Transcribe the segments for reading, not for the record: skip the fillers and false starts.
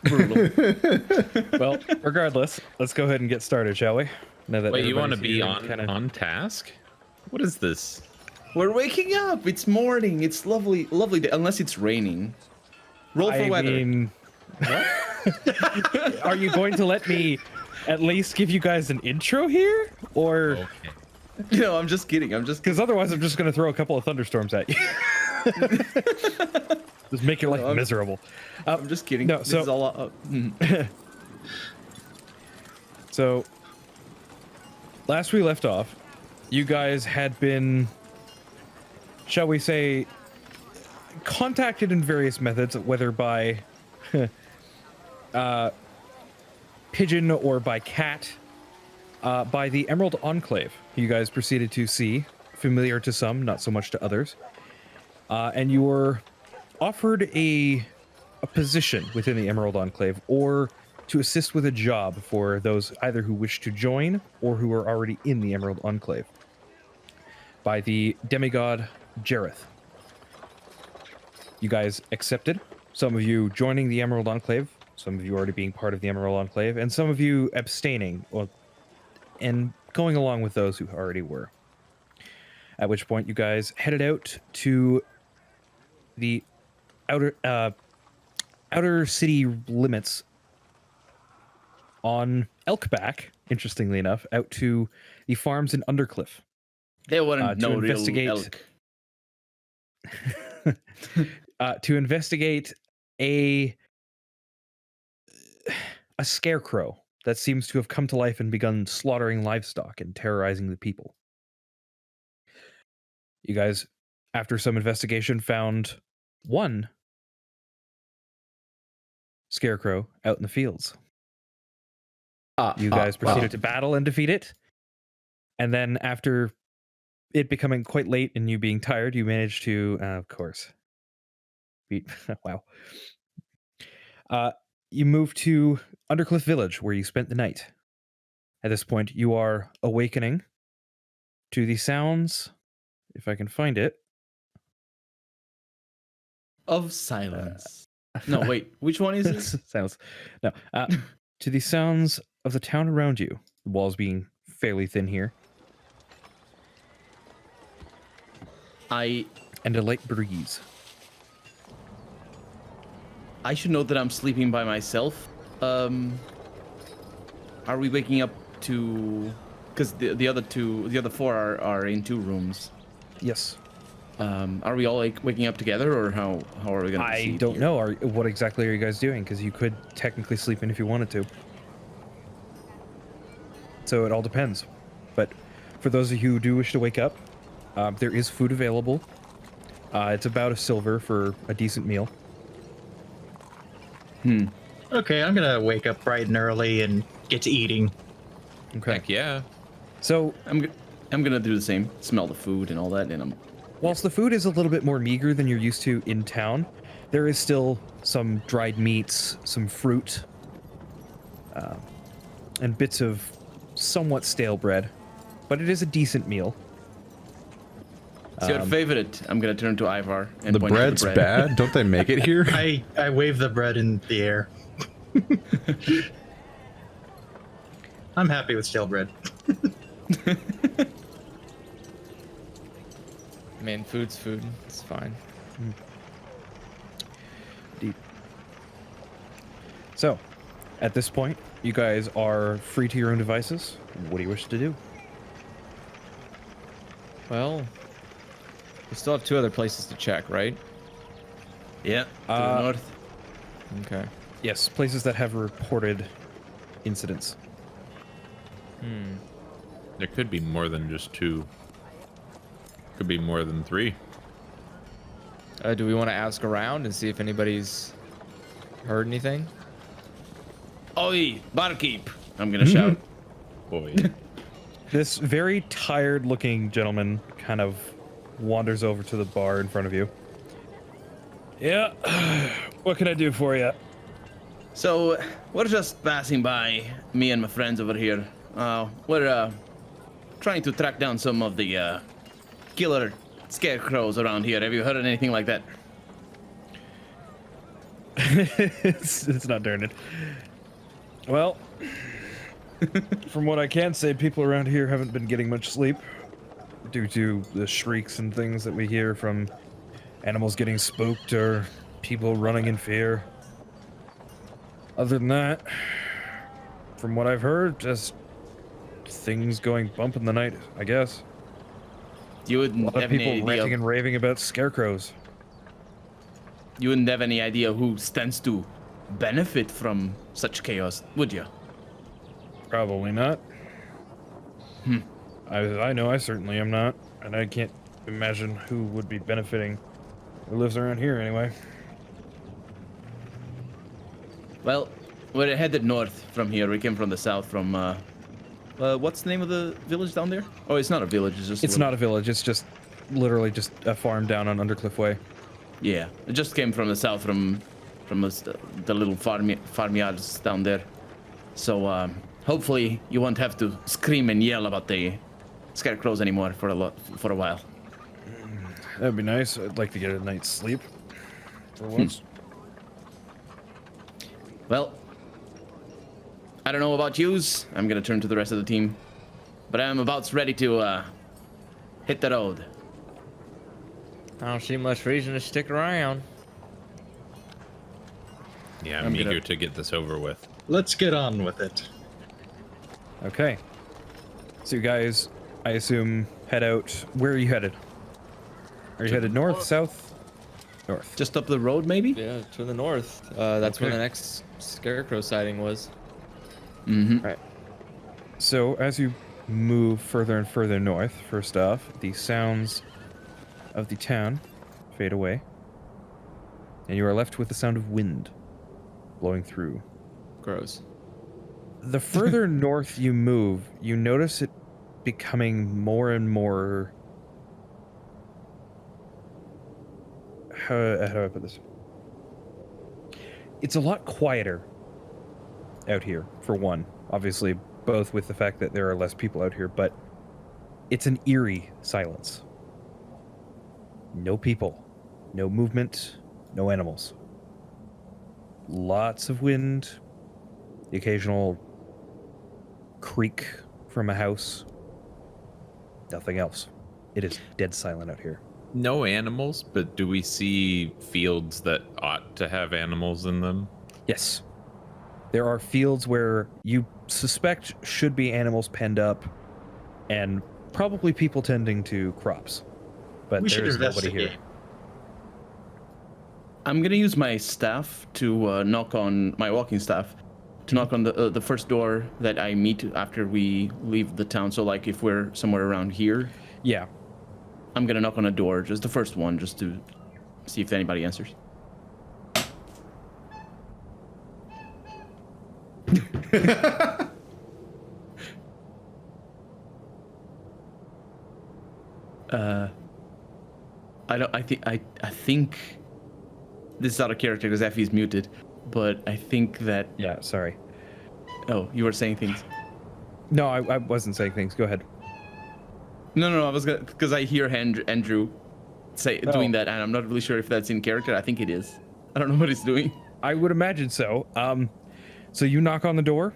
Brutal. Well, regardless, let's go ahead and get started, shall we? Now that Wait, you want to be everybody's on task? What is this? We're waking up. It's morning. It's lovely, lovely day. Unless it's raining. Roll for weather. Mean, are you going to let me at least give you guys an intro here, or? Okay. No, I'm just kidding. Because otherwise, I'm just going to throw a couple of thunderstorms at you. Just make your life miserable. I'm just kidding. No, This so is all. So, last we left off, you guys had been, shall we say, contacted in various methods, whether by pigeon or by cat, by the Emerald Enclave. You guys proceeded to see, familiar to some, not so much to others. And you were offered a position within the Emerald Enclave, or to assist with a job for those either who wish to join or who are already in the Emerald Enclave, by the demigod Jareth. You guys accepted, some of you joining the Emerald Enclave, some of you already being part of the Emerald Enclave, and some of you abstaining and going along with those who already were. At which point you guys headed out to the outer city limits on Elkback, interestingly enough, out to the farms in Undercliff. They wouldn't to know investigate real elk. To investigate a scarecrow that seems to have come to life and begun slaughtering livestock and terrorizing the people. You guys, after some investigation, found one scarecrow out in the fields. You guys proceeded to battle and defeat it. And then after it becoming quite late and you being tired, you managed to, of course, beat, wow. You moved to Undercliff Village, where you spent the night. At this point, you are awakening to the sounds, if I can find it, Of silence. No, wait. Which one is this? sounds. No, to the sounds of the town around you. The walls being fairly thin here, and a light breeze. I should note that I'm sleeping by myself. Are we waking up to? Because the other four are in two rooms. Yes. Are we all like waking up together, or how are we gonna? I don't know. What exactly are you guys doing? Because you could technically sleep in if you wanted to. So it all depends. But for those of you who do wish to wake up, there is food available. It's about $1 for a decent meal. Okay, I'm gonna wake up bright and early and get to eating. Okay. Heck yeah. So I'm gonna do the same. Smell the food and all that, and whilst the food is a little bit more meager than you're used to in town, there is still some dried meats, some fruit, and bits of somewhat stale bread. But it is a decent meal. It's your favorite. I'm gonna turn to Ivar and The point out bread's bread. bad. Don't they make it here? I wave the bread in the air. I'm happy with stale bread. Man, food's food. It's fine. Indeed. So, at this point, you guys are free to your own devices. What do you wish to do? Well, we still have 2 other places to check, right? Yeah. To the north. Okay. Yes, places that have reported incidents. There could be more than just 2. Could be more than 3. Do we want to ask around and see if anybody's heard anything? Oi, barkeep! I'm gonna shout. Boy. This very tired-looking gentleman kind of wanders over to the bar in front of you. Yeah, what can I do for you? So, we're just passing by, me and my friends over here. We're trying to track down some of the killer scarecrows around here. Have you heard anything like that? It's not Darned. Well, from what I can say, people around here haven't been getting much sleep due to the shrieks and things that we hear from animals getting spooked or people running in fear. Other than that, from what I've heard, just things going bump in the night, I guess. You A wouldn't lot of have any people idea. ranting and raving about scarecrows. You wouldn't have any idea who stands to benefit from such chaos, would you? Probably not. I know I certainly am not, and I can't imagine who would be benefiting. Who lives around here anyway? Well, we're headed north from here. We came from the south from, what's the name of the village down there? Oh, it's not a village, it's just It's not a village. It's just literally just a farm down on Undercliff Way. Yeah, it just came from the south from the little farmyards down there. So, hopefully you won't have to scream and yell about the scarecrows anymore for a while. That'd be nice. I'd like to get a night's sleep for once. Well, I don't know about yous. I'm gonna turn to the rest of the team, but I'm about ready to hit the road. I don't see much reason to stick around. Yeah, I'm I'm eager gonna- to get this over with. Let's get on with it. Okay. So you guys, I assume, head out. Where are you headed? Are you headed north, south? North. Just up the road, maybe? Yeah, to the north. That's where Okay. the next Scarecrow sighting was. Mm-hmm. Right. So as you move further and further north, first off, the sounds of the town fade away, and you are left with the sound of wind blowing through. Gross. The further north you move, you notice it becoming more and more... How do I put this? It's a lot quieter out here, for one. Obviously, both with the fact that there are less people out here, but it's an eerie silence. No people, no movement, no animals. Lots of wind, the occasional creak from a house. Nothing else. It is dead silent out here. No animals, but do we see fields that ought to have animals in them? Yes. There are fields where you suspect should be animals penned up, and probably people tending to crops. But We should there's nobody here. investigate. I'm gonna use my staff to knock on my walking staff to knock on the first door that I meet after we leave the town. So like if we're somewhere around here, Yeah. I'm gonna knock on a door, just the first one, just to see if anybody answers. I think this is out of character because Effie's muted, but I think that. Yeah, sorry. Oh, you were saying things. No, I wasn't saying things. Go ahead. No, I was gonna, because I hear Andrew say Oh. doing that, and I'm not really sure if that's in character. I think it is. I don't know what he's doing. I would imagine so. So you knock on the door.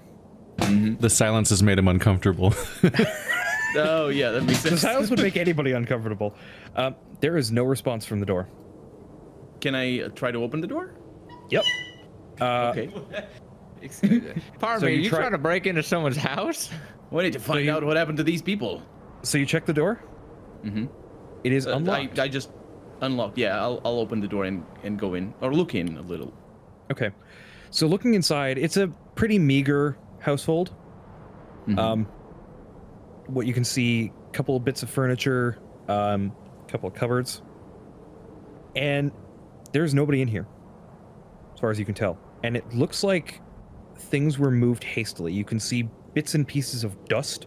The silence has made him uncomfortable. Oh yeah, that makes The sense. silence would make anybody uncomfortable. There is no response from the door. Can I try to open the door? Yep. Okay. Pardon So me, you you try- trying to break into someone's house? We need to find out what happened to these people. So you check the door. Mm-hmm. It is unlocked. I just unlocked. Yeah, I'll open the door and go in or look in a little. Okay. So looking inside, it's a pretty meager household. Mhm. What you can see, a couple of bits of furniture, couple of cupboards, and there's nobody in here, as far as you can tell. And it looks like things were moved hastily. You can see bits and pieces of dust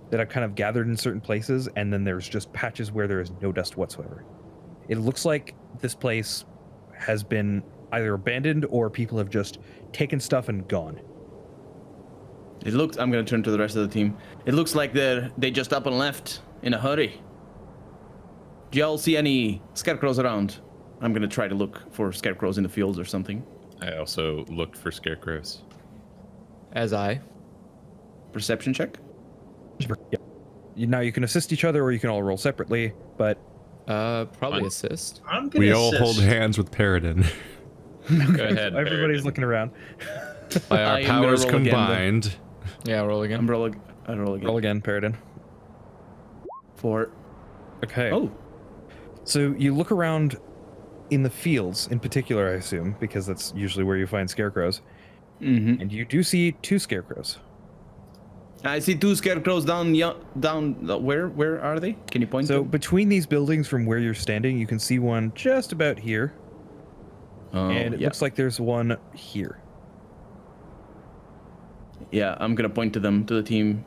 that have kind of gathered in certain places, and then there's just patches where there is no dust whatsoever. It looks like this place has been either abandoned or people have just taken stuff and gone. It looks. I'm gonna turn to the rest of the team. It looks like they just up and left in a hurry. Do y'all see any scarecrows around? I'm gonna try to look for scarecrows in the fields or something. I also looked for scarecrows. As I. Perception check. Yeah. Now you can assist each other, or you can all roll separately. But Probably Fine. assist. I'm gonna We all assist. hold hands with Paradin. Go ahead. everybody's Paradin. looking around. By our I am gonna powers roll again, combined. Yeah, roll again. I roll again. Roll again, Paradin. 4. Okay. Oh. So you look around in the fields, in particular, I assume, because that's usually where you find scarecrows. Mm-hmm. And you do see 2 scarecrows. I see 2 scarecrows down. Where are they? Can you point? So them? between these buildings, from where you're standing, you can see one just about here, Oh, and it yeah. looks like there's one here. Yeah, I'm gonna point to them, to the team.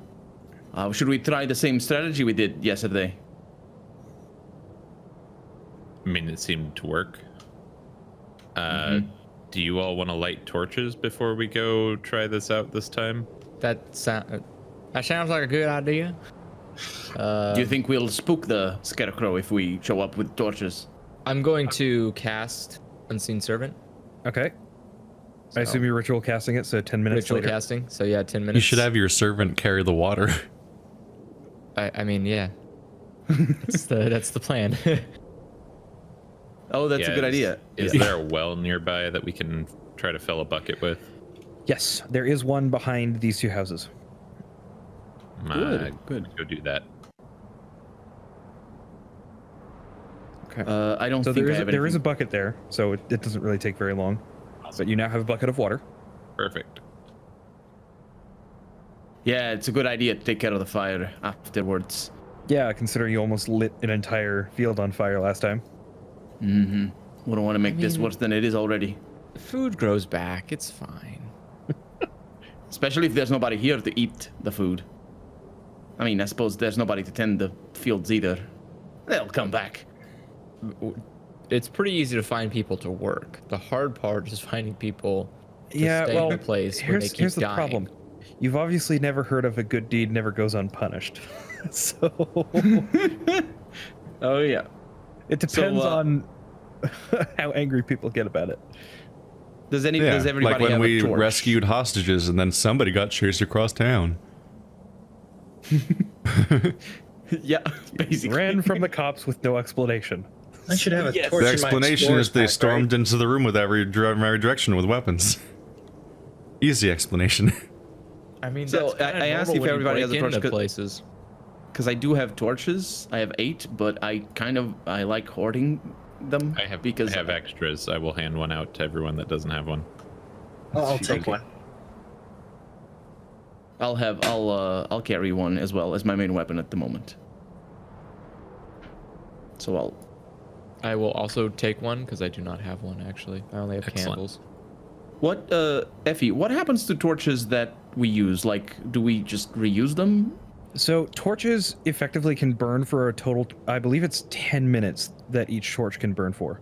Should we try the same strategy we did yesterday? I mean, it seemed to work. Do you all want to light torches before we go try this out this time? That sounds like a good idea. Do you think we'll spook the scarecrow if we show up with torches? I'm going to cast Unseen Servant. Okay. I So- assume you're ritual casting it, so 10 minutes Ritual later. casting. So yeah, 10 minutes. You should have your servant carry the water. I mean, yeah. That's the plan. Oh, that's a good idea. Is there a well nearby that we can try to fill a bucket with? Yes, there is one behind these 2 houses. Good. Go do that. Okay. I don't So think there I is have there is a anything. bucket there, so it doesn't really take very long. But you now have a bucket of water. Perfect. Yeah, it's a good idea to take care of the fire afterwards. Yeah, considering you almost lit an entire field on fire last time. Mm-hmm. We don't want to make this mean- worse than it is already. Food grows back. It's fine. Especially if there's nobody here to eat the food. I mean, I suppose there's nobody to tend the fields either. They'll come back. It's pretty easy to find people to work. The hard part is finding people to Yeah, stay well, in a place when they keep here's the dying. problem. You've obviously never heard of a good deed never goes unpunished. So Oh, yeah. it depends So, on how angry people get about it. Does Yeah, everybody like when have we a torch? rescued hostages and then somebody got chased across town. Yeah, basically. Ran from the cops with no explanation. I should have a Yes. torch The in my explanation explorer's is they pack, stormed right? into the room with every direction with weapons. Easy explanation. I mean, So, that's kinda I asked normal if when you everybody has a break torch, into 'cause- places. Because I do have torches. I have 8, but I like hoarding them. I have extras. I will hand one out to everyone that doesn't have one. I'll take one. I'll carry one as well as my main weapon at the moment. So I will also take one because I do not have one actually. I only have Excellent. candles. what Effie, what happens to torches that we use? Like, do we just reuse them? So torches effectively can burn for a total, I believe it's 10 minutes that each torch can burn for.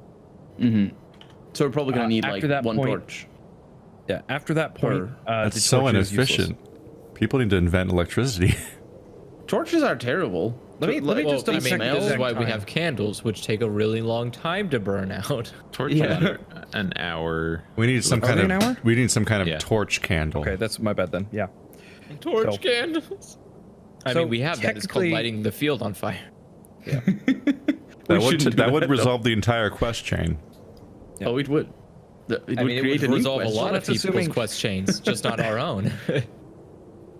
Mm-hmm. So we're probably gonna need after like that one point- torch. Yeah, after that point, Or- That's the so torch is inefficient. useless. People need to invent electricity. Torches are terrible. Let me just I double mean, check this is exact why we time. have candles, which take a really long time to burn out. Torch Yeah. an hour. We need some Are kind they of an hour? we need some kind of Yeah. torch candle. Okay, that's my bad then. Yeah. Torch So- candles. I So mean, we have that. It's called technically- lighting the field on fire. That We would shouldn't do that would that, resolve the entire quest chain. Yeah. Oh, it would. It would I mean, it create would a new resolve a quest. lot of That's people's assuming- quest chains, just not our own.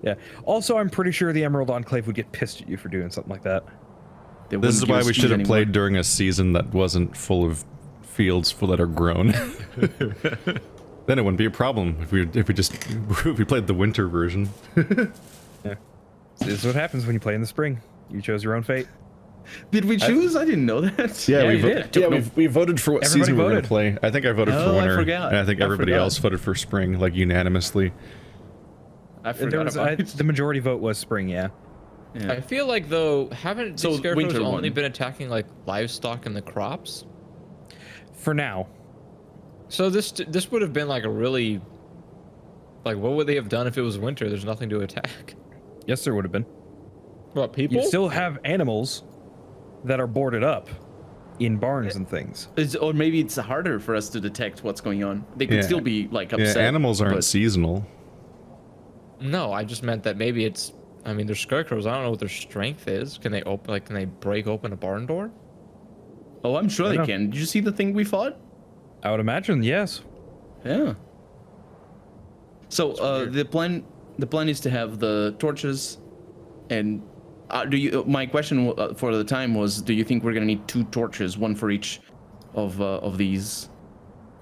Yeah. Also, I'm pretty sure the Emerald Enclave would get pissed at you for doing something like that. They This wouldn't is give why us we keys should have anymore. played during a season that wasn't full of fields full that are grown. Then it wouldn't be a problem if we played the winter version. This is what happens when you play in the spring. You chose your own fate. Did we choose? I didn't know that. Yeah, you did. Yeah, we voted for what Everybody season we were going to voted. play. I think I voted Oh, for I winter, forgot. and I think I everybody forgot. else voted for spring, like unanimously. I There forgot was, about it. the majority vote was spring, yeah. Yeah. I feel like though, haven't So, the scarecrows winter only one. been attacking like livestock and the crops? For now. So this would have been like a really, like what would they have done if it was winter? There's nothing to attack. Yes, there would have been. What, people? You still have animals that are boarded up. in barns and things. Or maybe it's harder for us to detect what's going on. They could Yeah. still be like Yeah, upset. animals aren't but- seasonal. No, I just meant that maybe it's. I mean, they're scarecrows. I don't know what their strength is. Can they open? Like, can they break open a barn door? Oh, I'm sure I they know. can. Did you see the thing we fought? I would imagine, yes. Yeah. So the plan is to have the torches, and my question for the time was, do you think we're gonna need 2 torches, one for each of these,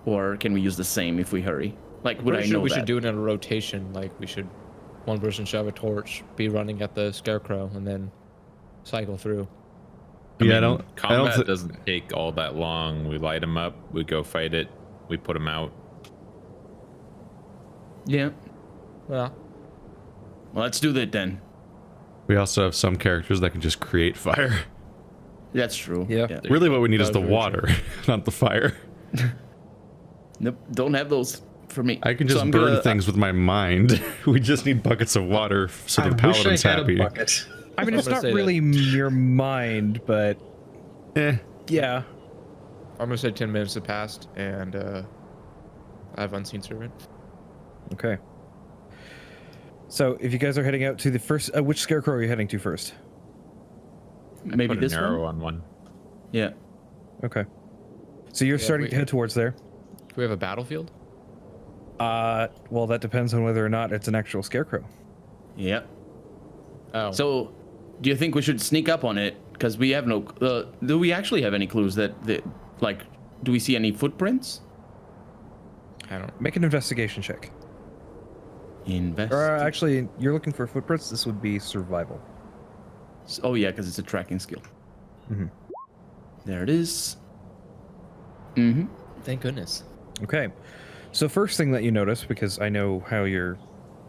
or can we use the same if we hurry? Like, would I Pretty sure know we that? should do it in a rotation. Like, we should. One person should have a torch, be running at the scarecrow, and then cycle through. Yeah, I mean, don't. Combat doesn't take all that long. We light them up. We go fight it. We put them out. Yeah. Well, Well, let's do that then. We also have some characters that can just create fire. That's true. Yeah. Really, what we need is That the was very water, not the fire. Nope. Don't have those for me. I can So just I'm burn gonna- things with my mind. We just need buckets of water so the I wish paladin's I had happy. a bucket. I mean, I'm it's gonna not say that- really your mind, but Eh. yeah. I'm gonna say 10 minutes have passed, and I have unseen servant. Okay. So, if you guys are heading out to the first, which scarecrow are you heading to first? Maybe Put this an arrow one. on one. Yeah. Okay. So you're Yeah, starting we- to head towards there. Do we have a battlefield? Well, that depends on whether or not it's an actual scarecrow. Yeah. Oh. So, do you think we should sneak up on it? Because we have no. Do we actually have any clues that, like, do we see any footprints? I don't. Make an investigation check. Invest. Or actually, you're looking for footprints. This would be survival. Oh yeah, because it's a tracking skill. Mhm. There it is. Mm-hmm. Thank goodness. Okay. So first thing that you notice, because I know how your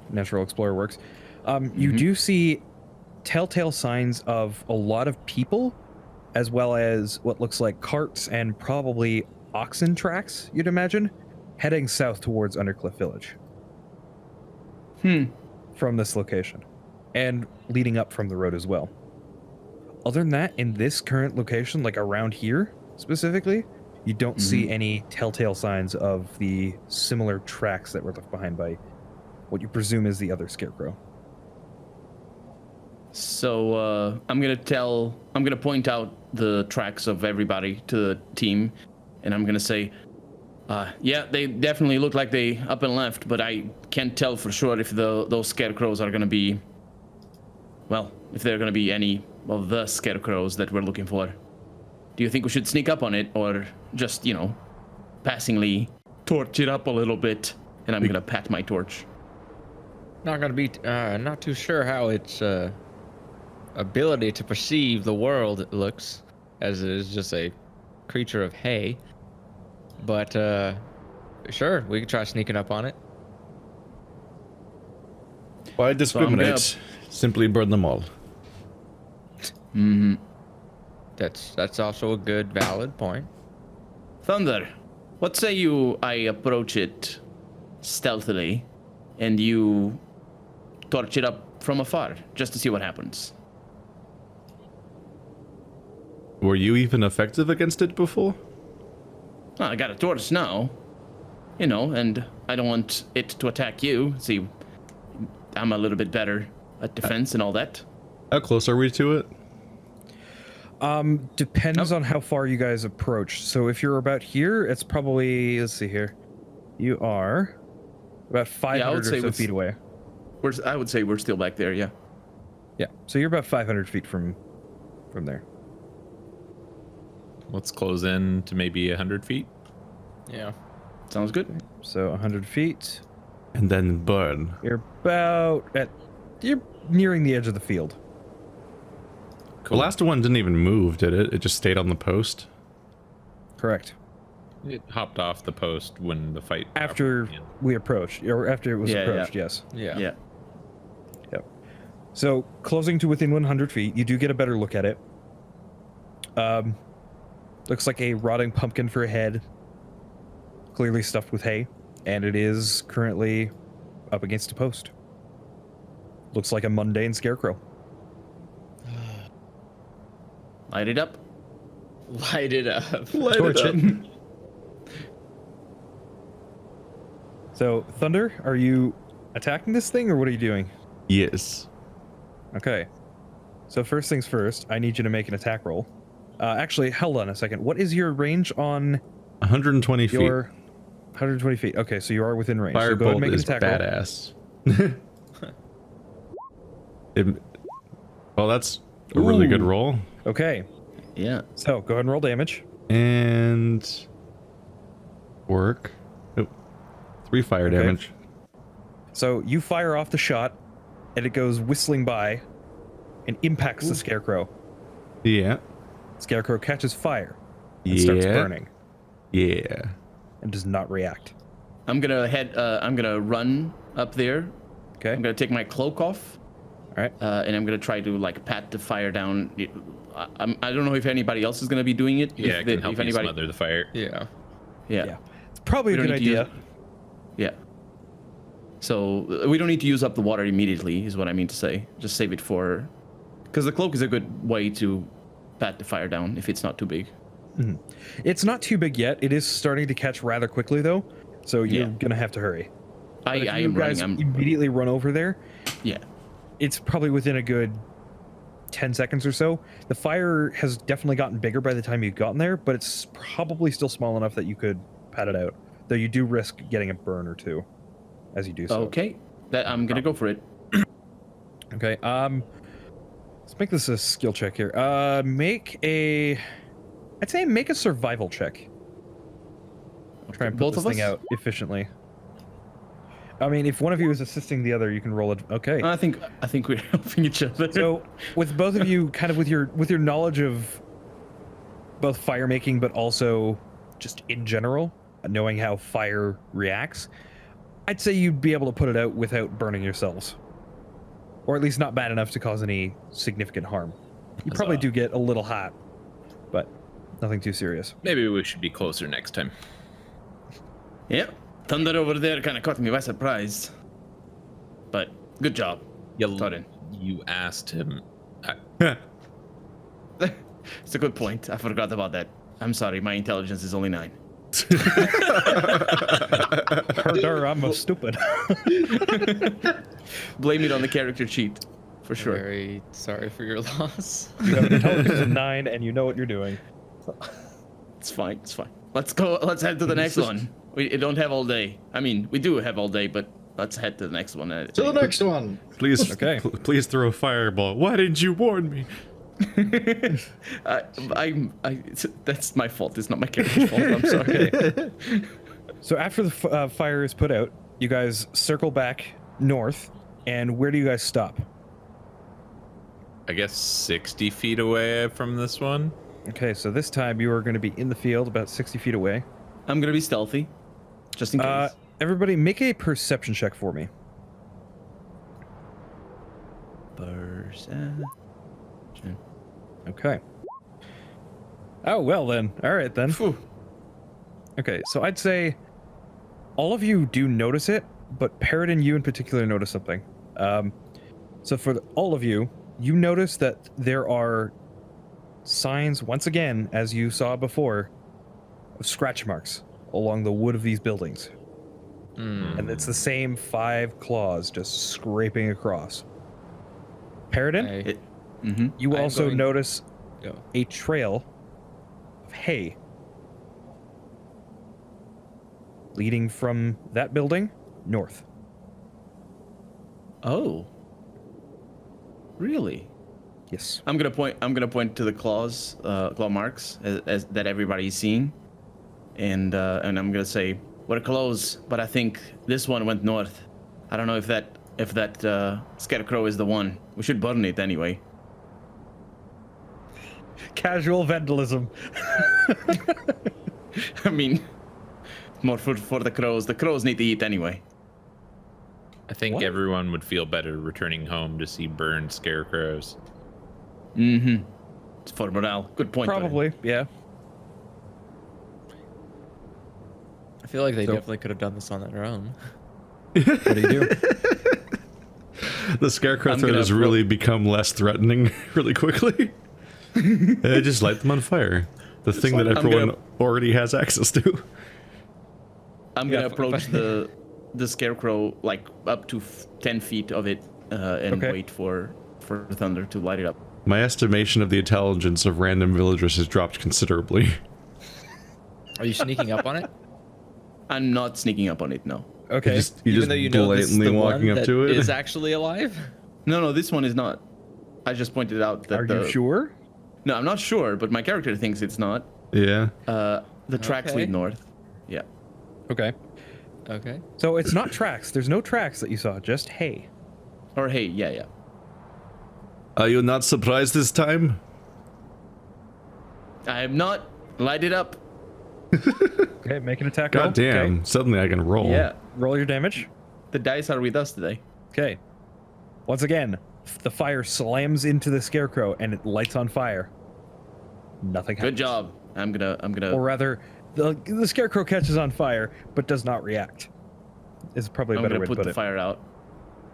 natural explorer works, you do see telltale signs of a lot of people, as well as what looks like carts and probably oxen tracks, you'd imagine, heading south towards Undercliff Village. From this location, and leading up from the road as well. Other than that, in this current location, like around here specifically, you don't see any telltale signs of the similar tracks that were left behind by what you presume is the other scarecrow. So I'm gonna point out the tracks of everybody to the team, and I'm gonna say, yeah, they definitely look like they up and left, but I can't tell for sure if those scarecrows are gonna be, well, if they're gonna be any of the scarecrows that we're looking for. Do you think we should sneak up on it, or just, passingly torch it up a little bit? And I'm gonna pat my torch. Not gonna be. Not too sure how its ability to perceive the world looks, as it is just a creature of hay. But sure, we could try sneaking up on it. Why discriminate? Simply burn them all. Mm-hmm. That's also a good, valid point. Thunder, what say I approach it stealthily, and you torch it up from afar, just to see what happens? Were you even effective against it before? Well, I got a torch now, and I don't want it to attack you. See, I'm a little bit better at defense and all that. How close are we to it? Depends on how far you guys approach. So if you're about here, it's probably, let's see here. You are about 500 or so feet away. I would say we're still back there, yeah. Yeah, so you're about 500 feet from there. Let's close in to maybe 100 feet. Yeah. Sounds good. So 100 feet. And then burn. You're you're nearing the edge of the field. The last one didn't even move, did it? It just stayed on the post? Correct. It hopped off the post when the fight. After began. we approached, or after it was Yeah, approached, yeah. yes. Yeah. Yeah. Yep. So closing to within 100 feet, you do get a better look at it. Looks like a rotting pumpkin for a head, clearly stuffed with hay, and it is currently up against a post. Looks like a mundane scarecrow. Light it up. Light it up. Torch it. So, Thunder, are you attacking this thing or what are you doing? Yes. Okay. So first things first, I need you to make an attack roll. Actually, hold on a second. What is your range on 120 feet. your 120 feet? Okay, so you are within range. So go ahead and Firebolt make an is attack roll. badass. Well, that's a really good roll. Okay, Yeah. so go ahead and roll damage. And work. Oh, 3 fire Okay. damage. So you fire off the shot, and it goes whistling by, and impacts the Scarecrow. Yeah. Scarecrow catches fire and starts burning, Yeah. and does not react. I'm gonna I'm gonna run up there. Okay. I'm gonna take my cloak off. All right. And I'm gonna try to like pat the fire down. I don't know if anybody else is gonna be doing it. Yeah, it can help if you anybody. smother the fire. Yeah. Yeah. It's probably a We don't good need to idea. Yeah. So we don't need to use up the water immediately, is what I mean to say. Just save it for, because the cloak is a good way to pat the fire down if it's not too big. It's not too big yet. It is starting to catch rather quickly though, so you're Yeah. gonna have to hurry. I But if you am guys running. immediately run over there. Yeah. It's probably within a good 10 seconds or so. The fire has definitely gotten bigger by the time you've gotten there, but it's probably still small enough that you could pat it out. Though you do risk getting a burn or two as you do so. Okay. I'm gonna go for it. Okay. Let's make this a skill check here. I'd say make a survival check. Try and put Both this of thing us? out efficiently. I mean, if one of you is assisting the other, you can roll it. Okay. I think we're helping each other. So, with both of you, kind of with your knowledge of both fire making, but also just in general, knowing how fire reacts, I'd say you'd be able to put it out without burning yourselves, or at least not bad enough to cause any significant harm. You probably do get a little hot, but nothing too serious. Maybe we should be closer next time. Yep. Thunder over there kind of caught me by surprise. But good job. Thorin. You asked him. It's a good point. I forgot about that. I'm sorry. My intelligence is only 9. I'm a stupid. Blame it on the character cheat, for sure. Very sorry for your loss. You have an intelligence of 9, and you know what you're doing. It's fine. It's fine. Let's go. Let's head to the next one. We don't have all day. I mean, we do have all day, but let's head to the next one. To the next one. Please, Okay. please throw a fireball. Why didn't you warn me? That's my fault. It's not my character's fault. I'm sorry. So after the fire is put out, you guys circle back north, and where do you guys stop? I guess 60 feet away from this one. Okay, so this time you are going to be in the field about 60 feet away. I'm gonna be stealthy, just in case. Everybody, make a perception check for me. Perception. Okay. Oh, well then. All right then. Phew. Okay, so I'd say all of you do notice it, but Parrot and you in particular notice something. So for all of you, you notice that there are signs, once again, as you saw before, of scratch marks along the wood of these buildings. And it's the same 5 claws just scraping across. Paradin, Okay. you I'm also going- notice Go. a trail of hay leading from that building north. Oh. Really? Yes. I'm gonna point to the claws, claw marks, as that everybody's seeing, and I'm gonna say we're close, but I think this one went north. I don't know if that Scarecrow is the one. We should burn it anyway. Casual vandalism. I mean, more food for the crows. The crows need to eat anyway. I think What? everyone would feel better returning home to see burned scarecrows. It's for morale. Good point. Thorin. Probably, yeah. I feel like they So- definitely could have done this on their own. What do you do? The scarecrow I'm threat gonna has really become less threatening really quickly. Just light them on fire. The thing that I'm everyone already has access to. I'm gonna approach the scarecrow like up to 10 feet of it and wait for thunder to light it up. My estimation of the intelligence of random villagers has dropped considerably. Are you sneaking up on it? I'm not sneaking up on it, no. Okay. You just Even though you know this is blatantly the walking one up that to it. is actually alive? No, this one is not. I just pointed out that Are you sure? No, I'm not sure, but my character thinks it's not. Yeah. The tracks Okay. lead north. Yeah. Okay. Okay. So it's not tracks. There's no tracks that you saw, just hay. Or hey, yeah. Are you not surprised this time? I am not. Light it up. Okay, make an attack roll. God damn, Okay. suddenly I can roll. Yeah. Roll your damage. The dice are with us today. Okay. Once again, the fire slams into the scarecrow and it lights on fire. Nothing happens. Good job. I'm gonna. Or rather, the scarecrow catches on fire but does not react. Is probably a I'm better gonna way to put put the it. fire out.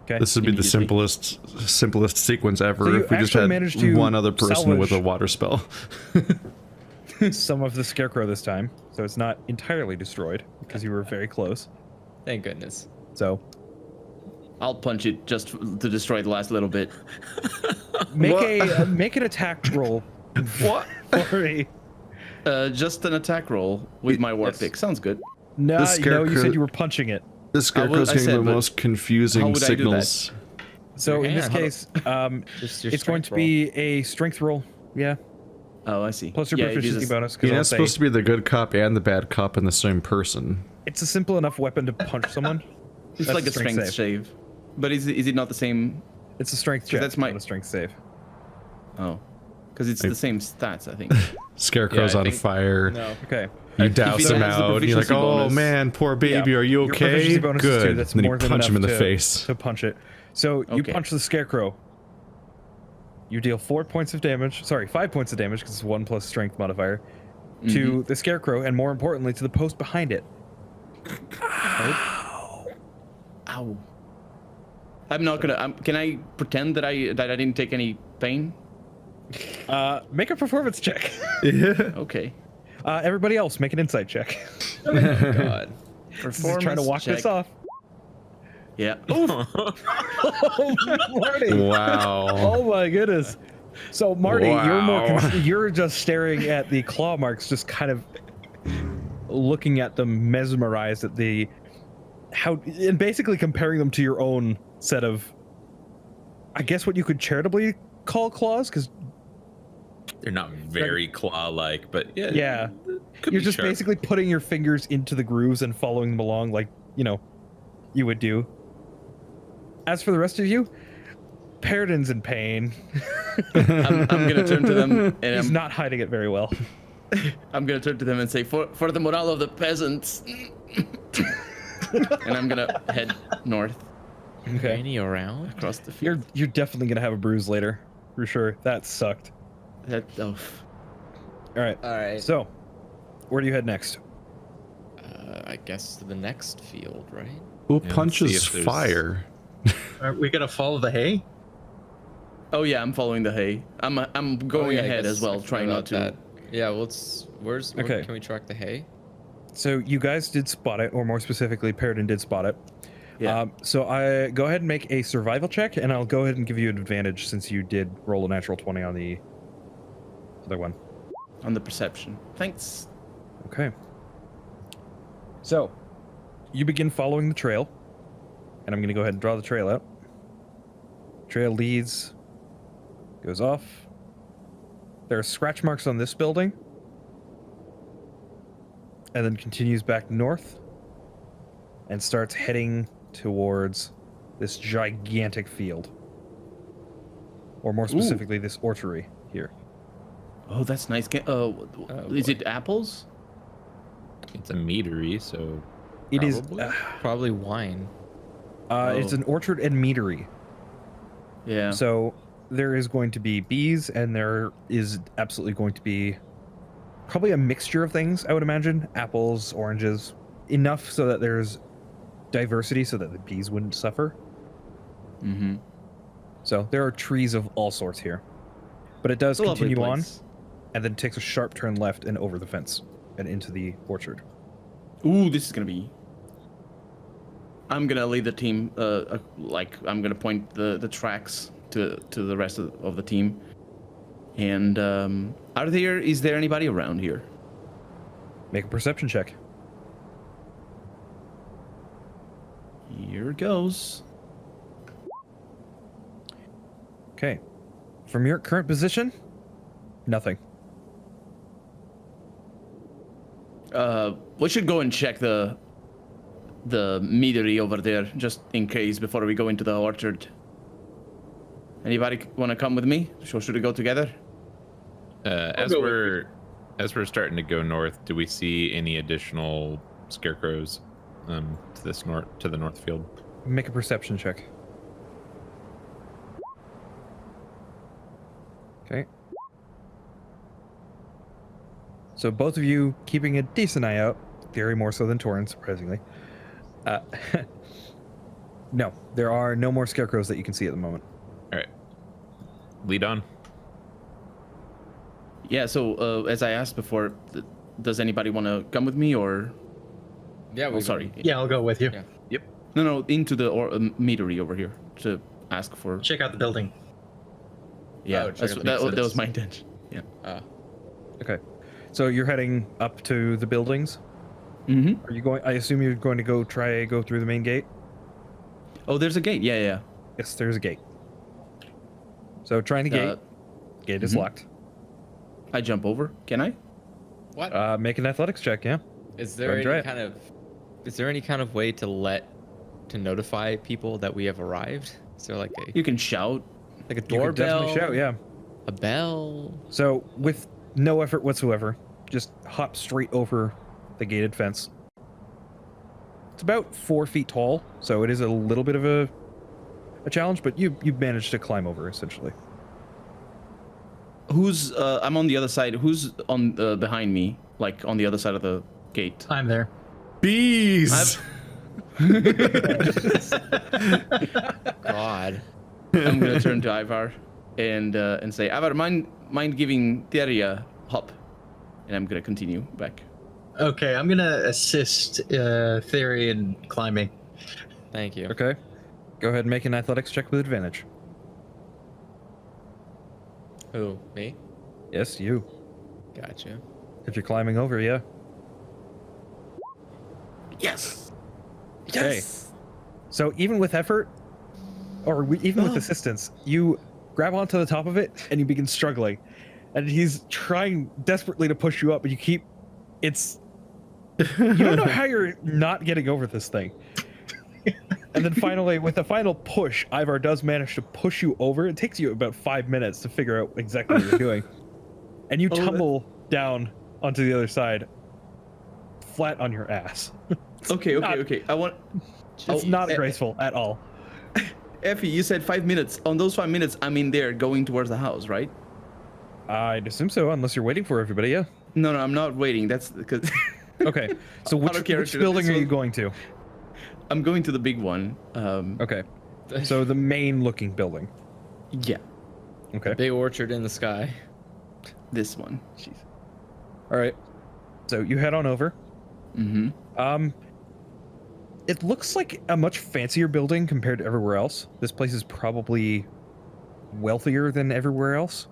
Okay. This would be the Immediately. simplest sequence ever So you if we just actually had managed to one other person with a salvage- water spell. Some of the scarecrow this time, so it's not entirely destroyed because you were very close. Thank goodness. So I'll punch it just to destroy the last little bit. make an attack roll. What? For me. Just an attack roll with my war pick. Sounds good. No, The you scarecrow- said you were punching it. The scarecrow's I getting said, the but most how confusing would I do that? signals. So Your in this hand, how case, Just your it's going strength to be a strength roll. Yeah, Oh, I see. plus your Yeah, it proficiency uses- bonus. You're I'll not say supposed to be the good cop and the bad cop in the same person. it's a simple enough weapon to punch someone. It's That's like a a strength strength save. save. But is it not the same? It's a strength check. that's my- not a strength save. Oh, because it's the same stats, I think. Scarecrow's Yeah, I on think- fire. No. Okay. You If douse he him has the out, and you're like, proficiency "Oh bonus- man, poor baby, Yeah. are you Your okay?" proficiency bonus is 2. Good. That's Then more you than punch him in the enough to- face. to punch it. So you Okay. punch the scarecrow. You deal 4 points of damage. Sorry, 5 points of damage because it's 1 plus strength modifier to the scarecrow, and more importantly, to the post behind it. Ow. I'm not gonna. Can I pretend that I didn't take any pain? Make a performance check. Okay. Everybody else, make an insight check. God. This is trying to walk this off. Yeah. Oh, Marty. Wow. Oh my goodness. So Marty, you're more Wow. you're just staring at the claw marks, just kind of looking at them, mesmerized at the and basically comparing them to your own set of, I guess what you could charitably call claws, because They're not very claw-like, but yeah. yeah, could you're be just sharp. basically putting your fingers into the grooves and following them along like, you would do. As for the rest of you, Paradin's in pain. I'm gonna turn to them and He's not hiding it very well. I'm gonna turn to them and say, for the morale of the peasants. And I'm gonna head north Okay. Any around? across the field. You're definitely gonna have a bruise later, for sure. That sucked. That, oh, All right. All right. So, where do you head next? I guess to the next field, right? Who let's see punches if there's- fire? Are we gonna follow the hay? oh yeah, I'm following the hay. I'm going Oh, yeah, I ahead guess as well, I forgot trying not about to. that. Yeah. Where Okay. can we track the hay? So you guys did spot it, or more specifically, Paradin did spot it. Yeah. So I go ahead and make a survival check, and I'll go ahead and give you an advantage since you did roll a natural 20 on the other one. On the perception. Thanks. Okay. So, you begin following the trail, and I'm going to go ahead and draw the trail out. Trail leads, goes off. There are scratch marks on this building, and then continues back north and starts heading towards this gigantic field. Or more specifically, this orchard here. Oh, that's nice. Is it apples? It's a meadery, so It is. Probably. Probably wine. It's an orchard and meadery. Yeah. So there is going to be bees, and there is absolutely going to be probably a mixture of things, I would imagine. Apples, oranges, enough so that there's diversity so that the bees wouldn't suffer. Mm-hmm. So there are trees of all sorts here. But it does It's a lovely continue on. place. and then takes a sharp turn left and over the fence and into the orchard. Ooh, this is gonna be. I'm gonna lead the team. I'm gonna point the tracks to the rest of the team. And is there anybody around here? Make a perception check. Here goes. Okay. From your current position, nothing. We should go and check the meadery over there, just in case, before we go into the orchard. Anybody want to come with me? Should we go together? As we're starting to go north, do we see any additional scarecrows to the north field? Make a perception check. Okay. So both of you keeping a decent eye out. Theory more so than Torrin, surprisingly. No, there are no more scarecrows that you can see at the moment. All right, lead on. Yeah. So as I asked before, does anybody want to come with me or? Yeah, Oh, sorry. Yeah, I'll go with you. Yeah. Yep. No, into the meadery over here to ask for. Check out the building. Yeah, Oh, check out the that was exits. my intention. Yeah. Okay. So you're heading up to the buildings? Mm-hmm. Are you going? I assume you're going to go through the main gate? Oh, there's a gate. Yeah. Yes, there's a gate. So trying the gate. Gate is mhm. locked. I jump over. Can I? What? Make an athletics check, yeah. Is go there and try any it. kind of way to notify people that we have arrived? Is there like You can shout. a You could doorbell? definitely shout, yeah. A bell? So with no effort whatsoever, just hop straight over the gated fence. It's about 4 feet tall, so it is a little bit of a challenge, but you've managed to climb over essentially. Who's? I'm on the other side. Who's on behind me? Like on the other side of the gate. I'm there. Bees! God. I'm gonna turn to Ivar and say, Ivar, mind giving Theria a hop, and I'm gonna continue back. Okay, I'm gonna assist Theory in climbing. Thank you. Okay. Go ahead and make an athletics check with advantage. Who? Me? Yes, you. Gotcha. If you're climbing over, yeah. Yes. Okay. So even with effort, or even with assistance, you grab onto the top of it and you begin struggling. And he's trying desperately to push you up, but you don't know how you're not getting over this thing. And then finally, with a final push, Ivar does manage to push you over. It takes you about 5 minutes to figure out exactly what you're doing. And you tumble down onto the other side, flat on your ass. Okay. I want. It's not graceful at all. Effie, you said 5 minutes. On those 5 minutes, I'm in there going towards the house, right? I'd assume so, unless you're waiting for everybody, yeah? No, I'm not waiting. That's because Okay, so which character. building This are you one- going to? I'm going to the big one. Okay, so the main looking building. Yeah, Okay, Big orchard in the sky. this one. jeez. All right, so you head on over. Mm-hmm. It looks like a much fancier building compared to everywhere else. This place is probably wealthier than everywhere else,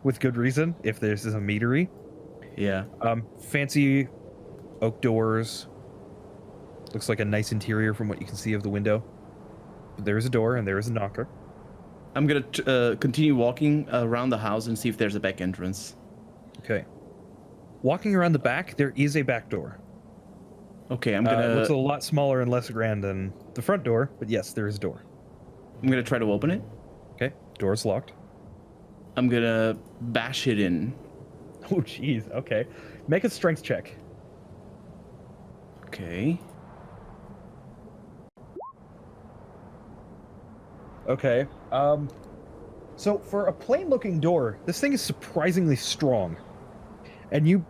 with good reason, if this is a meadery. Yeah. Fancy oak doors. Looks like a nice interior from what you can see of the window. But there is a door and there is a knocker. I'm gonna continue walking around the house and see if there's a back entrance. Okay. Walking around the back, there is a back door. Okay, I'm It gonna looks a lot smaller and less grand than the front door, but yes, there is a door. I'm gonna try to open it. Okay, door's locked. I'm gonna bash it in. Oh, jeez. Okay, make a strength check. Okay. Okay. So for a plain-looking door, this thing is surprisingly strong, and you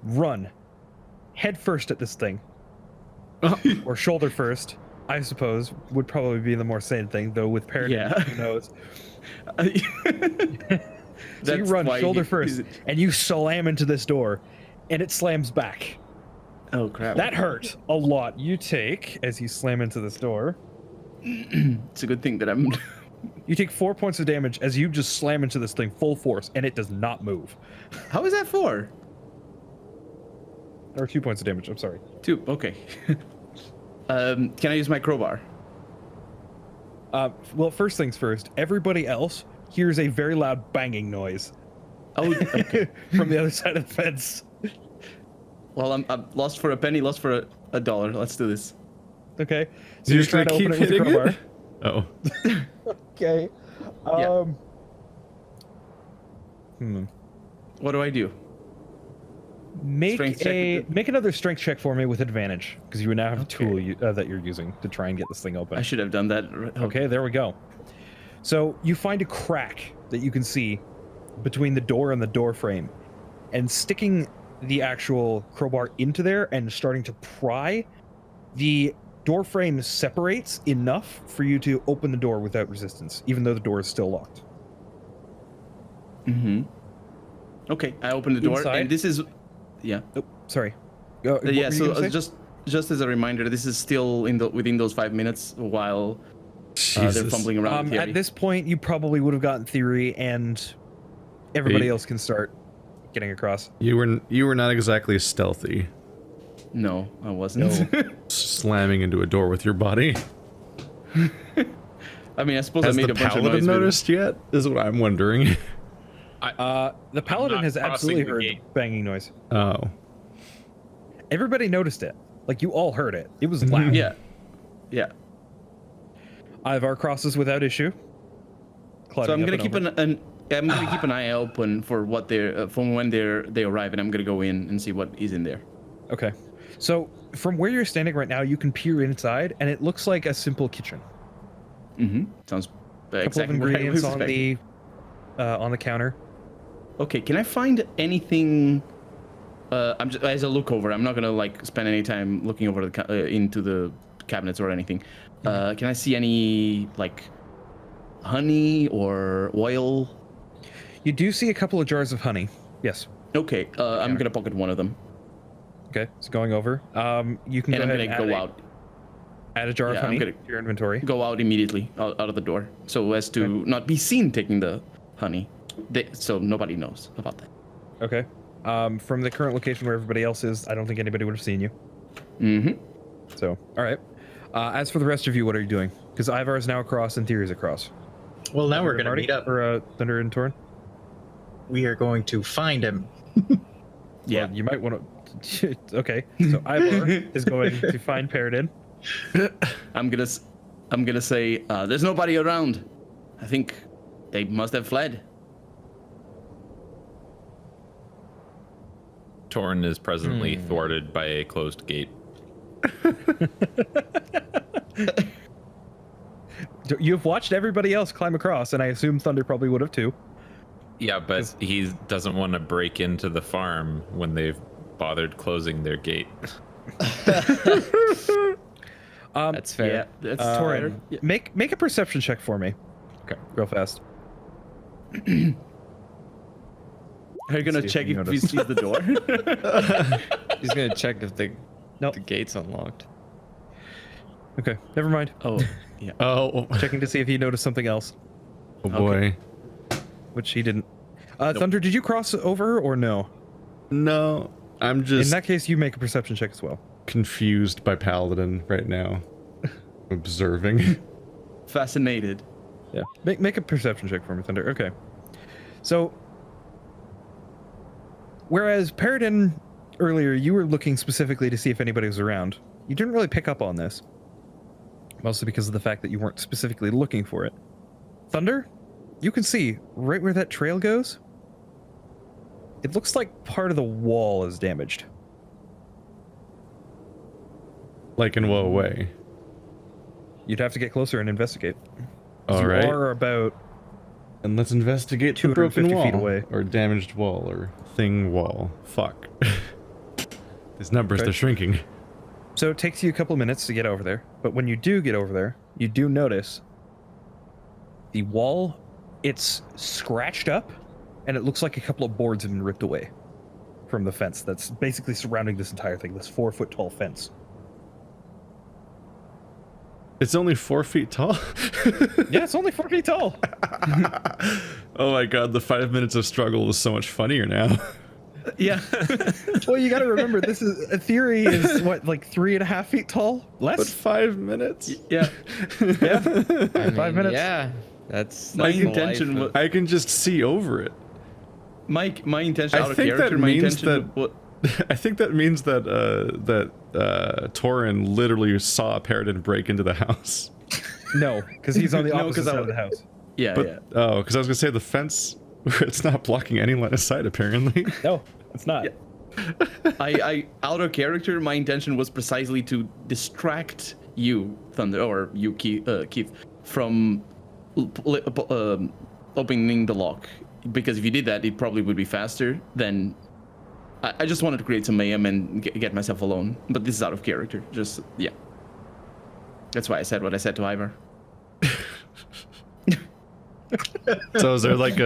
run head first at this thing, or shoulder first, I suppose, would probably be the more sane thing. Though with Paradigm, Yeah. who knows? So you That's run why shoulder he- first, and you slam into this door, and it slams back. Oh crap! That hurt a lot. You take, as you slam into this door, It's a good thing that I'm. you take 4 points of damage as you just slam into this thing full force, and it does not move. How is that for? Or 2 points of damage. I'm sorry. 2. Okay. Can I use my crowbar? Well, first things first. Everybody else hears a very loud banging noise Oh, okay. from the other side of the fence. Well, I'm lost for a penny, lost for a dollar. Let's do this. Okay. So You're you're just gonna trying to keep open it with a hitting crowbar. it? Oh. Okay. Yeah. Hmm. What do I do? Make Strength check. make another strength check for me with advantage, because you now have a tool that you're using to try and get this thing open. I should have done that. Okay, there we go. So you find a crack that you can see between the door and the door frame, and sticking the actual crowbar into there and starting to pry, the door frame separates enough for you to open the door without resistance, even though the door is still locked. Mm-hmm. Okay, I open the door, Inside? and this is, yeah, Oh, sorry. What were yeah. you So gonna say? just as a reminder, this is still within those 5 minutes while they're Jesus. fumbling around. with Theory. At this point, you probably would have gotten theory, and everybody Eight. else can start getting across. You were not exactly stealthy, No, I wasn't. slamming into a door with your body. I mean, I suppose Has I made the a bunch of paladin noise. noticed yet? Is what I'm wondering. The paladin not has crossing absolutely the heard gate. banging noise. Oh. Everybody noticed it. Like, you all heard it. It was loud. Yeah, yeah. Ivar crosses without issue. So I'm Climbing gonna up keep and I'm gonna keep an eye open for what they're from when they arrive, and I'm gonna go in and see what is in there. over. Okay. So from where you're standing right now, you can peer inside, and it looks like a simple kitchen. Mm-hmm. Sounds A couple exactly of what I ingredients was expecting. on the counter. Okay, can I find anything? I'm just, as I look over, I'm not gonna like spend any time looking over into the cabinets or anything. Can I see any like honey or oil? You do see a couple of jars of honey. Yes. Okay, I'm gonna pocket one of them, Okay. So going over. You can and go I'm ahead gonna and go out, add a jar of Yeah, I'm honey gonna to your inventory. go out immediately out of the door, so as to not be seen taking the honey. So nobody knows about that. Okay. From the current location where everybody else is, I don't think anybody would have seen you. Mm-hmm. So, all right. As for the rest of you, what are you doing? Because Ivar is now across and Thierry's across. Well, now we're Thunder going to Marty meet up. Or Thunder and Torn? We are going to find him. Yeah. Well, you might want to... Okay. So Ivar is going to find Paradin. I'm gonna say there's nobody around. I think they must have fled. Torn is presently thwarted by a closed gate. You've watched everybody else climb across, and I assume Thunder probably would have too. Yeah, but he doesn't want to break into the farm when they've bothered closing their gate. That's fair. Yeah, that's Torin, fair. Yeah. make a perception check for me. Okay. Real fast. Are you gonna see if check you if he notice. sees the door? He's gonna check if the Nope. the gate's unlocked. Okay, never mind. Oh, yeah. Oh. Checking to see if he noticed something else, Oh boy. which he didn't. Thunder, did you cross over or no? No. I'm In just that case, you make a perception check as well. confused by Paladin right now. Observing. Fascinated. Yeah. Make a perception check for me, Thunder. Okay. So, whereas Paradin earlier, you were looking specifically to see if anybody was around. You didn't really pick up on this. Mostly because of the fact that you weren't specifically looking for it. Thunder, you can see right where that trail goes. It looks like part of the wall is damaged. Like in what way? You'd have to get closer and investigate. 'Cause All you right. are about And let's investigate the 250 broken wall. feet away. Or damaged wall or thing wall. Fuck. These numbers, Okay. they're shrinking. So it takes you a couple minutes to get over there, but when you do get over there, you do notice the wall, it's scratched up, and it looks like a couple of boards have been ripped away from the fence that's basically surrounding this entire thing, this 4-foot tall fence. It's only 4 feet tall? Yeah, it's only 4 feet tall. Oh my god, the 5 minutes of struggle is so much funnier now. Yeah. Well, you got to remember, this is a theory is what, like 3.5 feet tall? Less? But 5 minutes? Yeah. Yeah. I mean, 5 minutes. Yeah, that's My the intention life was of- I can just see over it. my intention out I of think character. that My means intention. that. I think that means that Torin literally saw a Paradin break into the house. No, because he's on the No, opposite 'cause I side of would- the house. Yeah, But yeah. oh, because I was gonna say the fence, it's not blocking any line of sight apparently. No, it's not. Yeah. I out of character. My intention was precisely to distract you, Thunder, or you, Keith, from opening the lock. Because if you did that, it probably would be faster. Then I just wanted to create some mayhem and get myself alone. But this is out of character. Just yeah. That's why I said what I said to Ivar. So is there like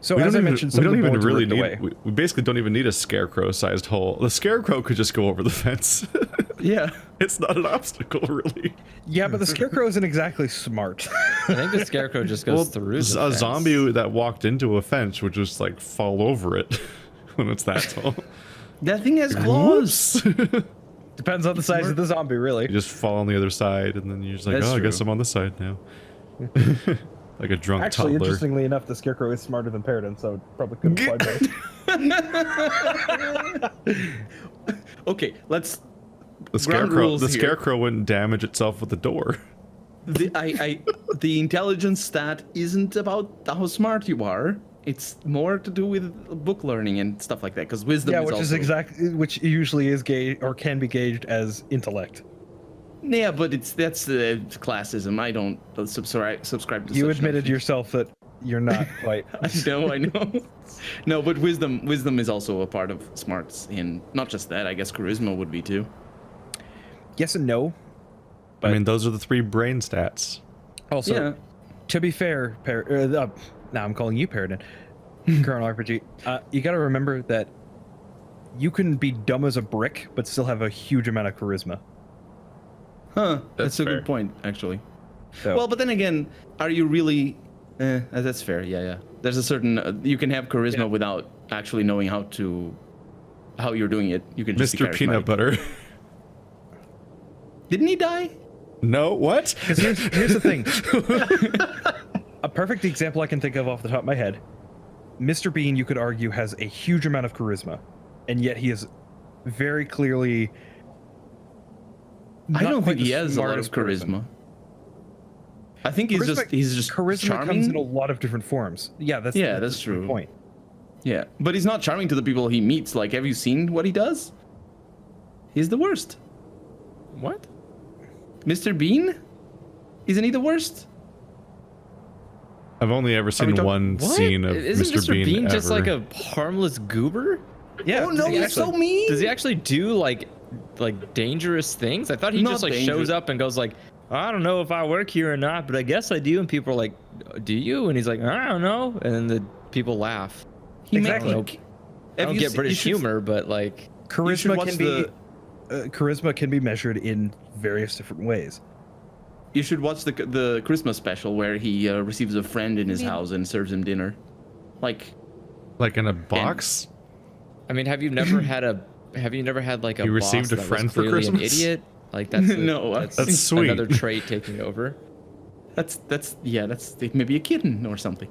So we as don't I even, mentioned, we some don't of the even boards are really ripped need. away. We basically don't even need a scarecrow-sized hole. The scarecrow could just go over the fence. Yeah. It's not an obstacle, really. Yeah, but the scarecrow isn't exactly smart. I think the scarecrow just goes through the a fence. zombie that walked into a fence would just like fall over it when it's that tall. That thing has claws. Whoops. Depends on the size of the zombie, really. You just fall on the other side, and then you're just like, That's oh, I guess true. I'm on this side now. Like a drunk Actually, toddler. interestingly enough, the scarecrow is smarter than Paradin, so it probably couldn't fly better. Okay, let's. The ground rules the here. scarecrow wouldn't damage itself with the door. The intelligence stat isn't about how smart you are. It's more to do with book learning and stuff like that. Because wisdom Yeah, is which also. is exactly which usually is gauged or can be gauged as intellect. Yeah, but that's classism. I don't subscribe to. You such admitted notions. yourself that you're not quite. I know. No, but wisdom is also a part of smarts, and not just that. I guess charisma would be too. Yes and no. I mean, those are the 3 brain stats. Also, Yeah. to be fair, now I'm calling you Paradin, Colonel RPG. You got to remember that you can be dumb as a brick, but still have a huge amount of charisma. Huh. That's a fair. good point, actually. So, Well, but then again, are you really? That's fair. Yeah. There's a certain you can have charisma Yeah. without actually knowing how you're doing it. You can just be Mr. Peanut charismatic. Butter. Didn't he die? No, what? because here's the thing. A perfect example I can think of off the top of my head. Mr. Bean, you could argue, has a huge amount of charisma, and yet he is very clearly. I not don't quite think he the has a lot of smartest person. charisma. I think he's just charisma charming. comes in a lot of different forms. Yeah, that's Yeah, the that's true. point. Yeah, but he's not charming to the people he meets. Like, have you seen what he does? He's the worst. What? Mr. Bean? Isn't he the worst? I've only ever seen talking- one What? scene of Isn't Mr. Bean just ever. like a harmless goober? Yeah. Oh no, he he's so actually- mean. Does he actually do like dangerous things? I thought he Not just like dangerous. shows up and goes like, I don't know if I work here or not, but I guess I do. And people are like, do you? And he's like, I don't know. And then the people laugh. He Exactly. Make, I don't get you British should- humor, but like, Charisma watch can be charisma can be measured in various different ways. You should watch the Christmas special where he receives a friend in his house and serves him dinner. Like, Like in a box? I mean, have you never had like a You boss received a that was friend for clearly Christmas? an idiot? Like that's No, That's sweet. Another trait taking over. that's maybe a kitten or something.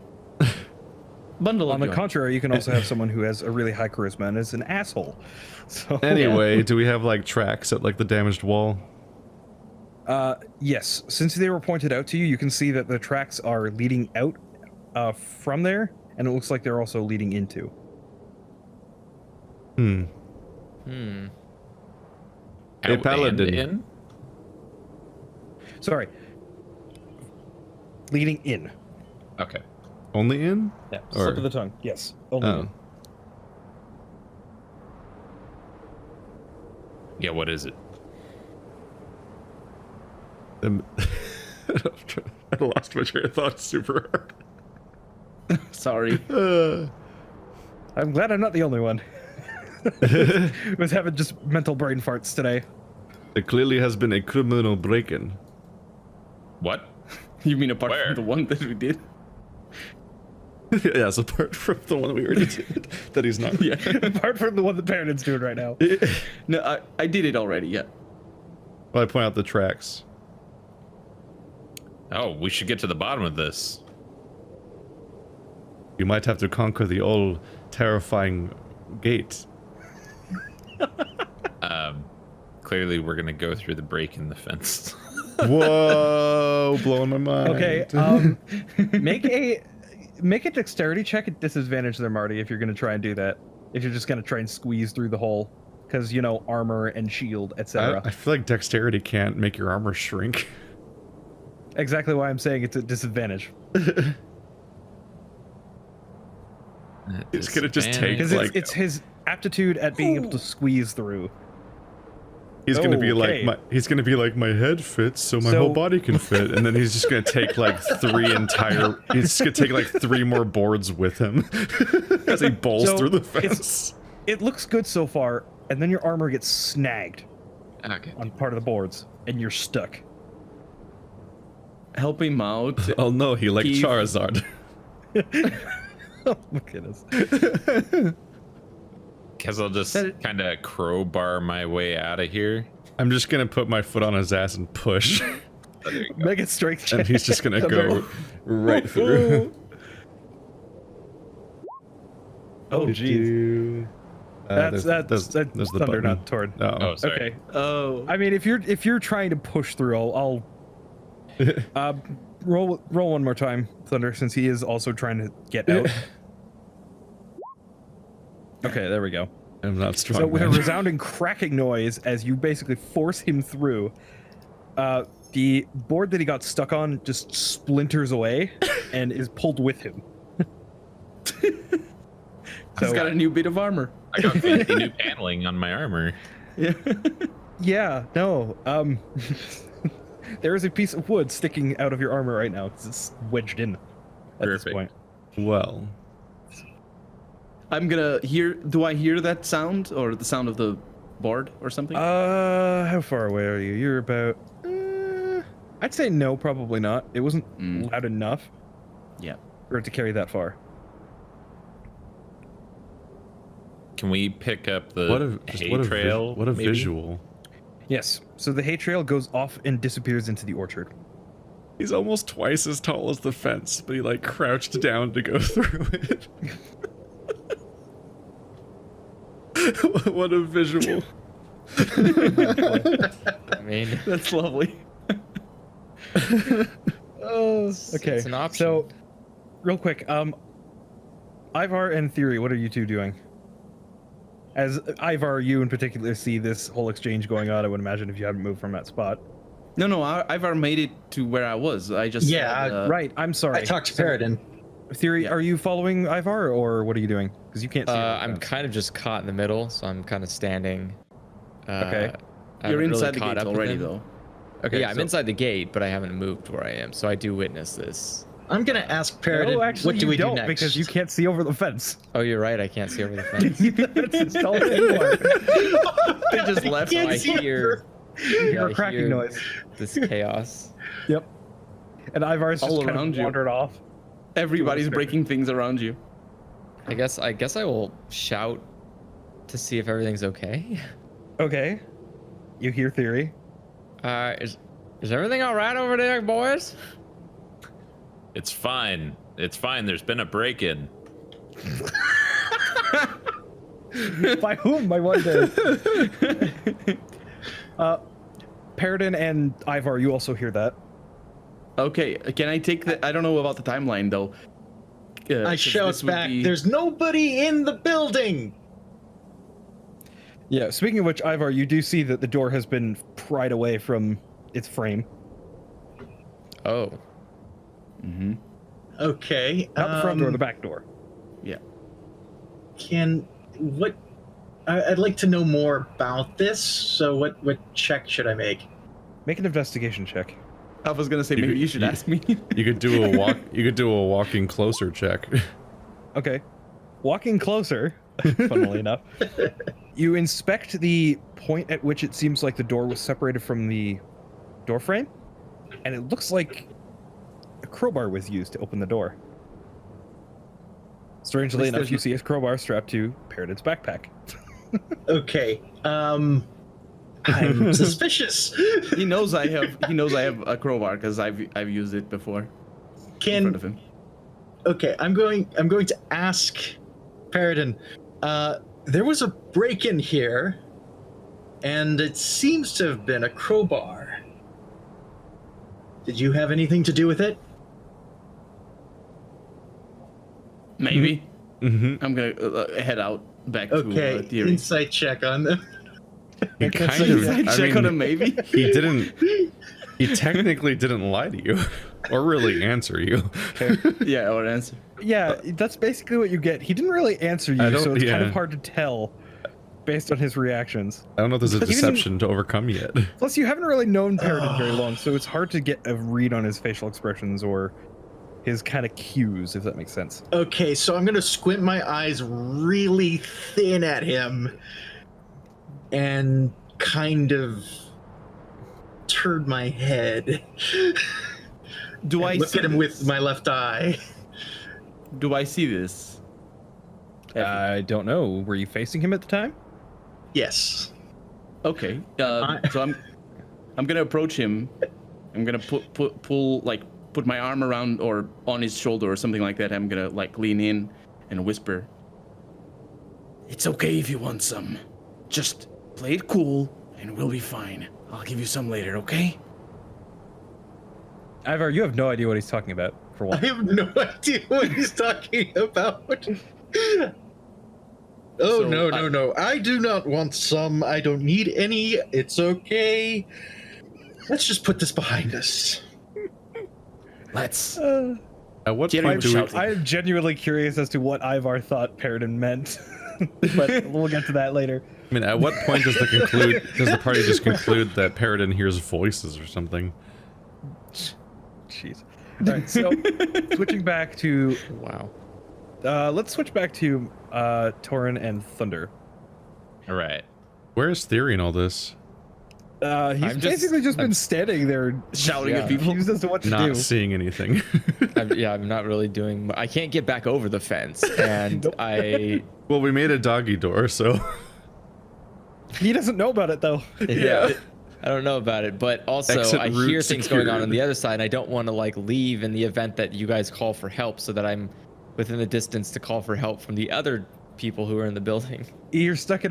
Bundle On of the joy. contrary, you can also have someone who has a really high charisma and is an asshole. So Anyway, do we have like tracks at like the damaged wall? yes, since they were pointed out to you, you can see that the tracks are leading out from there, and it looks like they're also leading into. Hmm. Hey, Out and Paladin. in? Sorry, leading in. Okay. Only in? Yeah, Or- slip of the tongue. Yes, only Oh. in. Yeah, what is it? Um, I lost my train of thought super hard. Sorry. I'm glad I'm not the only one. Was having just mental brain farts today. There clearly has been a criminal break-in. What? You mean apart Where? from the one that we did? Yes, apart from the one we already did. That he's not. Yeah. Apart from the one that Paradin's doing right now. No, I did it already. Yeah. Well, I point out the tracks. Oh, we should get to the bottom of this. You might have to conquer the old terrifying gate. Clearly we're gonna go through the break in the fence. Whoa, blowing my mind. Okay, make a dexterity check at disadvantage there, Marty, if you're gonna try and do that. If you're just gonna try and squeeze through the hole. Because, you know, armor and shield, etc. I feel like dexterity can't make your armor shrink. Exactly why I'm saying it's a disadvantage. It's gonna just take Because like it's his aptitude at being able to squeeze through. he's gonna be Okay. like my head fits so my So- whole body can fit, and then he's just gonna take like he's just gonna take like 3 more boards with him as he bowls So through the it's- fence. It looks good so far, and then your armor gets snagged Okay. on part of the boards, and you're stuck. Help him out. Oh no, he like Keith. Charizard. Oh my goodness. Guess I'll just kind of crowbar my way out of here. I'm just gonna put my foot on his ass and push, Oh, there you go. Make a strength check. and he's just gonna go right through. Oh jeez. That's there's the Thunder, button. not Tord. No. Oh, sorry. Okay. Oh. I mean, if you're trying to push through, I'll roll one more time, Thunder, since he is also trying to get out. Okay, there we go. I'm not strong. So with a man. resounding cracking noise, as you basically force him through, the board that he got stuck on just splinters away and is pulled with him. He's got a new bit of armor. I got fancy new paneling on my armor. Yeah. Yeah, no. There is a piece of wood sticking out of your armor right now because it's wedged in at this Perfect. point. Well, I'm gonna hear. Do I hear that sound or the sound of the board or something? How far away are you? You're about. I'd say no, probably not. It wasn't loud enough Yeah. for it to carry that far. Can we pick up the hay trail? What a maybe? visual. Yes. So the hay trail goes off and disappears into the orchard. He's almost twice as tall as the fence, but he like crouched down to go through it. What a visual. I mean, That's lovely. Oh, okay. it's an option. So, real quick, Ivar and Theory, what are you two doing? As Ivar, you in particular see this whole exchange going on, I would imagine if you hadn't moved from that spot. No, I've already made it to where I was. I just Yeah, said, Right, I'm sorry. I talked to Paradin. Theory, Yeah. are you following Ivar, or what are you doing? Because you can't see. I'm kind of just caught in the middle, so I'm kind of standing. Okay. I You're haven't inside really the caught gate up with already, him. though. Okay, Yeah, I'm so- inside the gate, but I haven't moved where I am, so I do witness this. I'm gonna ask Paradin, No, actually, what do you we don't, do next? because you can't see over the fence. Oh, you're right. I can't see over the fence. It's taller than you are. They just left. So I Can't see hear, You hear a I cracking hear noise. this chaos. Yep. And Ivar's just All kind around of you. wandered off. Everybody's breaking things around you. I guess I will shout to see if everything's okay. Okay. You hear Theory. Is everything all right over there, boys? It's fine. It's fine. There's been a break-in. By whom? By what day? Paradin and Ivar, you also hear that. Okay, can I take the? I don't know about the timeline though. I 'Cause shout this would back, be- there's nobody in the building! Yeah, speaking of which, Ivar, you do see that the door has been pried away from its frame. Oh, Mhm. Okay. Not the front door, the back door. Yeah. I'd like to know more about this, so what check should I make? Make an investigation check. I was gonna say maybe you should ask me. You could do a walk. You could do a walking closer check. Okay. Walking closer, funnily enough, you inspect the point at which it seems like the door was separated from the door frame, and it looks like a crowbar was used to open the door. Strangely enough, there's you see a crowbar strapped to Paradin's backpack. Okay. I'm suspicious. He knows I have a crowbar because I've used it before in front of him. Okay, I'm going to ask Paradin. There was a break-in here, and it seems to have been a crowbar. Did you have anything to do with it? Maybe. Mm-hmm. I'm gonna head out back to Okay, theory. insight check on them. He kind of. Inside check on him, maybe. He didn't. He technically didn't lie to you, or really answer you. Yeah, or answer. Yeah, that's basically what you get. He didn't really answer you, so it's kind of hard to tell based on his reactions. I don't know if there's a Even- deception to overcome yet. Plus, you haven't really known Paradin very long, so it's hard to get a read on his facial expressions or his kind of cues, if that makes sense. Okay, so I'm gonna squint my eyes really thin at him and kind of turn my head. Do I Look see at him this? with my left eye. Do I see this? I don't know. Were you facing him at the time? Yes. Okay. So I'm gonna approach him. I'm gonna put my arm around or on his shoulder or something like that. I'm gonna like lean in and whisper. It's okay if you want some. Just play it cool and we'll be fine. I'll give you some later, okay? Ivar, you have no idea what he's talking about, for I one. have no idea what he's talking about. Oh, So no. I do not want some. I don't need any. It's okay. Let's just put this behind us. Let's. At what Jerry point was do we? shouting. I am genuinely curious as to what Ivar thought Paradin meant, but we'll get to that later. I mean, at what point does the party just conclude that Paradin hears voices or something? Jeez. All right, so switching back to Wow. let's switch back to Torin and Thunder. All right. Where's Theory in all this? He's basically just been standing there Shouting at people. confused as to what to Not do. seeing anything. I'm not really doing. I can't get back over the fence, and Nope. I. Well, we made a doggy door, so He doesn't know about it though. Yeah. I don't know about it, but also Exit I route hear things going on secured. the other side. And I don't want to like leave in the event that you guys call for help, so that I'm within the distance to call for help from the other people who are in the building. You're stuck in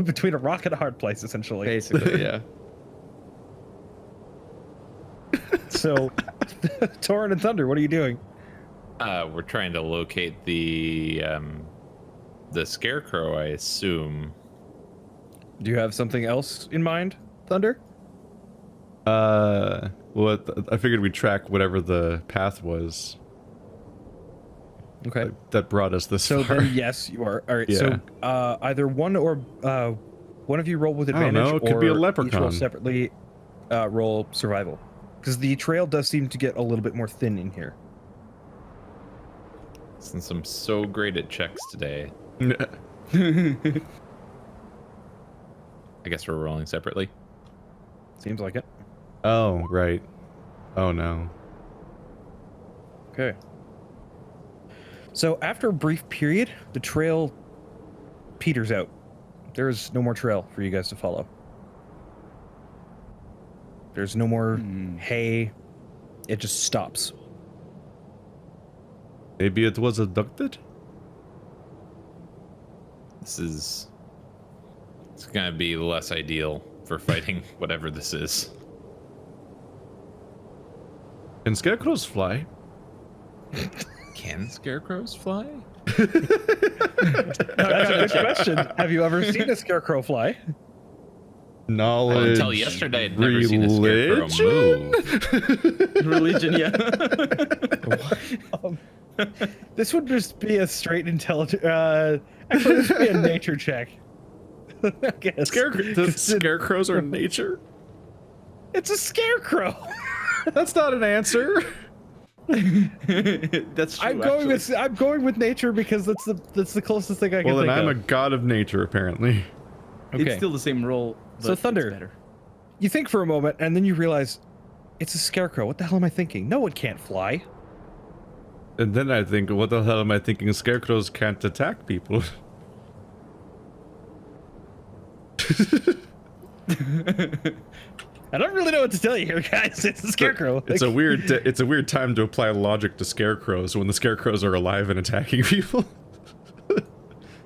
between a rock and a hard place, essentially. Basically, yeah. So, Torin and Thunder, what are you doing? We're trying to locate the Scarecrow, I assume. Do you have something else in mind, Thunder? well, I figured we'd track whatever the path was Okay. that brought us this So far. then, yes, you are. All right. Yeah. So either one or one of you roll with I don't advantage, know, it could or be a each roll leprechaun. separately. Roll survival, because the trail does seem to get a little bit more thin in here. Since I'm so great at checks today, I guess we're rolling separately. Seems like it. Oh, right. Oh, no. Okay. So after a brief period, the trail peters out. There is no more trail for you guys to follow. There's no more hay. It just stops. Maybe it was abducted? It's gonna be less ideal for fighting whatever this is. Can scarecrows fly? Can scarecrows fly? That's a good question. Have you ever seen a scarecrow fly? Knowledge. Well, until yesterday, I'd never seen a scarecrow move. Religion, yeah. This would just be a straight intelligent. Actually, this would be a nature check. I guess. Scarecrows are nature? It's a scarecrow. That's not an answer. That's true. I'm going with nature because that's the closest thing I can Well, then think I'm a of. god of nature, apparently. Okay. It's still the same roll. So but it's Thunder. better. You think for a moment, and then you realize it's a scarecrow. What the hell am I thinking? No, it can't fly. And then I think, what the hell am I thinking? Scarecrows can't attack people. I don't really know what to tell you here, guys. It's a scarecrow. It's a weird time to apply logic to scarecrows when the scarecrows are alive and attacking people,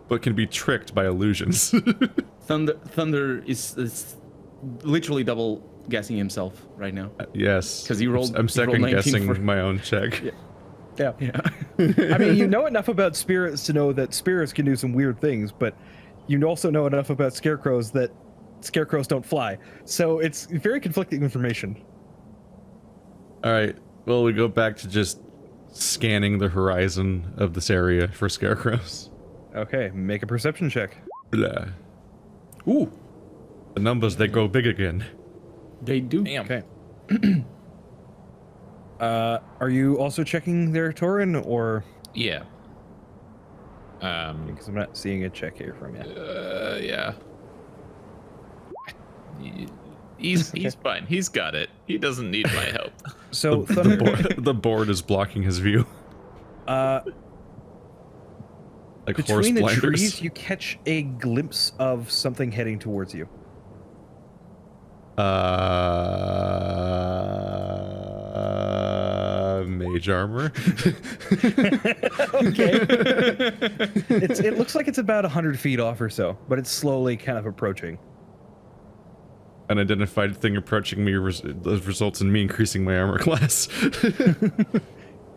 but can be tricked by illusions. Thunder is literally double guessing himself right now. Yes, Because he rolled. I'm he rolled second 19 guessing for- my own check. Yeah. Yeah. I mean, you know enough about spirits to know that spirits can do some weird things, but you also know enough about scarecrows that scarecrows don't fly. So it's very conflicting information. All right. Well, we go back to just scanning the horizon of this area for scarecrows. Okay, make a perception check. Blah. Ooh, The numbers, they go big again. they do. Damn. Okay. Are you also checking their Tauren, or Yeah. because I'm not seeing a check here from you? Yeah. He's fine. He's got it. He doesn't need my help. So The, Thunder, the board is blocking his view. Like horse between the blinders. trees, you catch a glimpse of something heading towards you. Mage armor. Okay. It looks like it's about 100 feet off or so, but it's slowly kind of approaching. An identified thing approaching me results in me increasing my armor class.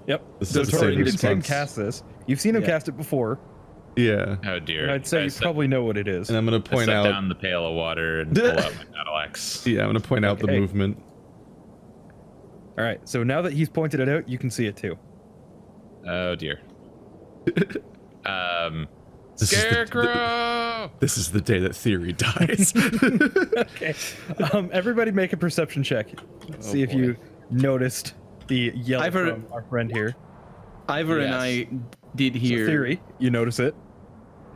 Yep. This So is the Tauren, same you can see him response. cast this. You've seen him Yeah. cast it before, Yeah. Oh dear. and I'd say I you set- probably know what it is. And I'm gonna I point set out. down the pail of water and pull out my battle axe. Yeah, I'm gonna point out the Okay. movement. All right. So now that he's pointed it out, you can see it too. Oh dear. This is the- Scarecrow! This is the day that theory dies. Okay. Everybody make a perception check. See if you noticed the yell Ivor- from our friend here. Ivor and Yes. I did So hear. theory, you notice it,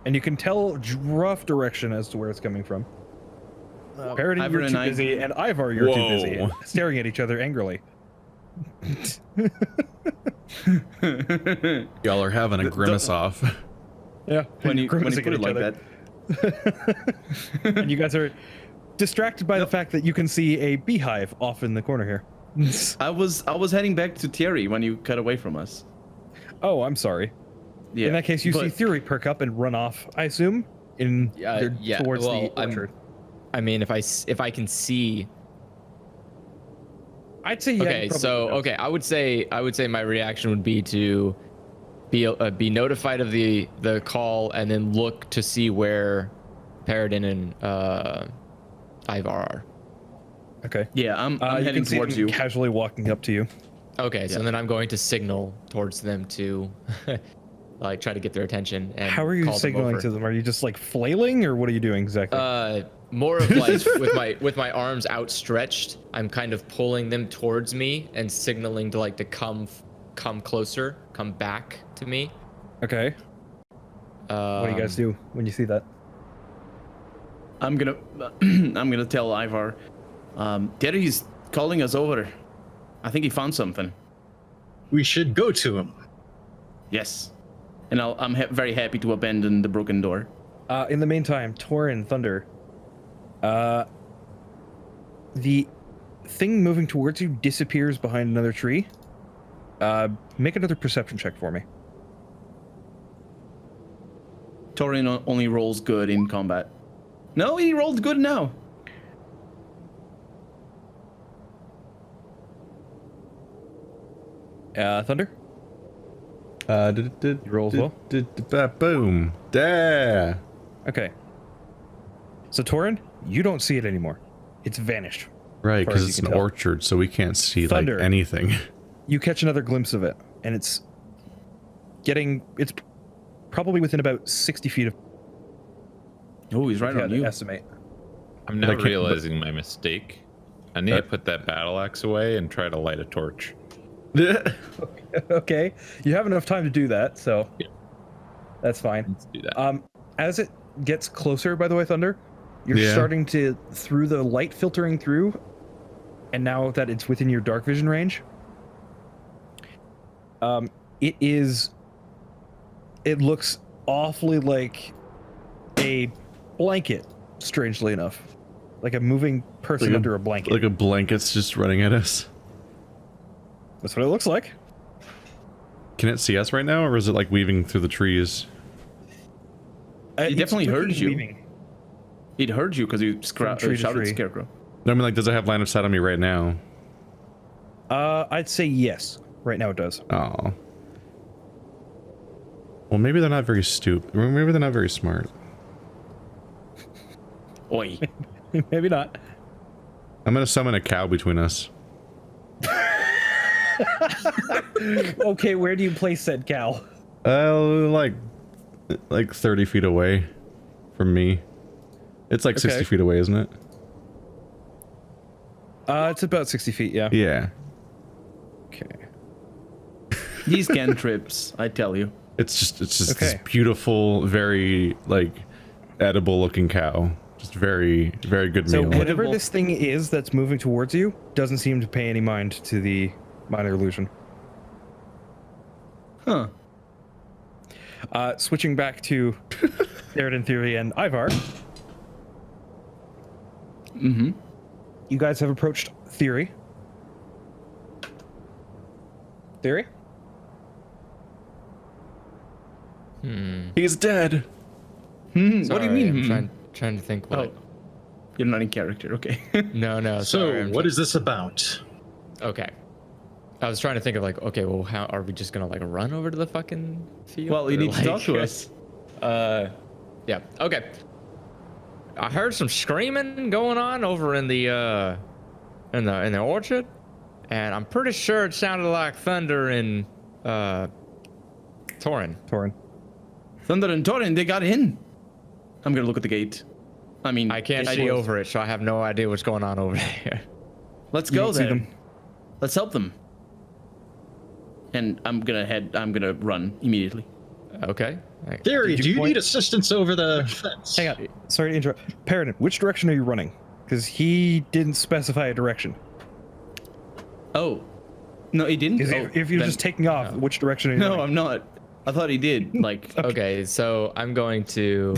and you can tell rough direction as to where it's coming from. Paradin, Ivor you're and too I- busy, and Ivar, you're too busy, Whoa. staring at each other angrily. Y'all are having a grimace off. Yeah, when you grimacing put at it like each that. and you guys are distracted by the fact that you can see a beehive off in the corner here. I was heading back to Thierry when you cut away from us. Oh, I'm sorry. Yeah. In that case, you see but- Theory perk up and run off, I assume, Yeah, towards well, the orchard. I mean, if I can see. I'd say yeah. Okay, probably so know. okay, I would say my reaction would be to be notified of the call and then look to see where Paradin and Ivar are. Okay. Yeah, I'm You heading can see towards them you. casually walking up to you. Okay, so Yeah. then I'm going to signal towards them to like try to get their attention and How are you call them signaling over. to them? Are you just like flailing, or what are you doing exactly? More of like with my arms outstretched, I'm kind of pulling them towards me and signaling to like to come closer, come back to me. Okay. What do you guys do when you see that? I'm gonna tell Ivar. Thierry's calling us over. I think he found something. We should go to him. Yes. And I'm very happy to abandon the broken door. In the meantime, Tauren, Thunder, the thing moving towards you disappears behind another tree. Make another perception check for me. Torin only rolls good in combat. No, he rolled good now. Thunder? You roll as well? Boom. There. Okay. So Tauren, you don't see it anymore. It's vanished. Right, far as because you it's can an tell. orchard, so we can't see Thunder. like anything. You catch another glimpse of it, and it's probably within about 60 feet of Oh, he's right yeah, on to you. estimate. I'm now But I can't- realizing my mistake. I need to put that battle axe away and try to light a torch. Okay, you have enough time to do that, so Yeah. that's fine. Let's do that. As it gets closer, by the way, Thunder, you're starting to, through the light filtering through, and now that it's within your dark vision range, it looks awfully like a blanket, strangely enough. Like a moving person Like under a blanket. Like a blanket's just running at us. That's what it looks like. Can it see us right now, or is it like weaving through the trees? It definitely heard you. Weaving. It heard you because you tree to shouted tree. Scarecrow. No, I mean, like, does it have line of sight on me right now? I'd say yes. Right now it does. Oh. Well, maybe they're not very stupid. Maybe they're not very smart. Oi. Maybe not. I'm gonna summon a cow between us. Okay, where do you place said cow? Like 30 feet away from me. It's like 60 feet away, isn't it? It's about 60 feet, yeah. Yeah. Okay. These cantrips, I tell you. It's just this Okay. beautiful, very like edible looking cow. Just very, very good So meal. whatever this thing is that's moving towards you doesn't seem to pay any mind to the minor illusion. Huh. Switching back to Theoden, Theory, and Ivar. Mm-hmm. You guys have approached Theory. Theory? He's dead. What do you Sorry, mean? I'm trying to think what. Oh, you're not in character. Okay. No, no. So, Sorry, what is this about? Okay. I was trying to think of like, okay, well, how are we just gonna like run over to the fucking field? Well, you Or, need to talk like, to us. Yeah. Okay. I heard some screaming going on over in the orchard, and I'm pretty sure it sounded like thunder and Torin. Thunder and Torin, they got in. I'm gonna look at the gate. I mean, I can't see over it, so I have no idea what's going on over there. Let's You go don't see then. them. Let's help them. And I'm gonna run immediately. Okay. Theory, Did do you you point- need assistance over the fence? Hang on. Sorry to interrupt. Paradin, which direction are you running? Because he didn't specify a direction. Oh. No, he didn't? 'Cause Oh, if you're then- just taking off, which direction are you No, running? I'm not. I thought he did. Like, Okay, so I'm going to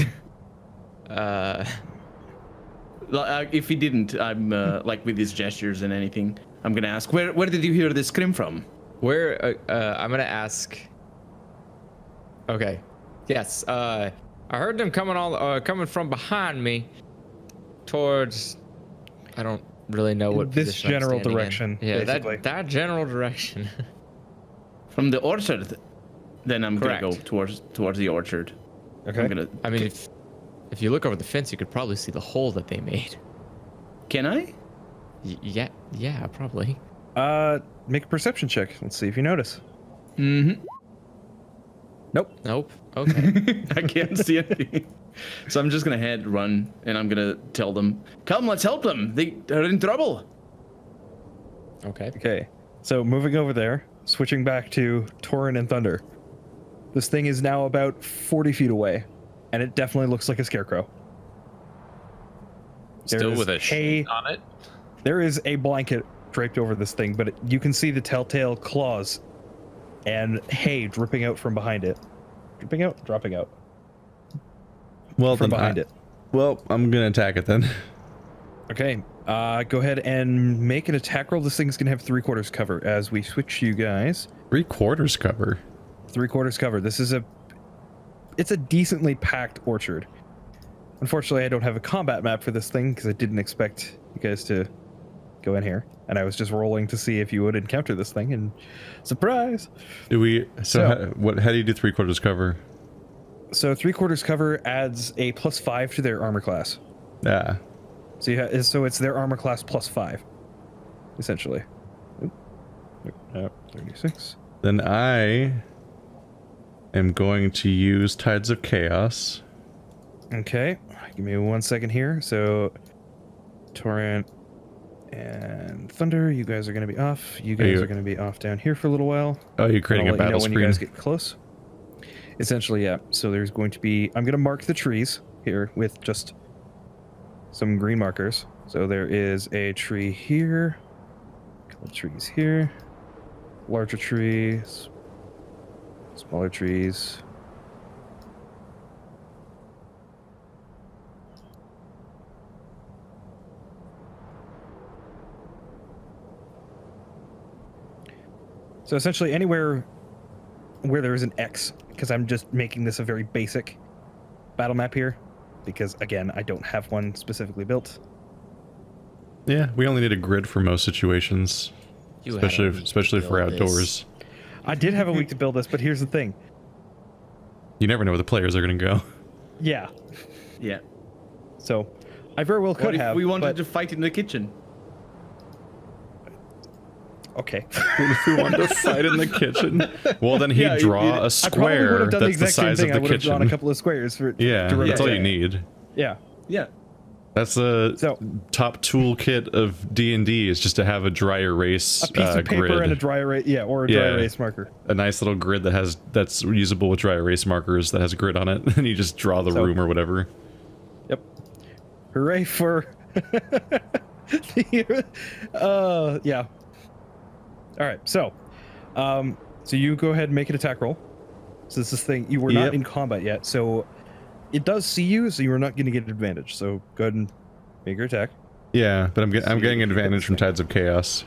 if he didn't, I'm like with his gestures and anything. I'm gonna ask, where did you hear this scream from? where I'm gonna ask. Okay. Yes. I heard them coming from behind me towards. I don't really know what This position I'm general standing in. direction, Yeah, basically. that general direction. From the orchard. Then I'm Correct. gonna go towards the orchard. Okay. I'm gonna. I mean, if you look over the fence, you could probably see the hole that they made. Can I? Yeah, probably. Make a perception check. Let's see if you notice. Mm-hmm. Nope. Okay. I can't see anything. So I'm just gonna run, and I'm gonna tell them, "Come, let's help them. They're in trouble." Okay. Okay. So moving over there, switching back to Torin and Thunder. This thing is now about 40 feet away, and it definitely looks like a scarecrow. Still There's with a hay- sheet on it. There is a blanket draped over this thing, but you can see the telltale claws and hay dripping out from behind it. Dripping out? Dropping out. Well, From then behind it. Well, I'm gonna attack it then. Okay. Go ahead and make an attack roll. This thing's going to have 3/4 cover as we switch you guys. 3/4 cover. 3/4 cover. This is it's a decently packed orchard. Unfortunately, I don't have a combat map for this thing because I didn't expect you guys to go in here. And I was just rolling to see if you would encounter this thing, and surprise! Do we? So- How do you do 3/4 cover? So 3/4 cover adds a +5 to their armor class. Yeah. So so it's their armor class +5, essentially. Oop. 36. Then I am going to use Tides of Chaos. Okay, give me 1 second here. So, Torrent And Thunder, you guys are going to be off. You guys are going to be off down here for a little while. Oh, you're creating a I'll let you battle know when screen. you guys get close. Essentially, yeah. So there's going to be... I'm going to mark the trees here with just some green markers. So there is a tree here. A couple of trees here. Larger trees. Smaller trees. So essentially anywhere where there is an X, because I'm just making this a very basic battle map here, because again, I don't have one specifically built. Yeah, we only need a grid for most situations, especially for outdoors. I did have a week to build this, but here's the thing. You never know where the players are going to go. Yeah. Yeah. So I very well What could if have. we wanted but... to fight in the kitchen? Okay. What if we wanted to fight in the kitchen? Well, then he'd Yeah, draw a I probably would square have done the that's the exact same size thing. of I the would have drawn a kitchen. couple of squares for Yeah, to that's all you represent. need. Yeah. Yeah. That's the So top toolkit of D&D is just to have a dry erase a piece of paper grid. and a dry erase, or a dry erase marker. A nice little grid that's usable with dry erase markers that has a grid on it, and you just draw the room or whatever. Yep. Hooray for yeah. All right. So you go ahead and make an attack roll. So this thing, you were not in combat yet, so it does see you, so you are not going to get advantage. So go ahead and make your attack. Yeah, but I'm getting advantage from Tides of Chaos.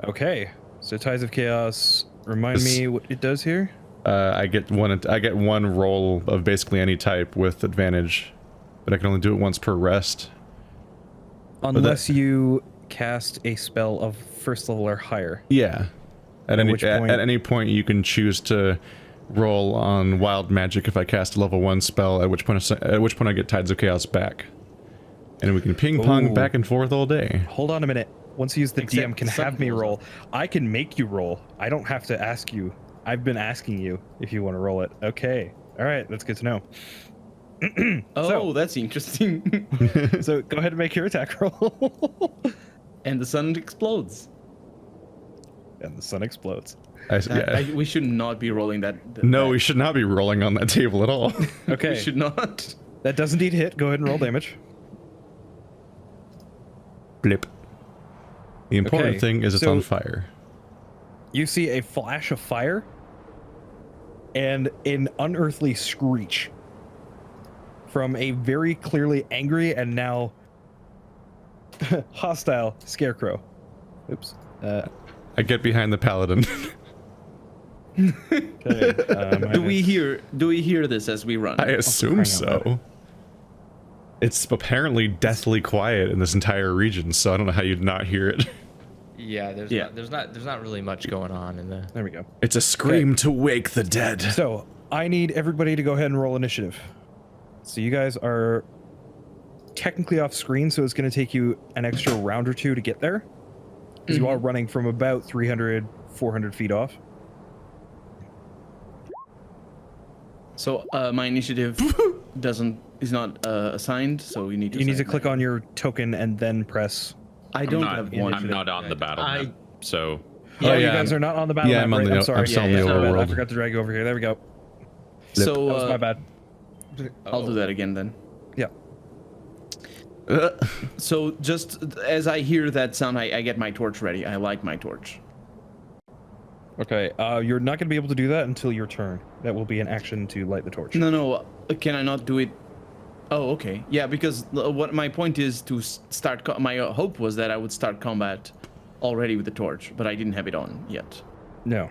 Okay. So Tides of Chaos, remind me what it does here. I get one roll of basically any type with advantage, but I can only do it once per rest. Unless you cast a spell of first level or higher. Yeah. At any point you can choose to roll on wild magic if I cast a level 1 spell, at which point I get Tides of Chaos back. And we can ping pong back and forth all day. Hold on a minute. Once you use the Except DM can some have me rolls roll. I can make you roll. I don't have to ask you. I've been asking you if you want to roll it. Okay. All right. That's good to know. Oh, that's interesting. So go ahead and make your attack roll. And the sun explodes. And the sun explodes. We should not be rolling that. No, we should not be rolling on that table at all. Okay. We should not. That does indeed hit. Go ahead and roll damage. Blip. The important Okay, thing is it's so- on fire. You see a flash of fire and an unearthly screech from a very clearly angry and now hostile Scarecrow. Oops. I get behind the paladin. Okay, Do we hear this as we run? I assume crying out so. It's apparently deathly quiet in this entire region, so I don't know how you'd not hear it. Yeah, there's not really much going on in the. There we go. It's a scream to wake the dead. So I need everybody to go ahead and roll initiative. So you guys are technically off screen, so it's going to take you an extra round or two to get there, because you are running from about 300, 400 feet off. So my initiative is not assigned, so you need to. You need to assign click that. on your token and then press. I don't I'm have not, one. I'm not on the battle I- map, so Yeah, you yeah, guys are not on the battle yeah, map, I'm on right? the- I'm sorry. I'm still on the my bad. I overworld. forgot to drag you over here. There we go. So That was my bad. I'll do that again then. Yeah. So just as I hear that sound, I get my torch ready. I light my torch. Okay. You're not going to be able to do that until your turn. That will be an action to light the torch. No. Can I not do it? Oh, okay. Yeah, because what my point is to start. My hope was that I would start combat already with the torch, but I didn't have it on yet. No.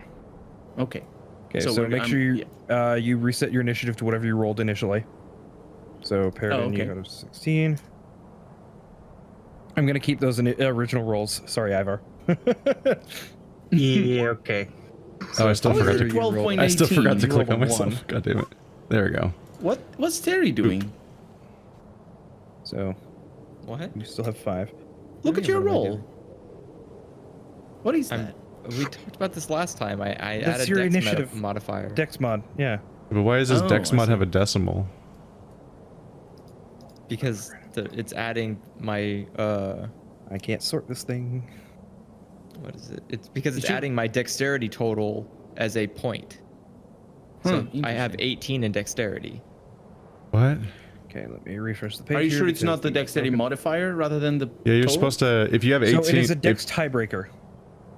Okay. Okay. So, we're- make I'm- sure you yeah. you reset your initiative to whatever you rolled initially. So Paragon, you okay. go to 16. I'm going to keep those original rolls. Sorry, Ivar. Yeah, okay. Oh, I still How is forgot it to. 12.18? I still forgot to You click rolled on a myself. one. God damn it! There we go. What's Terry doing? So What? you still have 5. Look do at you your mean, what am I roll. doing? What is I'm- that? We talked about this last time. I That's added your dex initiative. modifier. Dex mod. Yeah. But why does this Oh, Dex I mod see. have a decimal? Because it's adding my I can't sort this thing. What is it? It's because it's should- adding my dexterity total as a point. So I have interesting. 18 in dexterity. What? Okay, let me refresh the page. Are you here sure it's because not the dexterity broken- modifier rather than the Yeah, you're total? supposed to. If you have 18. So it is a dex tiebreaker.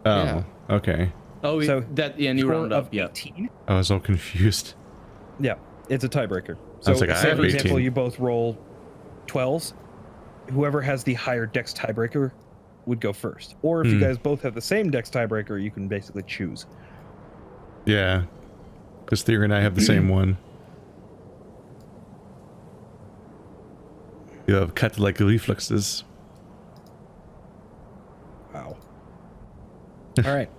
Oh, Yeah. okay. Oh, So that yeah, and you Score round of up. Yeah. 18? I was all confused. Yeah, it's a tiebreaker. I So was like, I say have for example, 18. you both roll 12s. Whoever has the higher dex tiebreaker would go first. Or if you guys both have the same dex tiebreaker, you can basically choose. Yeah. Because Theory and I have the same one. You have cat-like reflexes. Wow. All right.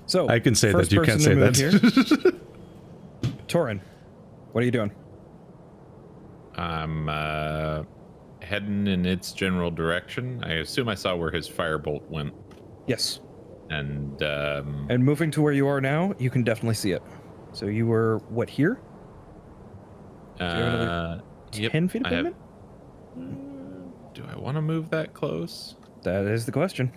So I can say first that. You can't person say to move that. here. Torin, what are you doing? I'm heading in its general direction. I assume I saw where his firebolt went, Yes. and And moving to where you are now, you can definitely see it. So you were what here? you have another yep, 10 feet of I have- movement? Do I want to move that close? That is the question.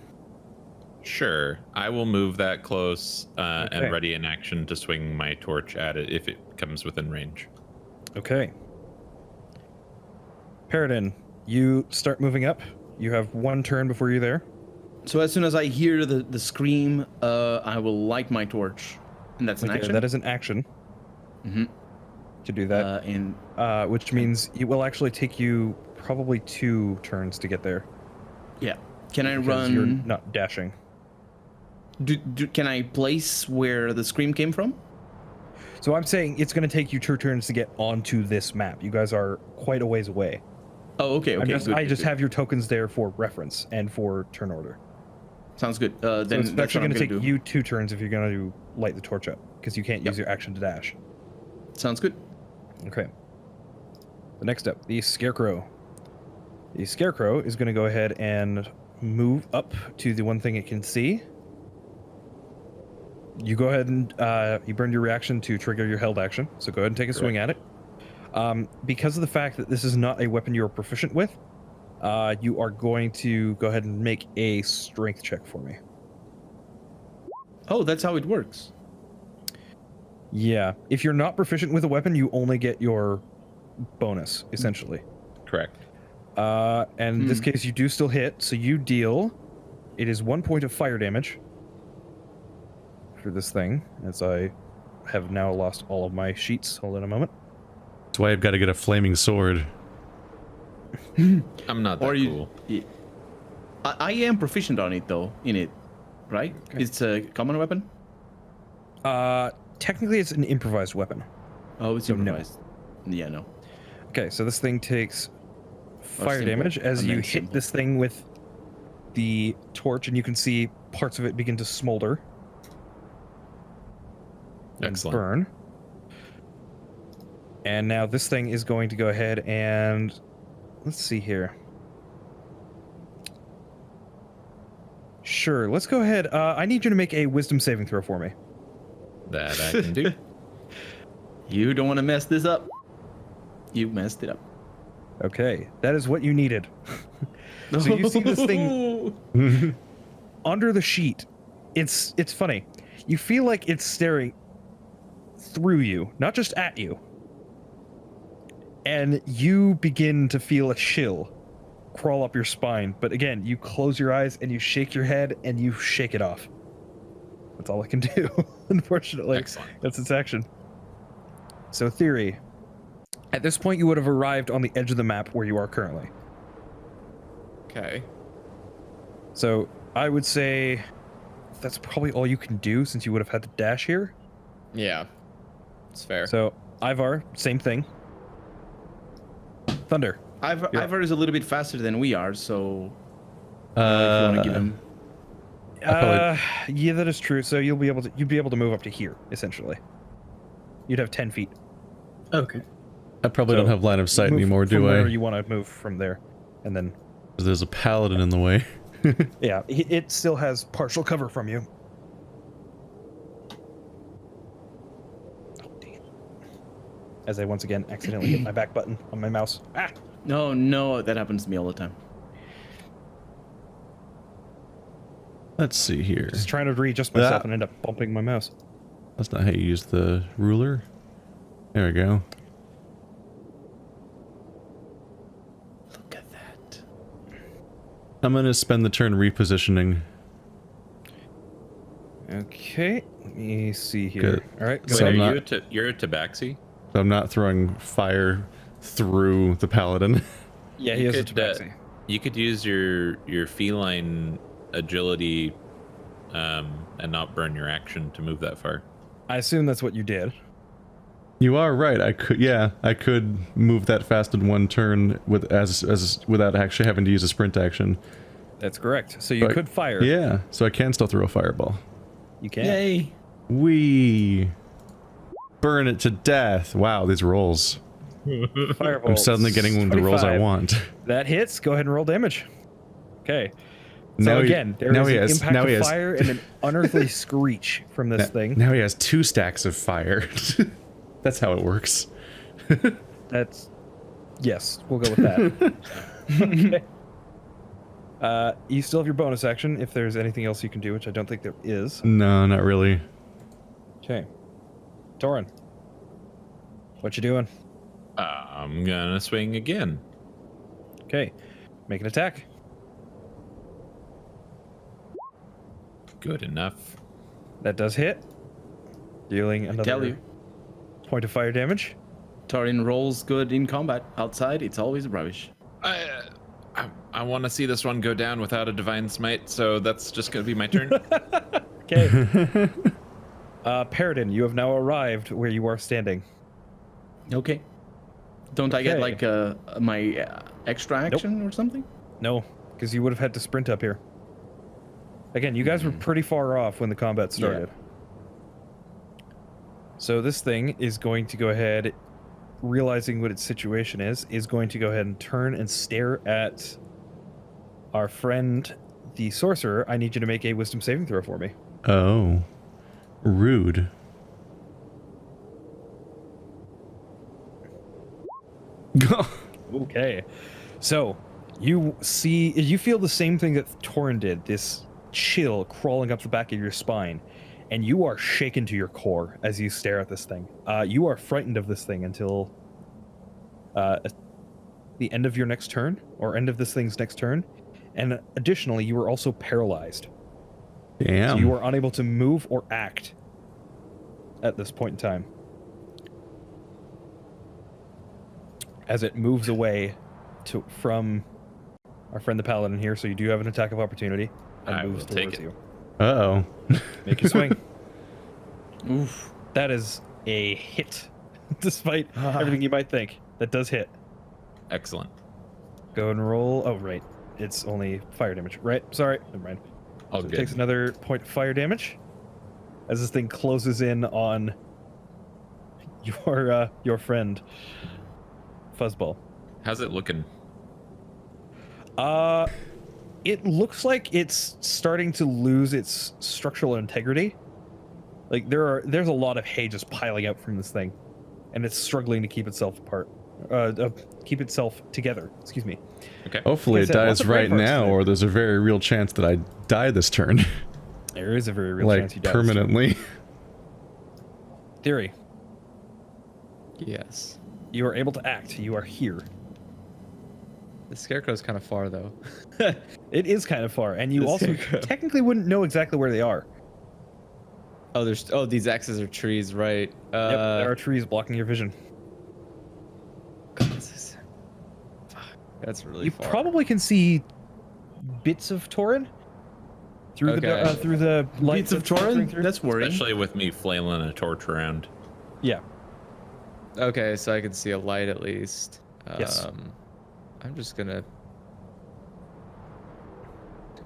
Sure, I will move that close Okay. and ready in action to swing my torch at it if it comes within range. Okay. Paradin, you start moving up. You have one turn before you're there. So as soon as I hear the scream, I will light my torch, and that's an Okay, action. that is an action. Mhm. To do that, And which means it will actually take you probably 2 turns to get there. yeah, can I because You're run? not dashing. Can I place where the scream came from? So I'm saying it's going to take you 2 turns to get onto this map. You guys are quite a ways away. Oh, okay, okay. I good, just good. have your tokens there for reference and for turn order. Sounds good. So Then it's that's actually what I'm going to gonna take do. you 2 turns if you're going to light the torch up, because you can't Yep. use your action to dash. Sounds good. Okay. The next up, the Scarecrow. The Scarecrow is going to go ahead and move up to the one thing it can see. You go ahead and you burned your reaction to trigger your held action, so go ahead and take a swing at it. Because of the fact that this is not a weapon you're proficient with, you are going to go ahead and make a strength check for me. Oh, that's how it works. Yeah, if you're not proficient with a weapon, you only get your bonus, essentially. Correct. And in this case, you do still hit, so you deal. It is 1 point of fire damage for this thing, as I have now lost all of my sheets. Hold on a moment. That's why I've got to get a flaming sword. I'm not that Or you? cool. Yeah. I am proficient on it though. In it, right? Okay. It's a common weapon. Technically, it's an improvised weapon. Oh, it's So no. improvised. Yeah, no. Okay, so this thing takes fire simple, damage as and you then hit simple. this thing with the torch, and you can see parts of it begin to smolder and Excellent. burn. And now this thing is going to go ahead and let's see here. Sure, let's go ahead. I need you to make a wisdom saving throw for me. That I can do. You don't want to mess this up. You messed it up. Okay, that is what you needed. So you see this thing under the sheet. It's funny. You feel like it's staring through you, not just at you. And you begin to feel a chill crawl up your spine. But again, you close your eyes and you shake your head and you shake it off. That's all I can do, unfortunately. Excellent. That's its action. So, Theory. At this point, you would have arrived on the edge of the map where you are currently. Okay. So, I would say that's probably all you can do since you would have had to dash here. Yeah. It's fair. So, Ivar, same thing. Thunder. Ivor is a little bit faster than we are, so if you want to give him. Yeah, that is true. So you'd be able to move up to here, essentially. You'd have 10 feet. Okay. I probably So, don't have line of sight Move anymore, from do wherever I? you want to move from there, and then There's a paladin in the way. yeah, it still has partial cover from you. Oh, dang it. As I once again accidentally hit my back button on my mouse. Ah! No, that happens to me all the time. Let's see here. Just trying to readjust myself and end up bumping my mouse. That's not how you use the ruler. There we go. Look at that. I'm gonna spend the turn repositioning. Okay, let me see here. Good. All right, go So ahead. I'm You're a tabaxi? So I'm not throwing fire through the paladin. Yeah, he has a tabaxi. You could use your feline agility and not burn your action to move that far. I assume that's what you did. You are right. I could move that fast in one turn without actually having to use a sprint action. That's correct. So you could fire. Yeah, so I can still throw a fireball. You can. Yay! Wee! Burn it to death. Wow, these rolls. Fireball. I'm suddenly getting the rolls I 25. want. That hits. Go ahead and roll damage. Okay. So Now again, there is an impact of has fire and an unearthly screech from this thing. Now he has 2 stacks of fire. That's how it works. That's... Yes, we'll go with that. Okay. You still have your bonus action if there's anything else you can do, which I don't think there is. No, not really. Okay. Torin. What you doing? I'm gonna swing again. Okay. Make an attack. Good enough. That does hit. Dealing Tell another you, point of fire damage. Torin rolls good in combat. Outside, it's always rubbish. I want to see this one go down without a divine smite, so that's just gonna be my turn. Okay. Paradin, you have now arrived where you are standing. Okay. Don't I get like my extra action or something? No, because you would have had to sprint up here. Again, you guys were pretty far off when the combat started. So this thing is going to go ahead, realizing what its situation is going to go ahead and turn and stare at our friend, the sorcerer. I need you to make a wisdom saving throw for me. Oh. Rude. Okay. So, you feel the same thing that Torin did, this chill crawling up the back of your spine, and you are shaken to your core as you stare at this thing. You are frightened of this thing until the end of your next turn, or end of this thing's next turn, and additionally, you are also paralyzed. Damn. So you are unable to move or act at this point in time. As it moves away from our friend the paladin here, so you do have an attack of opportunity. And I moves will take towards it. you. Uh-oh. Make your swing. Oof. That is a hit, despite everything you might think. That does hit. Excellent. Go and roll. Oh, right. It's only fire damage. Right. Sorry. Never mind. All So it good. takes another point of fire damage as this thing closes in on your friend, Fuzzball. How's it looking? It looks like it's starting to lose its structural integrity. Like there's a lot of hay just piling up from this thing, and it's struggling to keep itself apart, keep itself together. Excuse me. Okay. Hopefully it Like I said, lots dies of brain right parts now, today. or there's a very real chance that I die this turn. There is a very real Like, chance you die. permanently. Theory. Yes. You are able to act. You are here. The scarecrow's kind of far though. It is kind of far, and you The also scarecrow. technically wouldn't know exactly where they are. Oh, these axes are trees, right? Yep, there are trees blocking your vision. God, that's really You far. probably can see bits of Torin through Okay. through the lights Bits of Torin? through. That's worrying. Especially with me flailing a torch around. Yeah. Okay, so I can see a light at least. Yes. I'm just gonna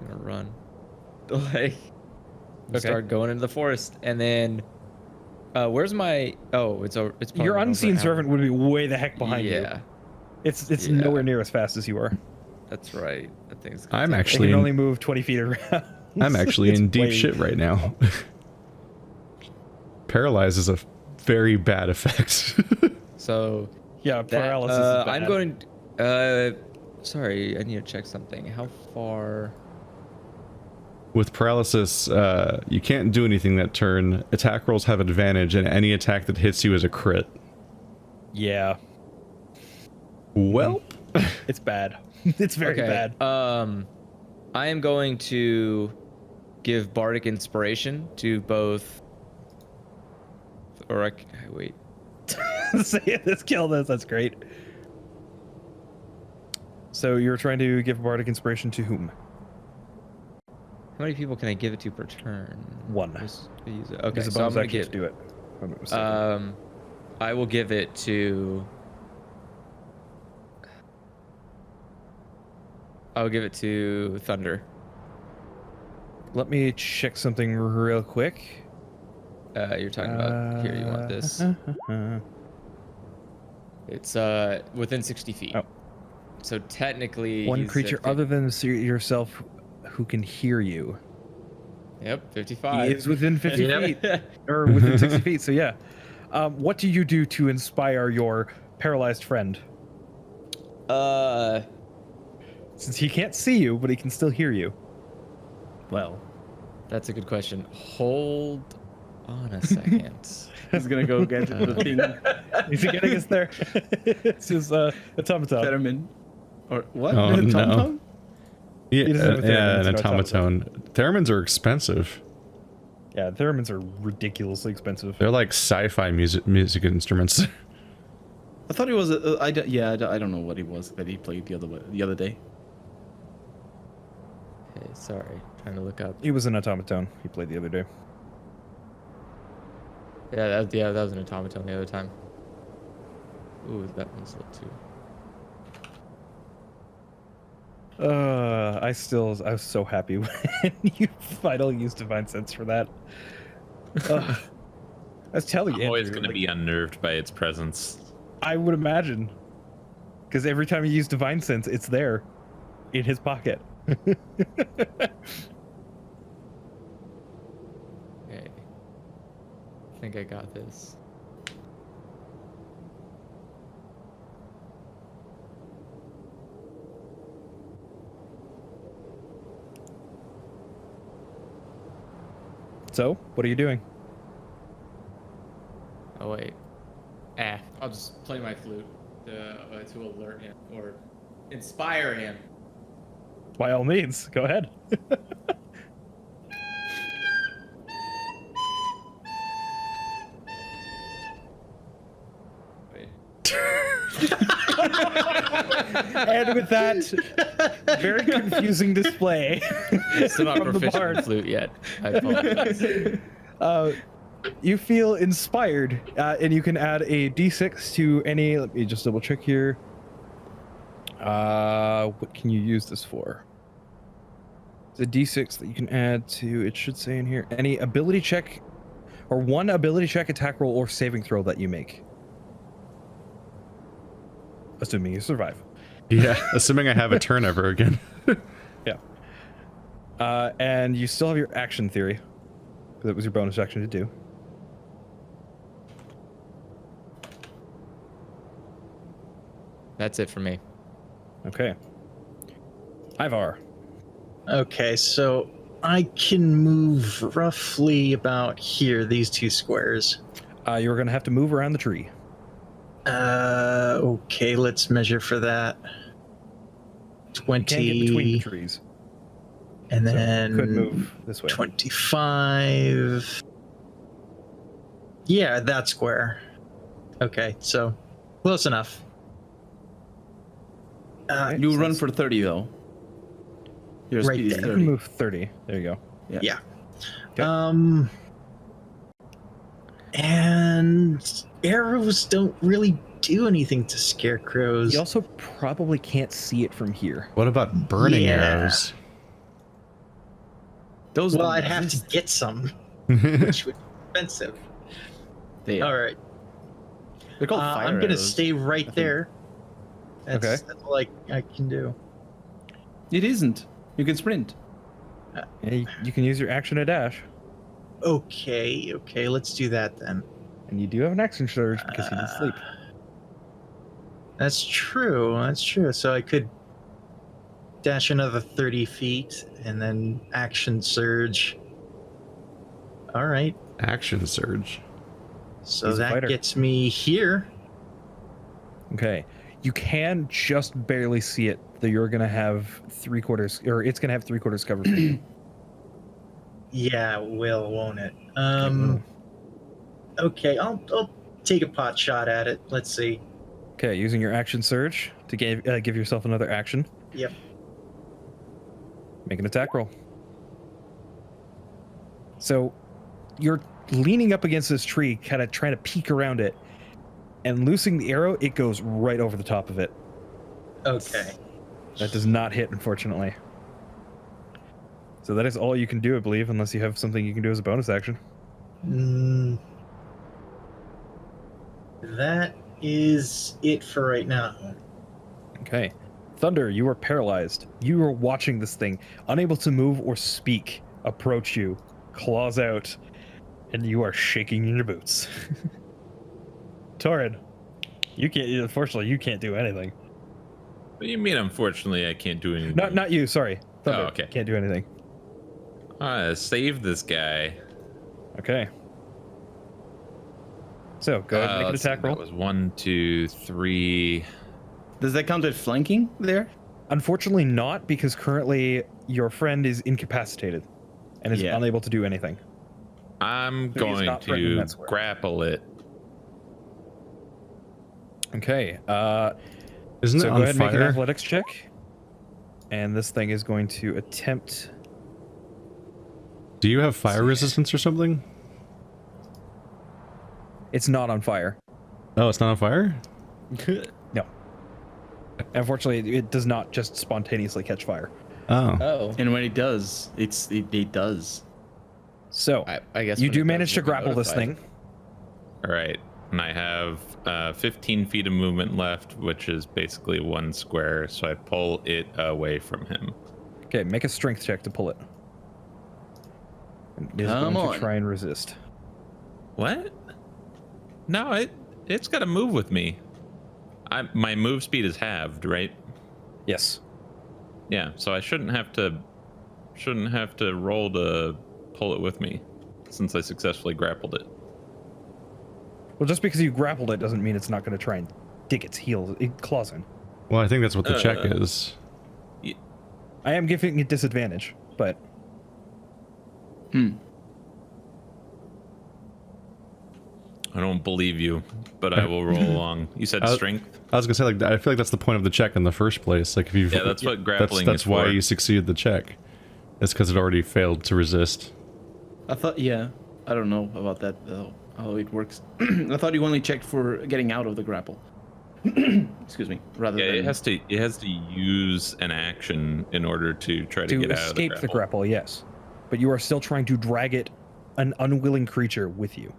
run. Like, start going into the forest, and then where's my? Oh, it's probably Your over unseen an hour. servant would be way the heck behind you. Yeah, It's Yeah. nowhere near as fast as you are. that's right. That thing's. I'm take- It actually can in, only move 20 feet around. I'm actually It's in deep way- shit right now. Paralyze is a very bad effect. So Yeah, that, paralysis. Is bad. I'm going. Sorry, I need to check something. How far? With paralysis, you can't do anything that turn. Attack rolls have advantage, and any attack that hits you is a crit. Yeah. Well, It's bad. It's very bad. I am going to give Bardic Inspiration to both. Or wait. Let's kill this. That's great. So you're trying to give Bardic Inspiration to whom? How many people can I give it to per turn? One. Okay, There's a so I'm bonus gonna action get. to do it. if I'm not mistaken. I will give it to. I'll give it to Thunder. Let me check something real quick. You're talking about here. You want this? It's within 60 feet. Oh. So technically, One he's creature at other than yourself who can hear you. Yep, 55. He is within 50 Yep. feet, or within 60 feet. So yeah. What do you do to inspire your paralyzed friend? Since he can't see you, but he can still hear you. Well, That's a good question. Hold on a second. He's gonna go get the thing. is he getting us there? It's his automaton. Theremin. Or what? Oh, no. Tom-tom? Yeah, He doesn't have a theremin, an it's an automaton. Theremins are expensive. Yeah, theremins are ridiculously expensive. They're like sci-fi music instruments. I thought he was. I don't know what he was that he played the other day. Hey, sorry, trying to look up. He was an automaton. He played the other day. Yeah, that was an automaton the other time. Ooh, that one's lit too. I was so happy when you finally used Divine Sense for that. I was telling you, I'm always Andrew, going to be unnerved by its presence. I would imagine, because every time you use Divine Sense, it's there, in his pocket. Okay. I think I got this. So, what are you doing? Oh wait. I'll just play my flute to alert him or inspire him. By all means, go ahead. Wait. And with that very confusing display, Still not from the proficient in bard. flute yet. I apologize. You feel inspired, and you can add a d6 to any. Let me just double check here. What can you use this for? It's a d6 that you can add to. It should say in here any ability check, or one ability check, attack roll, or saving throw that you make. Assuming you survive. Yeah, assuming I have a turn ever again. Yeah. And you still have your action theory. That was your bonus action to do. That's it for me. Okay. Ivar. Okay, so I can move roughly about here, these two squares. You're going to have to move around the tree. Okay, let's measure for that. You can't get between the 20, trees. and So then you could move this way. 25. Yeah, that square. Okay, so close enough. Okay, You so run it's- for 30 though. Your Right speed is there. You 30. can move 30. There you go. Yeah. Okay. And arrows don't really do anything to scarecrows. You also probably can't see it from here. What about burning Yeah. arrows? Those Well, don't I'd have to exist. get some, which would be expensive. They All right, They're called fire I'm gonna arrows. stay right think. there. Okay. That's all I can do. It isn't. You can sprint. Yeah, you can use your action to dash. Okay, let's do that then. And you do have an action surge because you didn't sleep. That's true. So I could dash another 30 feet, and then action surge. All right. Action surge. So He's a that fighter. gets me here. Okay. You can just barely see it. That you're gonna have 3/4, or it's gonna have 3/4 cover for you. Yeah, it will, won't it? will. Okay, I'll take a pot shot at it. Let's see. Okay, using your action surge to give yourself another action. Yep. Make an attack roll. So you're leaning up against this tree, kind of trying to peek around it, and loosing the arrow, it goes right over the top of it. Okay. That does not hit, unfortunately. So that is all you can do, I believe, unless you have something you can do as a bonus action. That is it for right now. Okay. Thunder, you are paralyzed. You are watching this thing, unable to move or speak, approach you, claws out, and you are shaking in your boots. Torrid, unfortunately, you can't do anything. What do you mean, unfortunately, I can't do anything? Not you, sorry. Thunder, okay. Can't do anything. Save this guy. Okay. So, go ahead and make an attack roll. That was 1, 2, 3. Does that count as flanking there? Unfortunately not, because currently your friend is incapacitated and is unable to do anything. I'm So he's going not threatening to that square. grapple it. Okay. Isn't So it go on ahead and make an fire? athletics check. And this thing is going to attempt... Do you have fire resistance or something? It's not on fire. Oh, it's not on fire? No. Unfortunately, it does not just spontaneously catch fire. Oh. Oh. And when it does, it does. So, I guess you when do it manage does, to you'll be grapple this notified. thing. All right. And I have 15 feet of movement left, which is basically 1 square. So I pull it away from him. Okay, make a strength check to pull it. It is Come going on. to try and resist. What? No, it's got to move with me. My move speed is halved, right? Yes. Yeah, so I shouldn't have to roll to pull it with me, since I successfully grappled it. Well, just because you grappled it doesn't mean it's not going to try and dig its claws in. Well, I think that's what the check is. I am giving it disadvantage, but... I don't believe you, but I will roll along. You said strength? I was gonna say, like, I feel like that's the point of the check in the first place. Like, if you, Yeah, that's what grappling that's is why for. you succeeded the check. It's because it already failed to resist. I thought, I don't know about that, though, how it works. I thought you only checked for getting out of the grapple. Excuse me. Rather Yeah, than... it has to use an action in order to try to get out of the escape grapple. the grapple, yes. But you are still trying to drag it, an unwilling creature, with you.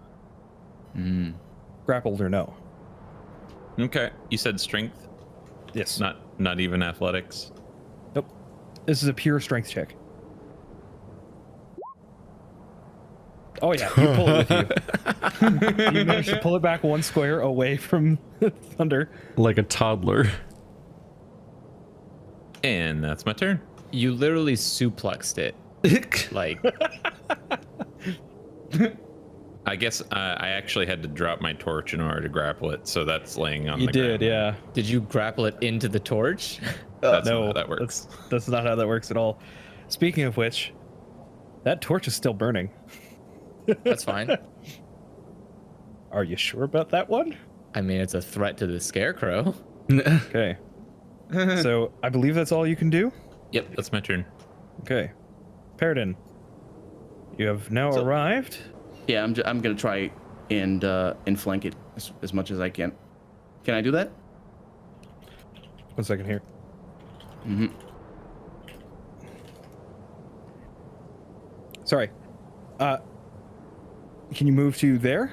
Grappled or no. Okay, you said strength, Yes. not even athletics. Nope. This is a pure strength check. Oh yeah, you pull it with you. You manage to pull it back 1 square away from Thunder. Like a toddler. And that's my turn. You literally suplexed it. Like, I guess I actually had to drop my torch in order to grapple it, so that's laying on the ground. yeah. did you grapple it into the torch? That's No, not how that works. That's not how that works at all. Speaking of which, that torch is still burning. That's fine. Are you sure about that one? I mean, it's a threat to the Scarecrow. Okay. So I believe that's all you can do. Yep, that's my turn. Okay. Paradin, you have now arrived. Yeah, I'm gonna try and flank it as much as I can. Can I do that? 1 second here. Sorry. Can you move to there?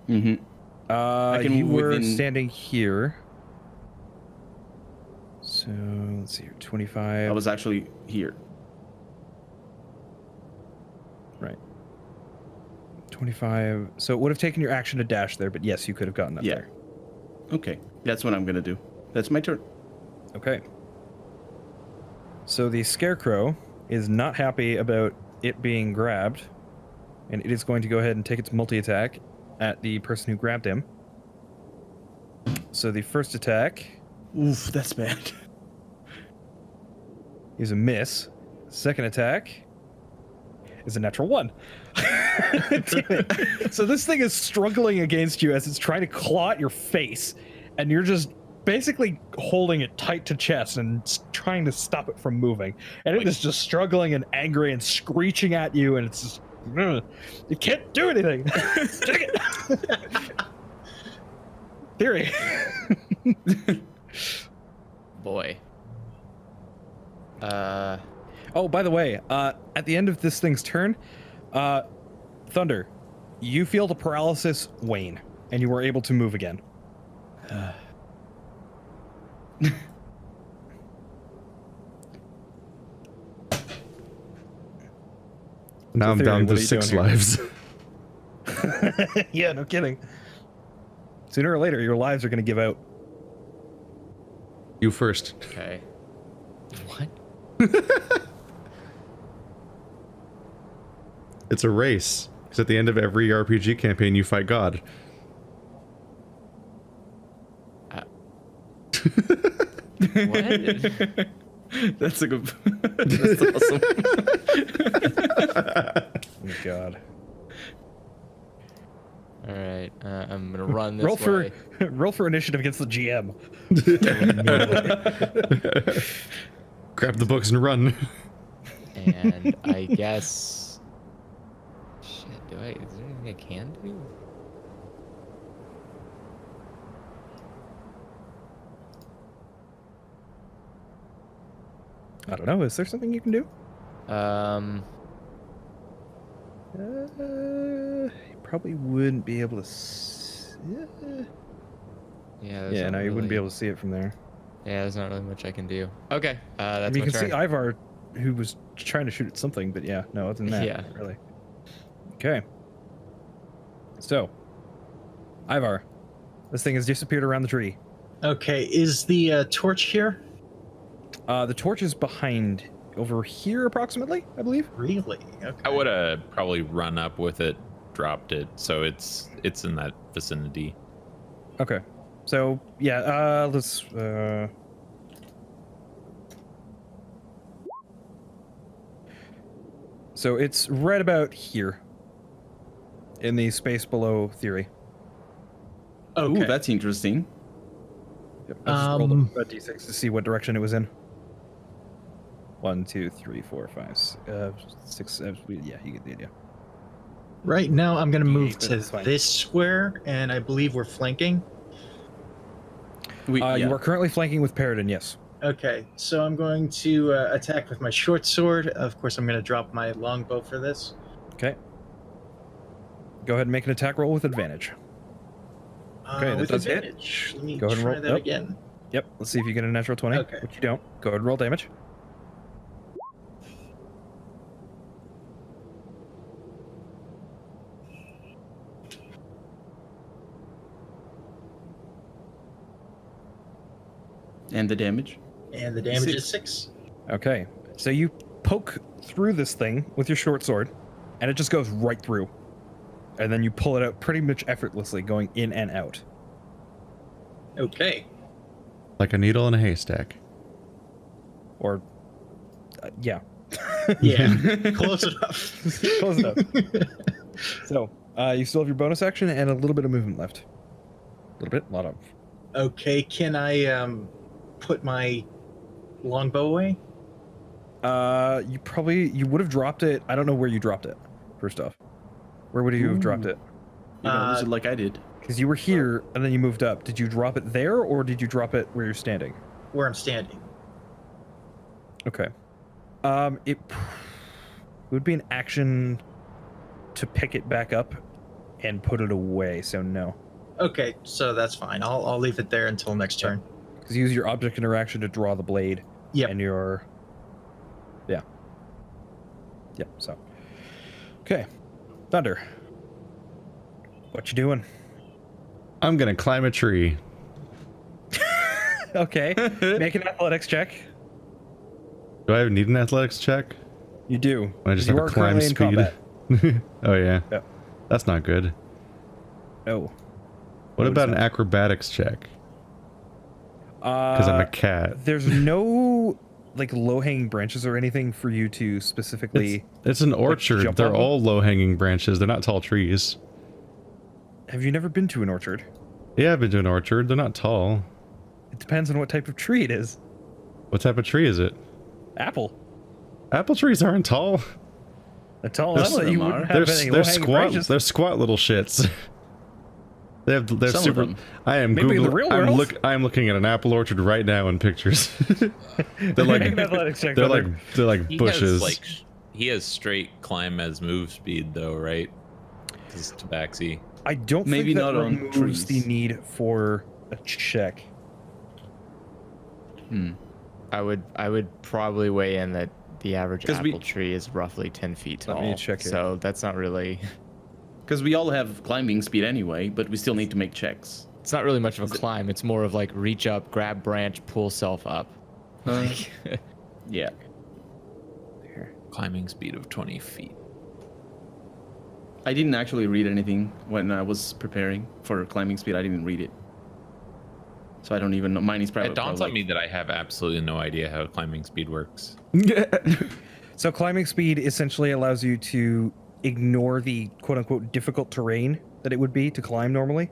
I can You move were within... standing here. So let's see here. 25. I was actually here. Right. 25. So it would have taken your action to dash there, but yes, you could have gotten up there. Okay, that's what I'm gonna do. That's my turn. Okay. So the Scarecrow is not happy about it being grabbed, and it is going to go ahead and take its multi-attack at the person who grabbed him. So the first attack Oof, that's bad. is a miss. Second attack is a natural 1. Damn it. So this thing is struggling against you as it's trying to claw at your face, and you're just basically holding it tight to chest and trying to stop it from moving. And it is just struggling and angry and screeching at you, and it's just, you can't do anything. Theory. Boy. Oh, by the way, at the end of this thing's turn, Thunder, you feel the paralysis wane, and you were able to move again. Now I'm Theory, down what to are you 6 doing here? lives. Yeah, no kidding. Sooner or later, your lives are going to give out. You first. Okay. What? It's a race. Because at the end of every RPG campaign, you fight God. What? That's a good. That's awesome. Oh my god. All right. I'm gonna run this Roll way. roll for initiative against the GM. Grab the books and run. And I guess. Shit. Is there anything I can do? I don't know. Is there something you can do? You probably wouldn't be able to. Yeah. Yeah, no, you wouldn't be able to see it from there. Yeah, there's not really much I can do. Okay. I That's mean, my you can turn. see Ivar, who was trying to shoot at something, but yeah, no, other than that, Yeah. not really. Okay. So, Ivar, this thing has disappeared around the tree. Okay, is the torch here? The torch is behind, over here approximately, I believe. Really? Okay. I would have probably run up with it, dropped it, so it's in that vicinity. Okay. So, yeah, let's, So it's right about here. In the space below Theory. Okay. Ooh, that's interesting. Yep, I just rolled a d6 to see what direction it was in. 1, 2, 3, 4, 5, 6, yeah, you get the idea. Right now, I'm going to move but to it's fine. this square, and I believe we're flanking. Yeah. You are currently flanking with Paradin, yes. Okay, so I'm going to attack with my short sword. Of course, I'm going to drop my longbow for this. Okay. Go ahead and make an attack roll with advantage. Okay, that with does hit. advantage. Let me Go ahead and try roll- that yep. again. Yep, let's see if you get a natural 20. Okay. Which you don't. Go ahead and roll damage. And the damage. And the damage 6. is 6. Okay, so you poke through this thing with your short sword, and it just goes right through. And then you pull it out pretty much effortlessly, going in and out. Okay. Like a needle in a haystack. Or, yeah. Yeah, close enough. Close enough. So, you still have your bonus action and a little bit of movement left. A little bit, a lot of. Okay, can I put my longbow away? You would have dropped it. I don't know where you dropped it, first off. Where would you have dropped it? You're gonna lose it like I did. Because you were here and then you moved up. Did you drop it there or did you drop it where you're standing? Where I'm standing. Okay. It would be an action to pick it back up and put it away, so no. Okay, so that's fine. I'll leave it there until next turn. Because you use your object interaction to draw the blade. Yep. And your... Yeah. Yep, so. Okay. Thunder. What you doing? I'm gonna climb a tree. Okay. Make an athletics check. Do I need an athletics check? You do. I just You have are a climb currently in speed. combat. Oh yeah. Yep. That's not good. No. What No, about it's an not. acrobatics check? Because I'm a cat. There's no like low-hanging branches or anything for you to specifically. It's an orchard. jump They're off of? all low-hanging branches. They're not tall trees. Have you never been to an orchard? Yeah, I've been to an orchard. They're not tall. It depends on what type of tree it is. What type of tree is it? Apple. Apple trees aren't tall. A tall There's apple. some You are. wouldn't have any They're low-hanging squat. branches. They're squat little shits. They're Some of super. them. I am Maybe in the Googling. real world? I'm looking at an apple orchard right now in pictures. they're Make an like athletics check, they're brother. like they're like He bushes. has he has straight climb as move speed though, right? Because it's tabaxi. I don't Maybe think that not on removes the trees. need for a check. I would probably weigh in that the average 'Cause apple tree is roughly 10 feet tall. Let me check it. So that's not really. Because we all have climbing speed anyway, but we still need to make checks. It's not really much of a climb. It's more of like reach up, grab branch, pull self up. Yeah. Climbing speed of 20 feet. I didn't actually read anything when I was preparing for climbing speed. I didn't read it. So I don't even know. Mine is probably. It dawns on me that I have absolutely no idea how climbing speed works. So climbing speed essentially allows you to ignore the quote-unquote difficult terrain that it would be to climb normally.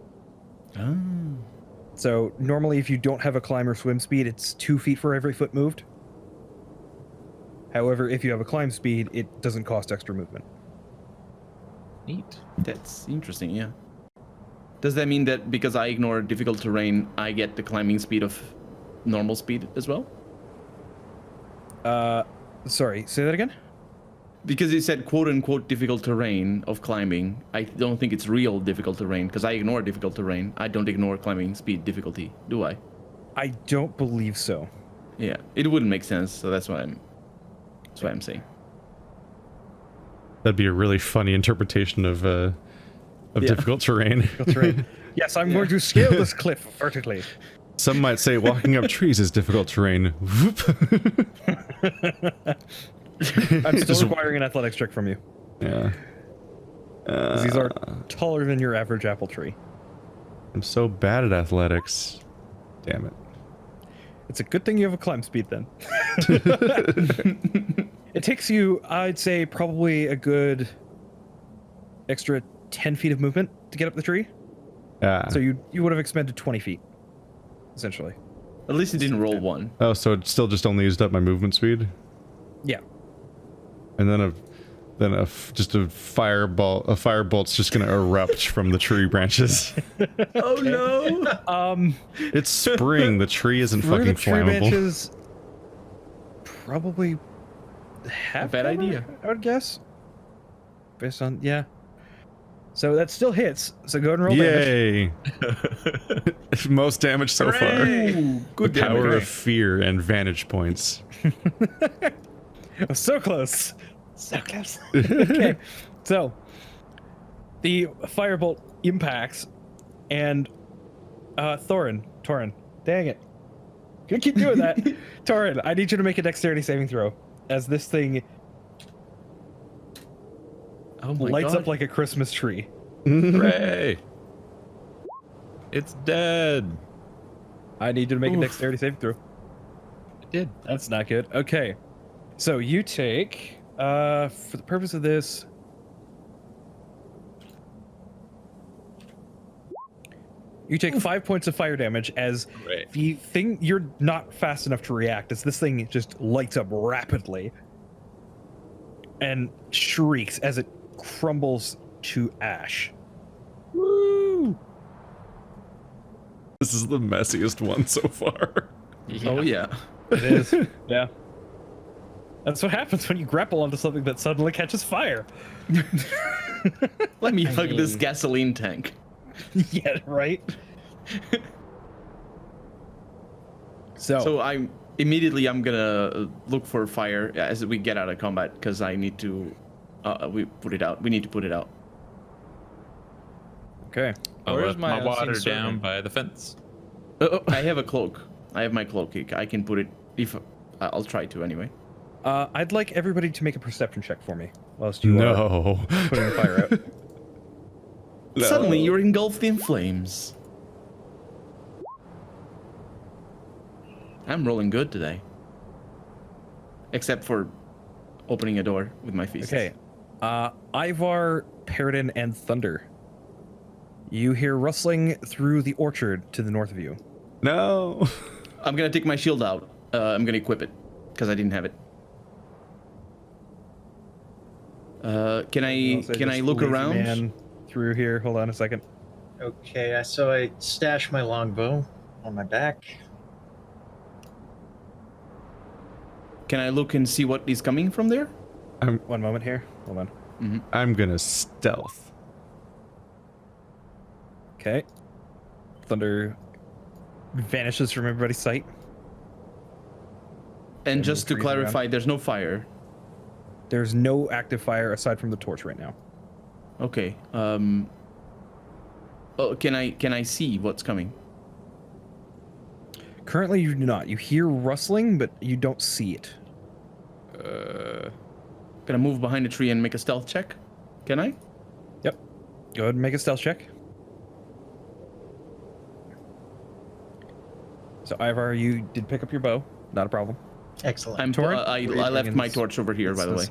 Oh. So normally if you don't have a climb or swim speed, it's 2 feet for every foot moved. However, if you have a climb speed, it doesn't cost extra movement. Neat. That's interesting, yeah. Does that mean that because I ignore difficult terrain, I get the climbing speed of normal speed as well? Sorry, say that again? Because it said quote-unquote difficult terrain of climbing. I don't think it's real difficult terrain, because I ignore difficult terrain. I don't ignore climbing speed difficulty, do I? I don't believe so. Yeah, it wouldn't make sense, so that's what I'm saying. That'd be a really funny interpretation of difficult terrain. Terrain. Yes, I'm going to scale this cliff vertically. Some might say walking up trees is difficult terrain. Whoop. I'm still requiring an athletics check from you. Yeah. 'Cause these are taller than your average apple tree. I'm so bad at athletics. Damn it. It's a good thing you have a climb speed then. It takes you, I'd say, probably a good extra 10 feet of movement to get up the tree. Yeah. So you would have expended 20 feet, essentially. At least it didn't roll one. Oh, so it still just only used up my movement speed, Yeah. and then a firebolt's just gonna erupt from the tree branches. Oh no! It's spring. The tree isn't Through fucking the tree flammable. branches, probably half bad cover, idea. I would guess. Based on, yeah. So that still hits. So go ahead and roll damage. Yay! Most damage so far. Ooh, good The power damage. of fear and vantage points. Oh, so close. So close. Okay. So the firebolt impacts and Thorin, dang it. You keep doing that. Thorin, I need you to make a dexterity saving throw as this thing Oh my lights God. up like a Christmas tree. Hooray! It's dead. I need you to make a Oof. dexterity saving throw. It did. That's not good. Okay. So you take, for the purpose of this, you take 5 points of fire damage as Right. the thing, you're not fast enough to react as this thing just lights up rapidly and shrieks as it crumbles to ash. Woo! This is the messiest one so far. Oh yeah. It is. Yeah. That's what happens when you grapple onto something that suddenly catches fire. Let me hug this mean- gasoline tank. Yeah, right? So I'm gonna look for fire as we get out of combat because I need to. We put it out. We need to put it out. Okay. I'll Where's left my my unseen water servant? down by the fence. I have a cloak. I have my cloak. I can put it if I'll try to anyway. I'd like everybody to make a perception check for me whilst you are No. putting the fire out. No. Suddenly, you're engulfed in flames. I'm rolling good today. Except for opening a door with my feet. Okay. Ivar, Paradin, and Thunder. You hear rustling through the orchard to the north of you. No. I'm gonna take my shield out. I'm gonna equip it because I didn't have it. Can I look around? Man through here. Hold on a second. Okay, so I stash my longbow on my back. Can I look and see what is coming from there? One moment here. Hold on. I'm gonna stealth. Okay. Thunder vanishes from everybody's sight. And just to trees clarify, there's no fire. There's no active fire aside from the torch right now. Okay. Oh, can I see what's coming? Currently, you do not. You hear rustling, but you don't see it. Gonna move behind a tree and make a stealth check. Can I? Yep. Go ahead and make a stealth check. So, Ivar, you did pick up your bow. Not a problem. Excellent. I left my torch over here, by the way.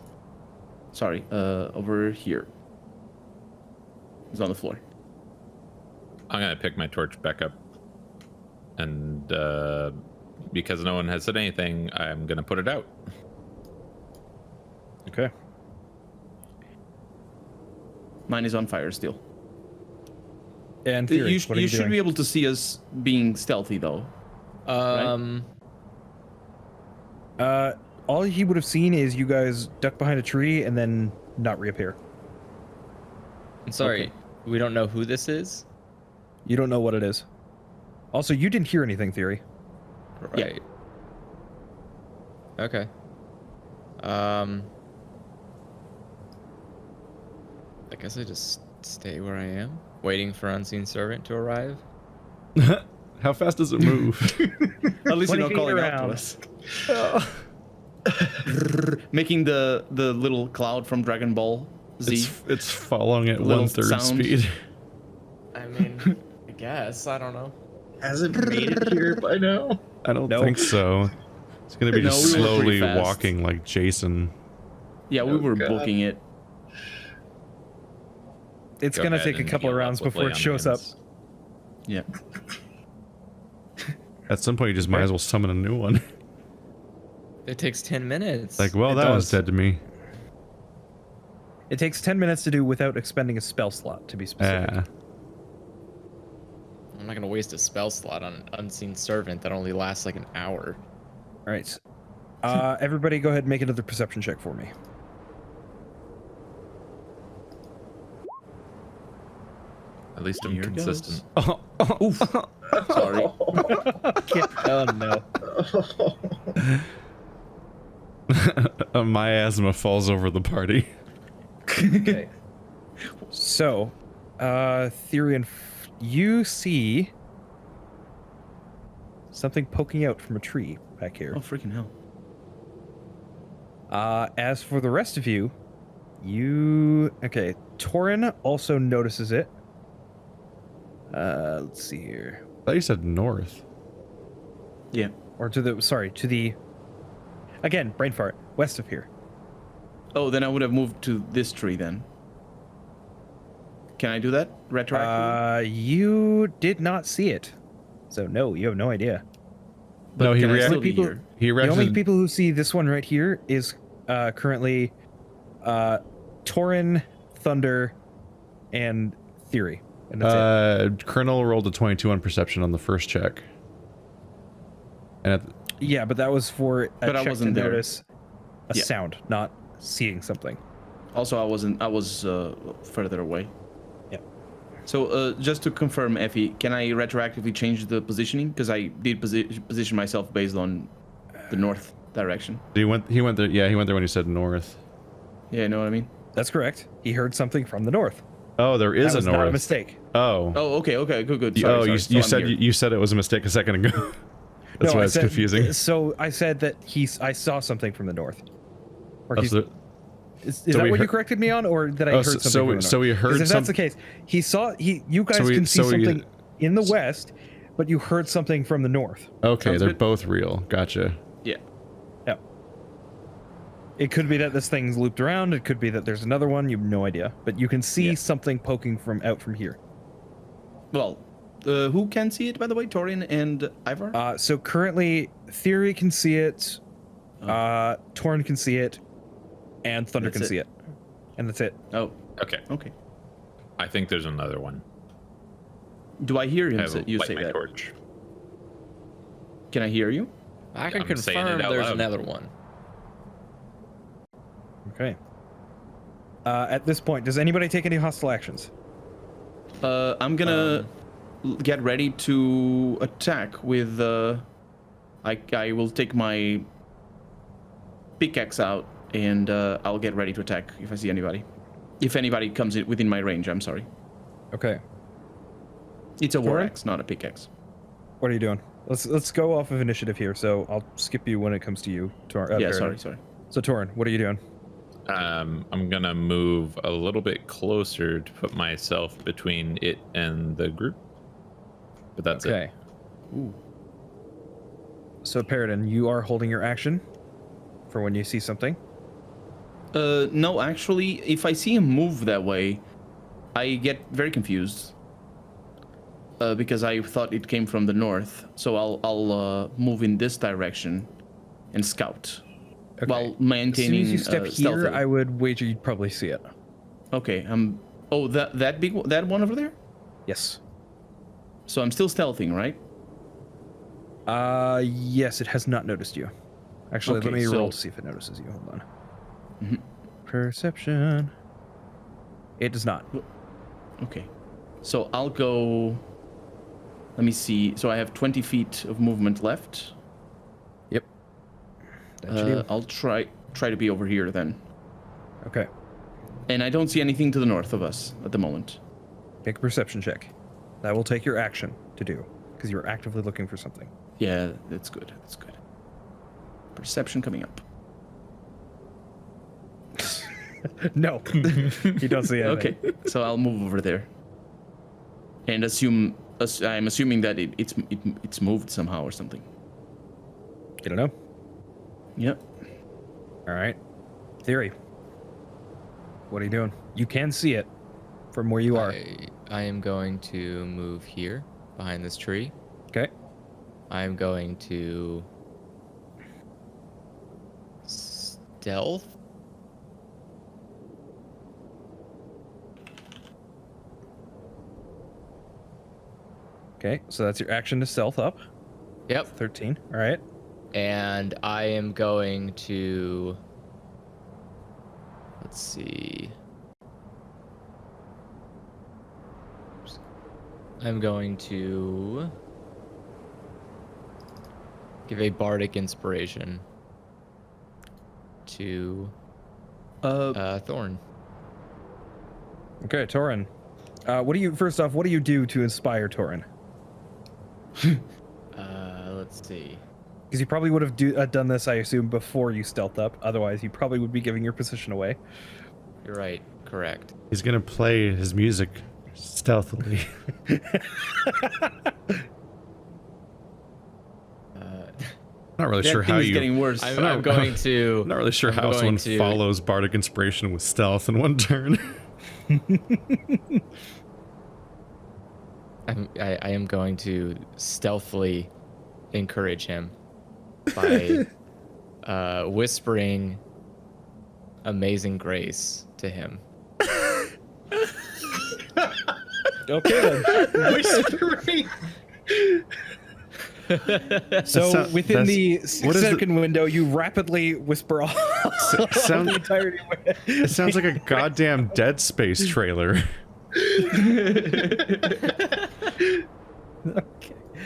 Sorry, over here. It's on the floor. I'm gonna pick my torch back up, and because no one has said anything, I'm gonna put it out. Okay. Mine is on fire still. And Fury, You what are you should doing? be able to see us being stealthy, though. All he would have seen is you guys duck behind a tree and then not reappear. I'm sorry, Okay. we don't know who this is? You don't know what it is. Also, you didn't hear anything, Theory. Right. Okay. I guess I just stay where I am, waiting for Unseen Servant to arrive. How fast does it move? At least you're 20 not feet calling out around. to us. Making the little cloud from Dragon Ball Z. It's following at Little 1/3 sound. speed. I mean, I guess, I don't know. Has it made it here by now? I don't Nope. think so. It's gonna be No, just we were pretty slowly fast. walking like Jason. Yeah, we Oh, were God. booking it. It's Go gonna ahead take a and couple of heal up rounds with before lay it on shows up. hands. Yeah. At some point, you just might as well summon a new one. It takes 10 minutes. Like, well, It that one's does. dead to me. It takes 10 minutes to do without expending a spell slot, to be specific. Ah. I'm not gonna waste a spell slot on an Unseen Servant that only lasts like an hour. All right. Everybody go ahead and make another perception check for me. At least I'm Here it consistent. Oof. Sorry. Oh, no. A miasma falls over the party. Okay. So, Therian, you see something poking out from a tree back here. Oh, freaking hell. As for the rest of you, okay, Torin also notices it. Let's see here. I thought you said north. Yeah. Or to the, again, brain fart, west of here. Oh, then I would have moved to this tree then. Can I do that retroactively? You did not see it. So no, you have no idea. No, he can I reacted. still be here? He The only reacted. people who see this one right here is currently Torin, Thunder, and Theory. And that's it. Colonel rolled a 22 on perception on the first check. And Yeah, but that was for a But I check wasn't to there. notice a Yeah. sound, not seeing something. Also, I was further away. Yeah. So, just to confirm, Effie, can I retroactively change the positioning? Because I did position myself based on the north direction. he went there. Yeah, he went there when he said north. Yeah, you know what I mean? That's correct. He heard something from the north. Oh, there is That was a north. not a mistake. Oh. Oh, okay, good. You- Sorry, you So I'm said here. you said it was a mistake a second ago. That's No, why I it's said- confusing. So I said that I saw something from the north. Or so is so that we what you heard- corrected me on, or did I Oh, heard so- something? so we- from the so north? we heard 'Cause if some- that's the case, you guys can see something in the west, but you heard something from the north. Okay, Sounds they're good. both real. Gotcha. Yeah. Yeah. It could be that this thing's looped around. It could be that there's another one. You have no idea, but you can see Yeah. something poking from here. Well, who can see it, by the way? Torian and Ivar? So currently, Theory can see it, Torn can see it, and Thunder That's can it. see it, and that's it. Oh, Okay. okay. I think there's another one. Do I hear him I say, will you light say my that? torch. Can I hear you? I can I'm saying it confirm out there's loud. another one. Okay. At this point, does anybody take any hostile actions? I'm gonna get ready to attack with. I will take my pickaxe out and I'll get ready to attack if I see anybody. If anybody comes within my range, I'm sorry. Okay. It's a war Torrin? axe, not a pickaxe. What are you doing? Let's go off of initiative here. So I'll skip you when it comes to you, Torn. Yeah, Baron. sorry. So Torn, what are you doing? I'm gonna move a little bit closer to put myself between it and the group. But that's it. Okay. Ooh. So Paradin, you are holding your action for when you see something. No, actually, if I see him move that way, I get very confused. Because I thought it came from the north, so I'll move in this direction and scout. Okay. While As soon maintaining as you step here, stealthily. I would wager you'd probably see it. Okay, oh, that big that one over there? Yes. So I'm still stealthing, right? Yes, it has not noticed you. Actually, Okay, let me so- roll to see if it notices you. Hold on. Mhm. Perception. It does not. Okay. So I'll go. Let me see. So I have 20 feet of movement left. Yep. That should do. I'll try to be over here then. Okay. And I don't see anything to the north of us at the moment. Make a perception check. That will take your action to do, because you're actively looking for something. Yeah, that's good. That's good. Perception coming up. No. You don't see anything. Okay, so I'll move over there. And I'm assuming that it's moved somehow or something. You don't know? Yep. All right. Theory. What are you doing? You can see it from where you are. I am going to move here behind this tree. Okay. I'm going to stealth. Okay. So that's your action to stealth up. Yep. 13. All right. And I am going to, let's see. I'm going to give a bardic inspiration to Thorn. Okay, Torin. First off, what do you do to inspire Torin? Let's see. Because you probably would have done this, I assume, before you stealth up. Otherwise, you probably would be giving your position away. You're right. Correct. He's gonna play his music stealthily. Not really That sure thing how is you. getting worse. I'm going to. I'm not really sure I'm how going someone to- follows bardic inspiration with stealth in one turn. I am going to stealthily encourage him by whispering Amazing Grace to him. Okay, then. Whispering. So within the what is the- 6-second window, you rapidly whisper off sound- the entirety. It sounds like a goddamn Dead Space trailer.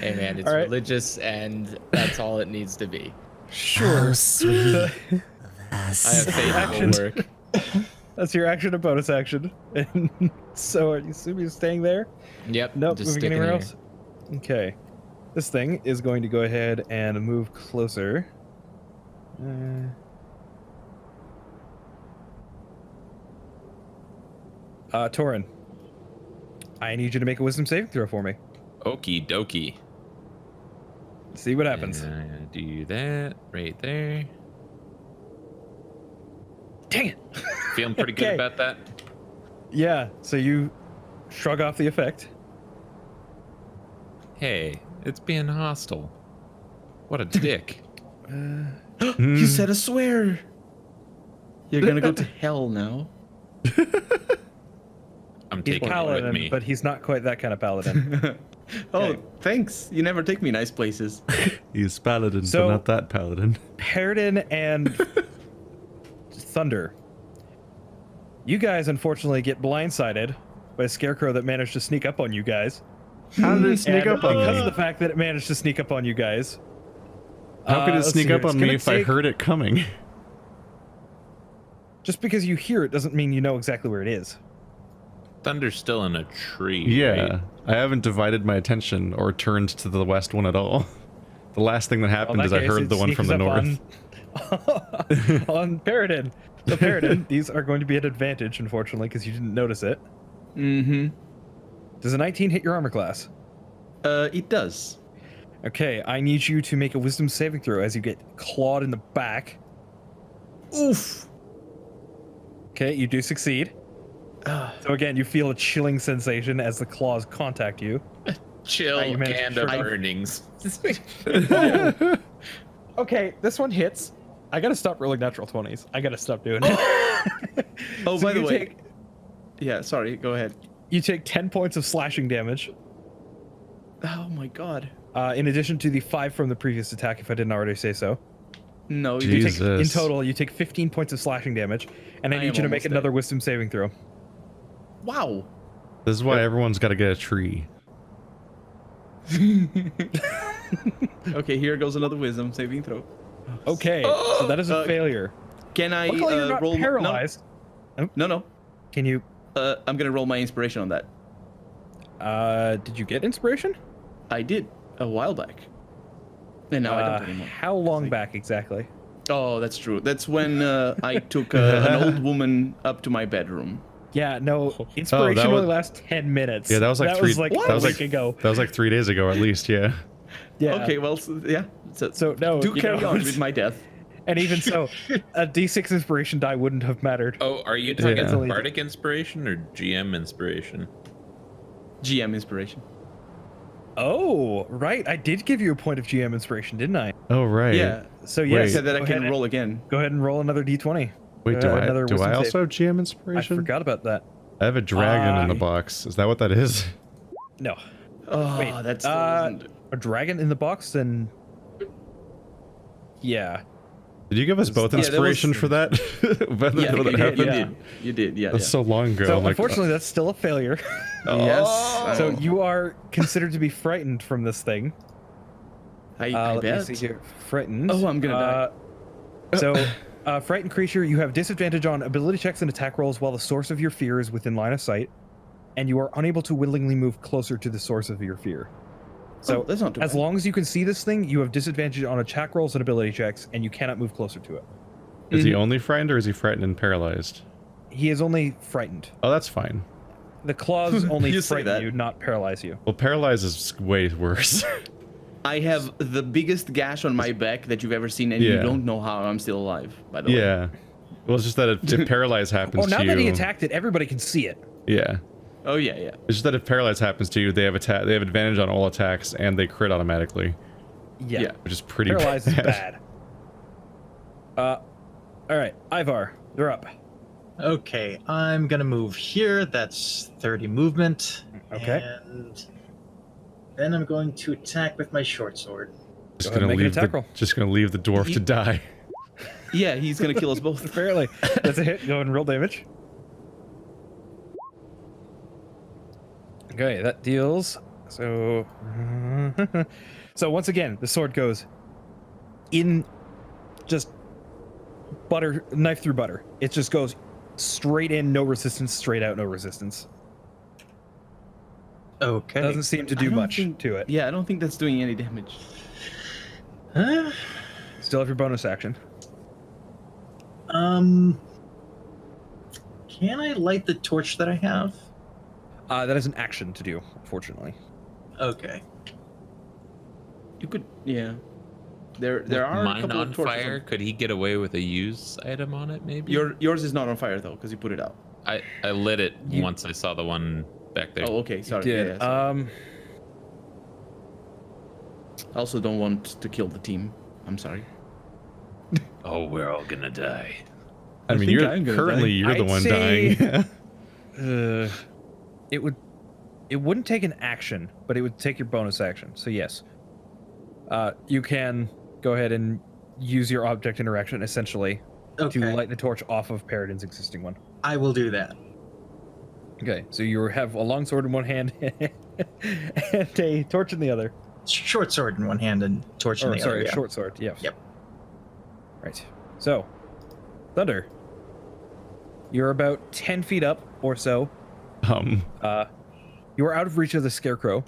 Hey man, it's All right. religious and that's all it needs to be. Sure. I have faith in work. That's your action and bonus action. And so are you assuming you're staying there? Yep. Nope. just Moving sticking anywhere here. else? Okay. This thing is going to go ahead and move closer. Torin, I need you to make a wisdom saving throw for me. Okie dokie. See what happens. And I'm gonna do that right there. Dang it. Feeling pretty good Okay. about that. Yeah, so you shrug off the effect. Hey, it's being hostile. What a dick. You said a swear. You're gonna go to hell now. I'm He's taking it paladin, with me. but he's not quite that kind of paladin. Oh, thanks. You never take me nice places. He's paladin, So- but not that paladin. Paradin and Thunder. You guys unfortunately get blindsided by a scarecrow that managed to sneak up on you guys. How did it sneak And up on because of me? the fact that it managed to sneak up on you guys. How could it let's sneak see here. up It's on me gonna if I take- heard it coming? Just because you hear it doesn't mean you know exactly where it is. Thunder's still in a tree. Yeah, right? I haven't divided my attention or turned to the west one at all. The last thing that happened Well, in is that I case, heard it the one from the sneaks north. up on Paradin. So Paradin, these are going to be an advantage, unfortunately, because you didn't notice it. Mm-hmm. Does a 19 hit your armor class? It does. Okay, I need you to make a wisdom saving throw as you get clawed in the back. Oof. Okay, you do succeed. So again, you feel a chilling sensation as the claws contact you. Chill you managed to and shrug of off. earnings. Okay, this one hits. I gotta stop rolling natural 20s. I gotta stop doing it. Oh, So by the you way. take- Yeah, sorry. Go ahead. You take 10 points of slashing damage, Oh my god. in addition to the 5 from the previous attack, if I didn't already say so. No, You you take, in Jesus. total, you take 15 points of slashing damage, and I I need am you to make almost another dead. wisdom saving throw. Wow. This is why everyone's got to get a tree. Okay, here goes another wisdom saving throw. Okay, so that is a failure. Can I Luckily, you're not roll? paralyzed. No. Can you? I'm gonna roll my inspiration on that. Did you get inspiration? I did a while back. And now I don't anymore. How long back exactly? Oh, that's true. That's when I took an old woman up to my bedroom. Yeah, no. Inspiration was- only lasts 10 minutes. Yeah, that was like three. Was like that a was week like ago. That was like 3 days ago, at least. Yeah. Yeah. Okay, well, yeah. So no. do you carry know, on with my death. And even so, a D6 inspiration die wouldn't have mattered. Oh, are you talking That's only- Bardic inspiration or GM inspiration? GM inspiration. Oh, right. I did give you a point of GM inspiration, didn't I? Oh right. Yeah. So Wait. yes. Said that I go can ahead- roll again. Go ahead and roll another D20. Wait, do another I wisdom also save. have GM I inspiration? forgot about that. I have a dragon in the I- box. Is that what that is? No. Oh, Wait, that's a dragon in the box, then. Yeah. Did you give us both yeah, that inspiration was- for that? When yeah, that you happened? did. You did. Yeah. That's yeah. so long ago. So I'm like, unfortunately, that's still a failure. Yes. So I- you are considered to be frightened from this thing. I Let me bet. see here. Frightened. Oh, I'm gonna die. So, frightened creature, you have disadvantage on ability checks and attack rolls while the source of your fear is within line of sight, and you are unable to willingly move closer to the source of your fear. So, that's not too as bad. long as you can see this thing, you have disadvantage on attack rolls and ability checks, and you cannot move closer to it. is he only frightened or is he frightened and paralyzed? He is only frightened. Oh, that's fine. The claws only You say frighten that. you, not paralyze you. Well, paralyzed is way worse. I have the biggest gash on my back that you've ever seen, and you Yeah. don't know how I'm still alive. By the way. Yeah. Well, it's just that if paralyzed happens Oh, now to that you. he attacked it, everybody can see it. Yeah. Oh yeah, yeah. It's just that if paralyzed happens to you, they have advantage on all attacks and they crit automatically, Yeah. Yeah. which is pretty Paralyzed is bad. bad. All right, Ivar, you're up. Okay, I'm gonna move here. That's 30 movement. Okay. And then I'm going to attack with my short sword. Just Go ahead and gonna make an leave attack the roll. just gonna leave the dwarf to die. Yeah, he's gonna kill us both. Apparently, that's a hit. Go ahead and roll damage. Okay, that deals. So, so once again, the sword goes in, just butter, knife through butter. It just goes straight in, no resistance, straight out, no resistance. Okay. Doesn't seem to I do don't much think- to it. Yeah, I don't think that's doing any damage. Huh? Still have your bonus action. Can I light the torch that I have? That is an action to do, fortunately. Okay. You could, yeah. There are a Mine couple on of torches. fire. Could he get away with a use item on it? Maybe. Yours is not on fire though, because you put it out. I lit it once I saw the one back there. Oh, okay. Sorry. Did. Yeah, sorry. I also don't want to kill the team. I'm sorry. Oh, we're all gonna die. I mean, think you're I'm gonna currently die. you're the I'd one say- dying. It wouldn't take an action, but it would take your bonus action. So yes, you can go ahead and use your object interaction essentially Okay. to light the torch off of Paradin's existing one. I will do that. Okay, so you have a long sword in one hand and a torch in the other. Short sword in one hand and torch in Or the sorry, other. a Yeah. short sword. Yes. Yep. Right. So, Thunder, you're about 10 feet up or so. You are out of reach of the Scarecrow,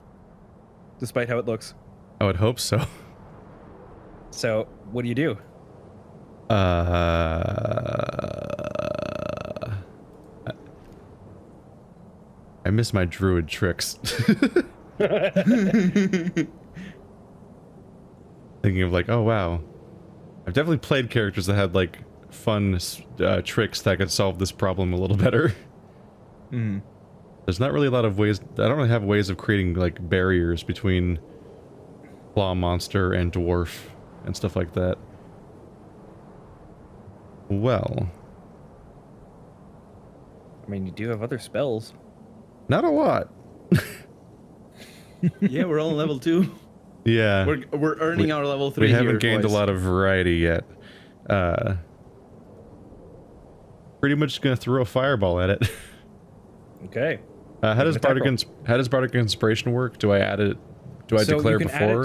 despite how it looks. I would hope so. So, what do you do? I miss my druid tricks. Thinking of like, oh wow, I've definitely played characters that had like fun tricks that could solve this problem a little better. Hmm. There's not really a lot of ways. I don't really have ways of creating like barriers between claw monster and dwarf and stuff like that. Well, I mean, you do have other spells. not a lot. Yeah, we're all level 2. Yeah, We're earning our level 3 we here haven't gained twice. a lot of variety yet. Pretty much gonna throw a fireball at it. Okay. How does Attack roll. Bardic Inspiration work? Do I add it? Do I So declare you can before?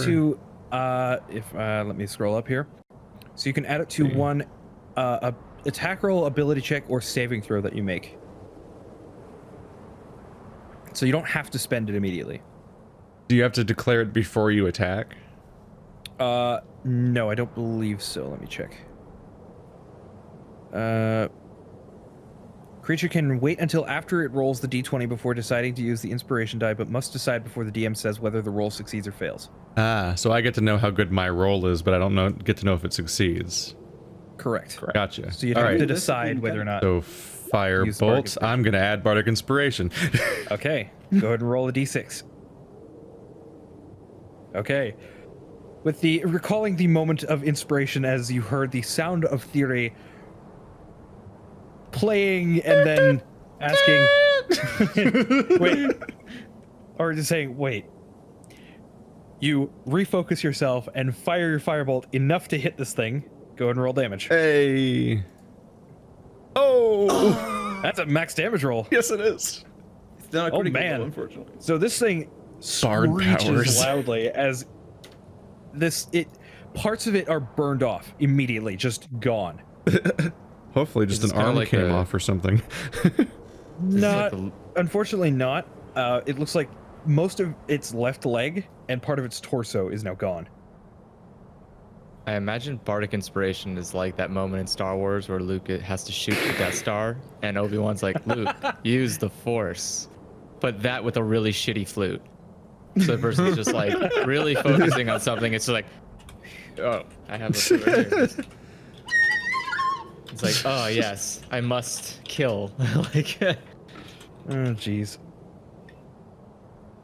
add it to, let me scroll up here. So you can add it to Okay. one attack roll, ability check, or saving throw that you make. So you don't have to spend it immediately. Do you have to declare it before you attack? No, I don't believe so. Let me check. Creature can wait until after it rolls the d20 before deciding to use the inspiration die, but must decide before the DM says whether the roll succeeds or fails. Ah, so I get to know how good my roll is, but I don't get to know if it succeeds. Correct. Gotcha. So you'd All have right. to decide whether or not. So Use the Bardic firebolt. I'm gonna add Bardic Inspiration. Okay, go ahead and roll a d6. Okay. With the recalling the moment of inspiration as you heard the sound of theory playing and then asking wait, or just saying wait, you refocus yourself and fire your firebolt enough to hit this thing. Go ahead and roll damage. Hey. Oh. That's a max damage roll. Yes, it is. It's not a Oh, critical, man. though, unfortunately. So this thing Bard screeches powers. loudly as parts of it are burned off immediately, just gone. Hopefully, just It's an kinda arm like came a- off or something. Not, like unfortunately not. It looks like most of its left leg and part of its torso is now gone. I imagine Bardic Inspiration is like that moment in Star Wars where Luke has to shoot the Death Star, and Obi-Wan's like, Luke, use the Force. But that with a really shitty flute. So the person's just like really focusing on something. It's like, oh, I have a flute right here. It's like, oh yes, I must kill. Like, Oh, jeez.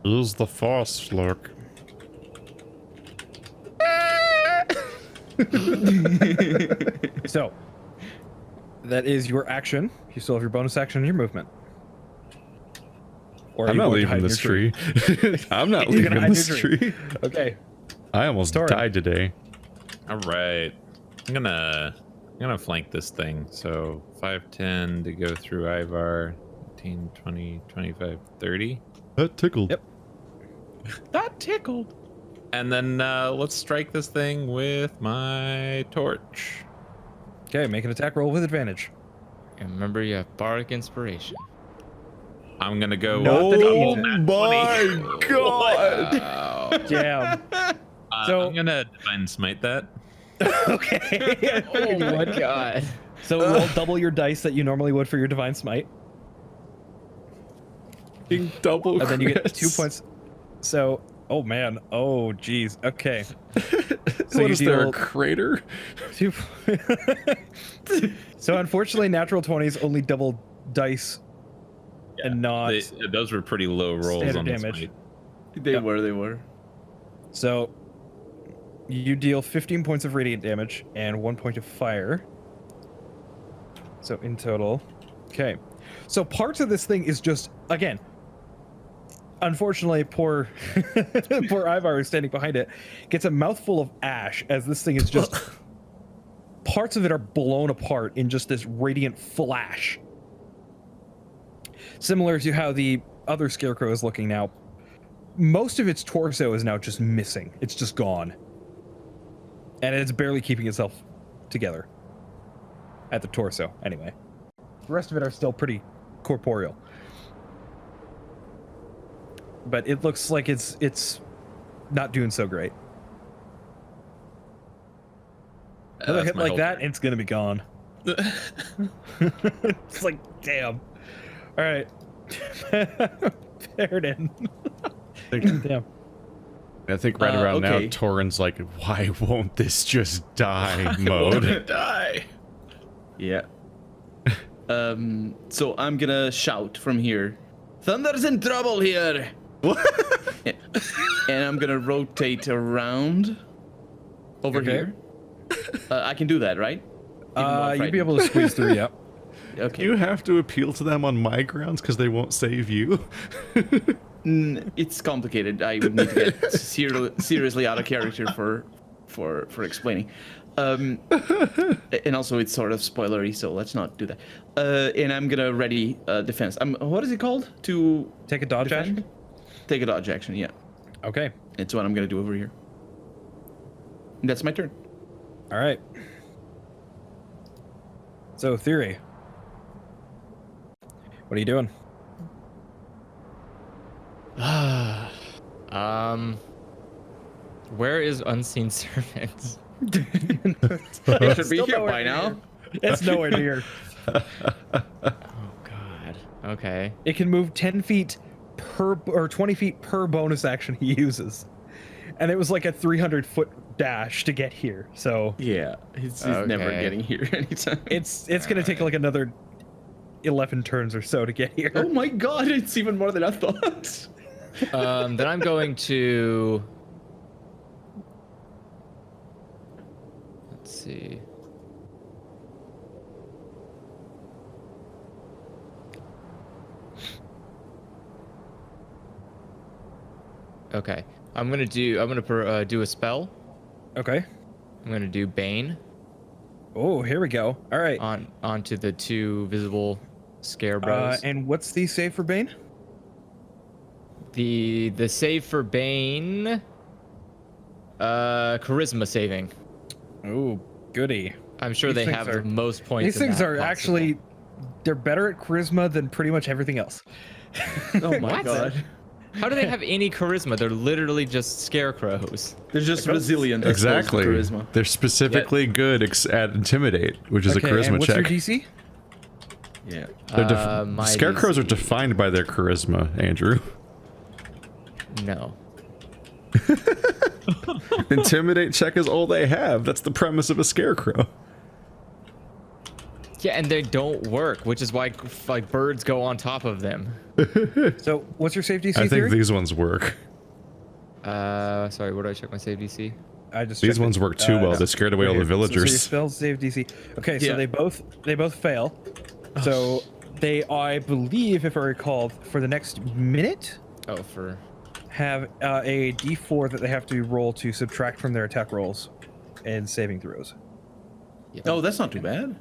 Use the force, Luke. So, that is your action. You still have your bonus action and your movement. Or are I'm you not going to hide leaving in this your tree. I'm not You're gonna leaving hide in this your tree. Okay. I almost Story. died today. All right. I'm gonna flank this thing. So 5, 10 to go through Ivar. 15, 20, 25, 30. That tickled. Yep. That tickled. And then let's strike this thing with my torch. Okay, make an attack roll with advantage. and remember, you have Bardic Inspiration. I'm gonna go. Not the double demon. nat My 20. God. Wow. Damn. So- I'm gonna divine smite that. Okay. Oh my god. So roll double your dice that you normally would for your divine smite. Double And then you get 2 crits. points. So, oh man. Oh, geez. Okay. So you is there a deal crater? 2. So unfortunately, natural 20s only double dice and not. Those were pretty low rolls standard on this damage. fight. They were. So you deal 15 points of radiant damage and 1 point of fire. So in total, okay. So parts of this thing is just, again, unfortunately, poor Ivar is standing behind it, gets a mouthful of ash as this thing is just, parts of it are blown apart in just this radiant flash. Similar to how the other Scarecrow is looking now. Most of its torso is now just missing. It's just gone. And it's barely keeping itself together. At the torso, anyway. The rest of it are still pretty corporeal. But it looks like it's not doing so great. Another hit like that, it's gonna be gone. It's like, damn. All right. Paradin. Damn. I think right around now, okay. Torin's like, why won't this just die mode? Die. Yeah. So I'm gonna shout from here. Thunder's in trouble here. And I'm gonna rotate around over here. I can do that, right? You'd be able to squeeze through, yeah. Okay. You have to appeal to them on my grounds because they won't save you. It's complicated. I would need to get seriously out of character for explaining. And also it's sort of spoilery, so let's not do that. And I'm gonna ready defense. What is it called? To Take a dodge defend? action? Take a dodge action, yeah. Okay. It's what I'm gonna do over here. That's my turn. All right. So, Theory. What are you doing? Where is Unseen Servants? It should be here by now. It's nowhere near. Oh God. Okay. It can move 10 feet per, or 20 feet per bonus action he uses. And it was like a 300-foot dash to get here. So Yeah, he's never Okay. getting here anytime. it's gonna take like another 11 turns or so to get here. Oh my god, it's even more than I thought. Then I'm going to. Let's see. Okay, I'm gonna do a spell. Okay. I'm gonna do Bane Oh, here we go. All right. onto the two visible Scarecrows. And what's the save for Bane? The save for Bane, charisma saving. Oh, goody. I'm sure These they things have are- the most points. These in things that are possible. actually, they're better at charisma than pretty much everything else. Oh my What? god. How do they have any charisma? They're literally just scarecrows. They're just resilient. as opposed to Exactly. Charisma. They're specifically good at Intimidate, which is Okay, a charisma and what's check. your DC? Yeah. They're My Scarecrows are DC. defined by their charisma, Andrew. No. Intimidate check is all they have. That's the premise of a Scarecrow. Yeah, and they don't work, which is why like birds go on top of them. So, what's your save DC I think theory? these ones work. Sorry, where do I check my save DC? I just These checked ones it. work too well. They scared away all the So your villagers. spell save DC. Okay, so Yeah. they both fail. So they, I believe, if I recall, for the next minute, Oh, for have a D4 that they have to roll to subtract from their attack rolls and saving throws. Oh, that's not too bad.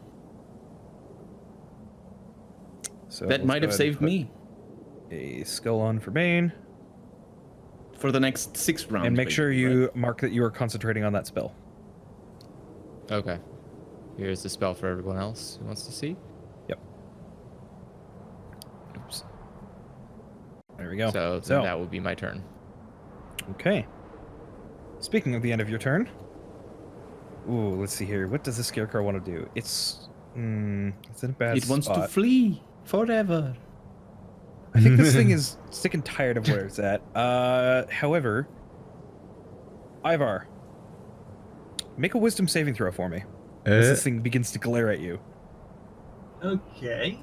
So That let's might go have ahead and saved me put a skill on for Bane, for the next 6 rounds. and make sure basically, you right? mark that you are concentrating on that spell. okay. Here's the spell for everyone else who wants to see. Yep. Oops. There we go. So that will be my turn. Okay. Speaking of the end of your turn. Ooh, let's see here. What does the Scarecrow want to do? It's in a bad It wants to spot. flee forever. I think this thing is sick and tired of where it's at. However, Ivar, make a wisdom saving throw for me. As this thing begins to glare at you. Okay.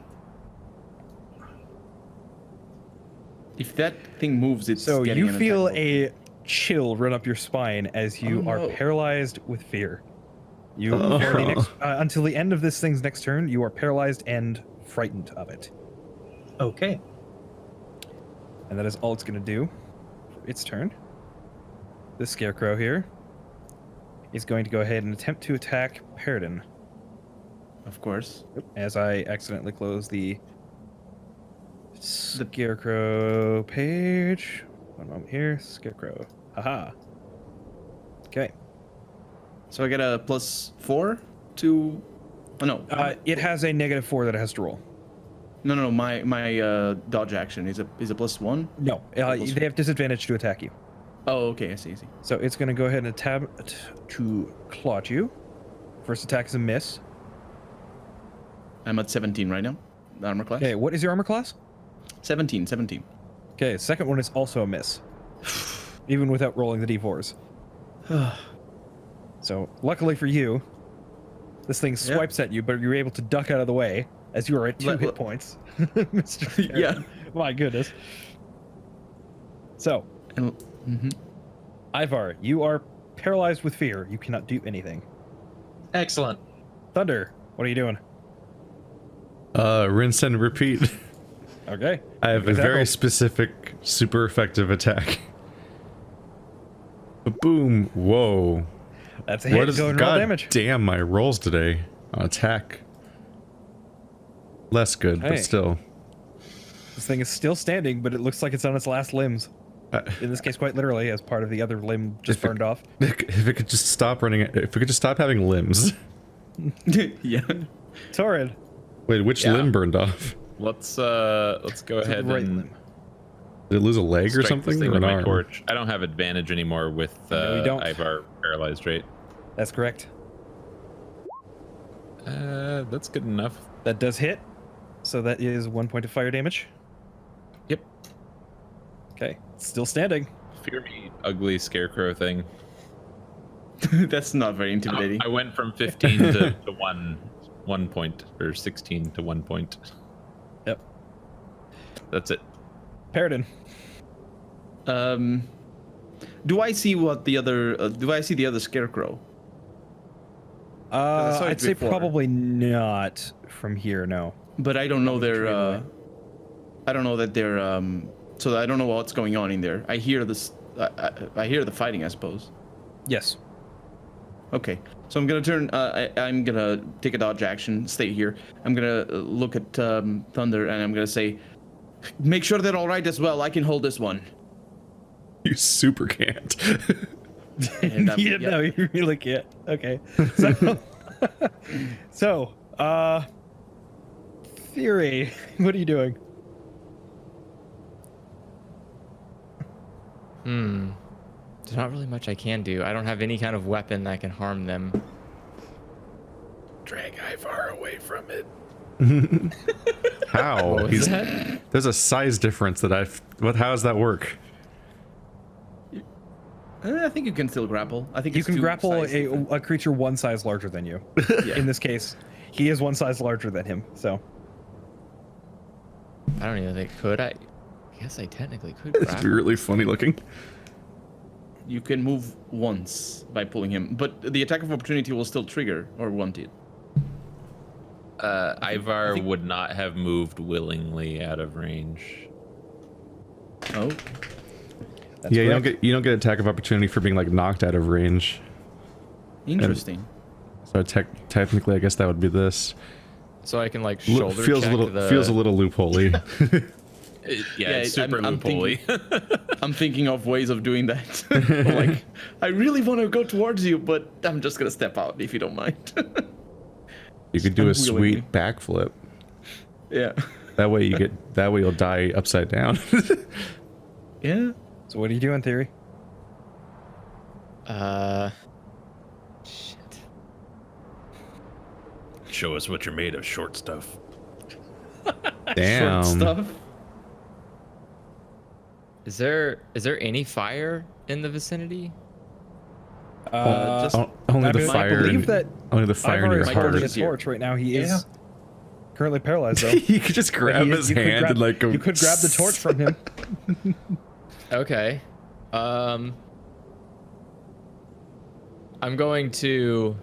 If that thing moves, it's So getting you an feel attack. a chill run up your spine as you are paralyzed with fear. You for the next, until the end of this thing's next turn, you are paralyzed and frightened of it. Okay. And that is all it's going to do for its turn. This Scarecrow here is going to go ahead and attempt to attack Paradin. Of course. As I accidentally close the Scarecrow page. One moment here. Scarecrow. Haha. Okay. So I get a +4 to... Oh, no. It has a -4 that it has to roll. No. My dodge action is a +1? No. They have disadvantage to attack you. Oh, okay. I see. So it's going to go ahead and attempt to claw at you. First attack is a miss. I'm at 17 right now. The armor class. Okay, what is your armor class? 17. Okay, second one is also a miss. Even without rolling the d4s. So, luckily for you, this thing swipes at you, but you're able to duck out of the way as you are at 2 hit points. Mr. Perrin. Yeah. My goodness. So, Ivar, you are paralyzed with fear. You cannot do anything. Excellent. Thunder, what are you doing? Rinse and repeat. Okay. I have a Exactly. very specific, super effective attack. Boom! Whoa! That's a hit. Go and roll God damage. damn my rolls today on attack? Less good, Hey. but still. This thing is still standing, but it looks like it's on its last limbs. In this case, quite literally, as part of the other limb just burned off. If it could just stop running, if it could just stop having limbs. Yeah. Torrid. Wait, which limb burned off? Let's go ahead Right and limb. Did it lose a leg or strike this something? thing Or with an my arm? torch. I don't have advantage anymore with No, you don't. Ivar paralyzed, right? That's correct. That's good enough. That does hit. So that is 1 point of fire damage. Yep. Okay. Still standing. Fear me, ugly scarecrow thing. That's not very intimidating. I went from 15 to 1 point, or 16 to 1 point. Yep. That's it. Paradin. Do I see what the other? Do I see the other Scarecrow? I saw it I'd say before. probably not from here, no. But I don't know Probably their. straight away. I don't know that they're. So I don't know what's going on in there. I hear this. I hear the fighting, I suppose. Yes. Okay, so I'm gonna turn. I'm gonna take a dodge action. Stay here. I'm gonna look at Thunder, and I'm gonna say, "Make sure they're all right as well. I can hold this one." You super can't. And I'm, Yeah, no, you really can't. Okay. So, Theory, what are you doing? There's not really much I can do. I don't have any kind of weapon that can harm them. Drag Ivar away from it. How? What was that? There's a size difference that how does that work? I think you can still grapple. I think You it's can two grapple size different. a creature one size larger than you. Yeah. In this case, he is one size larger than him, so. I don't even think could I. I guess I technically could It's grab. really funny looking. You can move once by pulling him, but the attack of opportunity will still trigger, or won't it? Ivar would not have moved willingly out of range. Oh, That's Yeah, correct. you don't get attack of opportunity for being like knocked out of range. interesting. So technically, I guess that would be this. So I can like shoulder Feels a check little the. feels a little loopholey. It's super I'm loophole-y. I'm thinking of ways of doing that. Like, I really want to go towards you, but I'm just gonna step out if you don't mind. You could do a Unwillingly. sweet backflip. Yeah. That way you'll die upside down. Yeah. So what are you doing, Theory? Shit. Show us what you're made of, short stuff. Damn. Short stuff. Is there any fire in the vicinity? Just only I the mean, I fire. believe that Only the fire in Ivar your is might holding heart. a just here. torch right now. He Yeah. is currently paralyzed, though. You could just grab his You could hand grab- and like go. You could grab the torch from him. Okay. I'm going to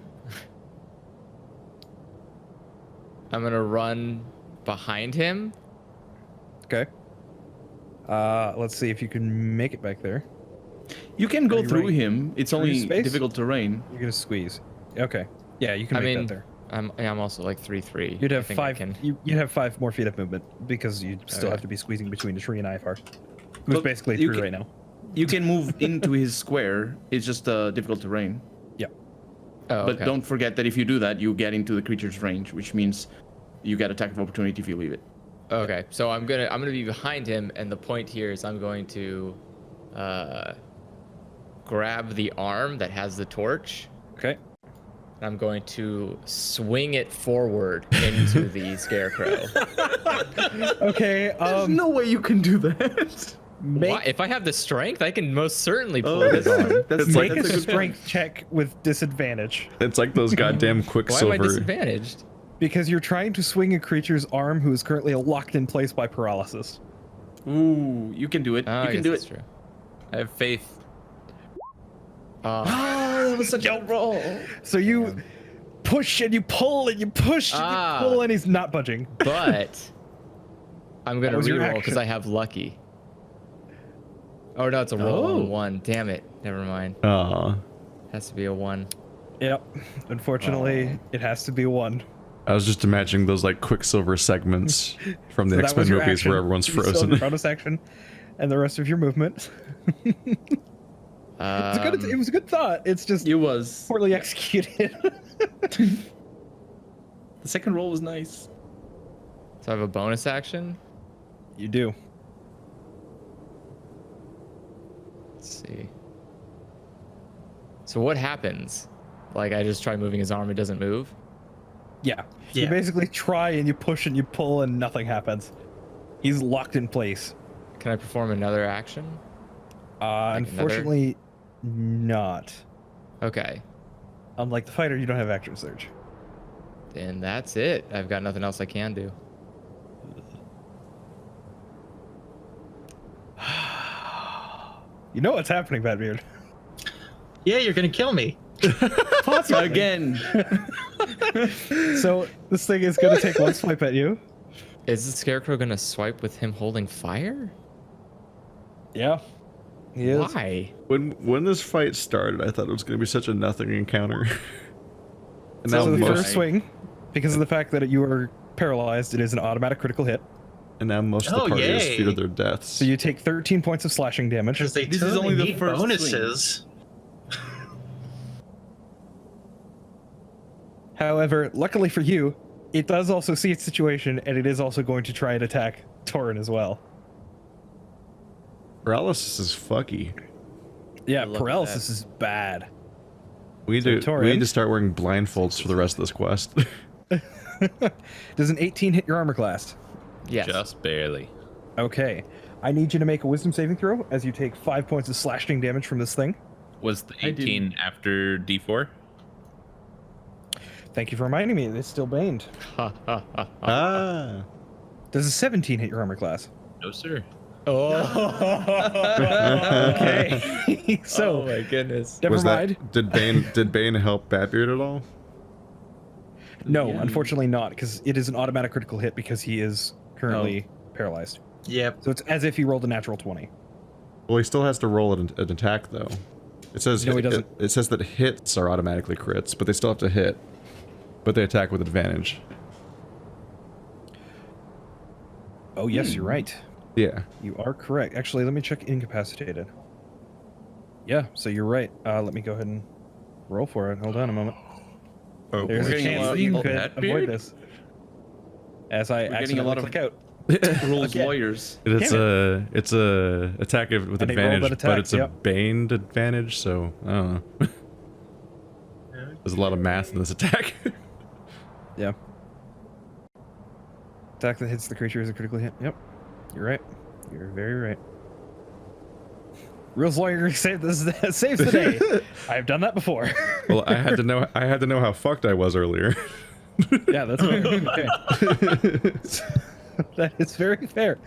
run behind him. Okay. Let's see if you can make it back there. You can go you through running him. It's through only space? difficult terrain. You're gonna squeeze. Okay. Yeah, you can I make mean, that there. I'm also like 3'3". You'd I have think I 5. can- You'd have 5 more feet of movement because you still Okay. have to be squeezing between the tree and Ivar, who's But basically you through can- right now. You can move into his square. It's just difficult terrain. Yeah. Oh, But okay. don't forget that if you do that, you get into the creature's range, which means you get attack of opportunity if you leave it. Okay, so I'm gonna be behind him, and the point here is I'm going to grab the arm that has the torch. Okay. And I'm going to swing it forward into the scarecrow. Okay. no way you can do that. Why? If I have the strength, I can most certainly pull Oh, his arm. That's Make that's a good strength check with disadvantage It's like those goddamn Why am I Quicksilver. disadvantaged? because you're trying to swing a creature's arm who is currently locked in place by paralysis. point. Ooh, you can do it. Oh, you I can guess do that's it. true. I have faith. Ah, that was such a roll. So you push and you pull and you push and Ah. you pull and he's not budging. But I'm That gonna was your reroll action. because I have lucky. Oh no, it's a roll Oh. on 1. Damn it. Never mind. Aw. Has to be a 1. Yep. Unfortunately, it has to be 1. I was just imagining those like Quicksilver segments from the So that X-Men was your movies action. where everyone's You still have frozen. your bonus action and the rest of your movement. It was a good thought. It's just You was. poorly executed. The second roll was nice. So I have a bonus action. You do. Let's see. So what happens? Like I just try moving his arm, it doesn't move. Yeah. Yeah. You basically try and you push and you pull and nothing happens. He's locked in place. Can I perform another action? Like Unfortunately, not. Okay. Unlike the fighter, you don't have action surge. Then that's it. I've got nothing else I can do. You know what's happening, Badbeard. Yeah, you're gonna kill me. Again. So this thing is going to take 1 swipe at you. Is the scarecrow gonna swipe with him holding fire? Yeah. He is. Why? When this fight started, I thought it was going to be such a nothing encounter. And So now the most first swing, because of the fact that you are paralyzed, it is an automatic critical hit. of the Oh, party is yay. feet of their deaths. So you take 13 points of slashing damage. Because they This is totally only the need first swing. bonuses. However, luckily for you, it does also see its situation, and it is also going to try and attack Torin as well. Paralysis is fucky. Yeah, love paralysis that. is bad. We need, So, to, Torin? we need to start wearing blindfolds for the rest of this quest. Does an 18 hit your armor class? Yes. Just barely. Okay. I need you to make a wisdom saving throw as you take 5 points of slashing damage from this thing. Was the I didn't- 18 after D4? Thank you for reminding me. It's still baned. Ah. Does a 17 hit your armor class? No, sir. Okay. So, Oh my goodness. never Was mind. that, did Bane help Batbeard at all? No, Yeah. unfortunately not, because it is an automatic critical hit because he is currently paralyzed. Yep. So it's as if he rolled a natural 20. Well, he still has to roll an attack though. It says No, he doesn't. It says that hits are automatically crits, but they still have to hit. But they attack with advantage. Oh, yes, you're right. Yeah. You are correct. Actually, let me check incapacitated. Yeah, so you're right. Let me go ahead and roll for it. Hold on a moment. Oh, There's a getting a chance lot that you of could that avoid beard? this. As I getting a accidentally lot of- click out. Rules Again. lawyers. It's a attack with And they roll advantage, that attack, but it's a yep. baned advantage, so I don't know. There's a lot of math in this attack. Yeah. Attack that hits the creature is a critical hit. Yep. You're right. You're very right. Rules lawyer saves the day. I've done that before. Well, I had to know how fucked I was earlier. Yeah, that's fair. Okay. That is very fair.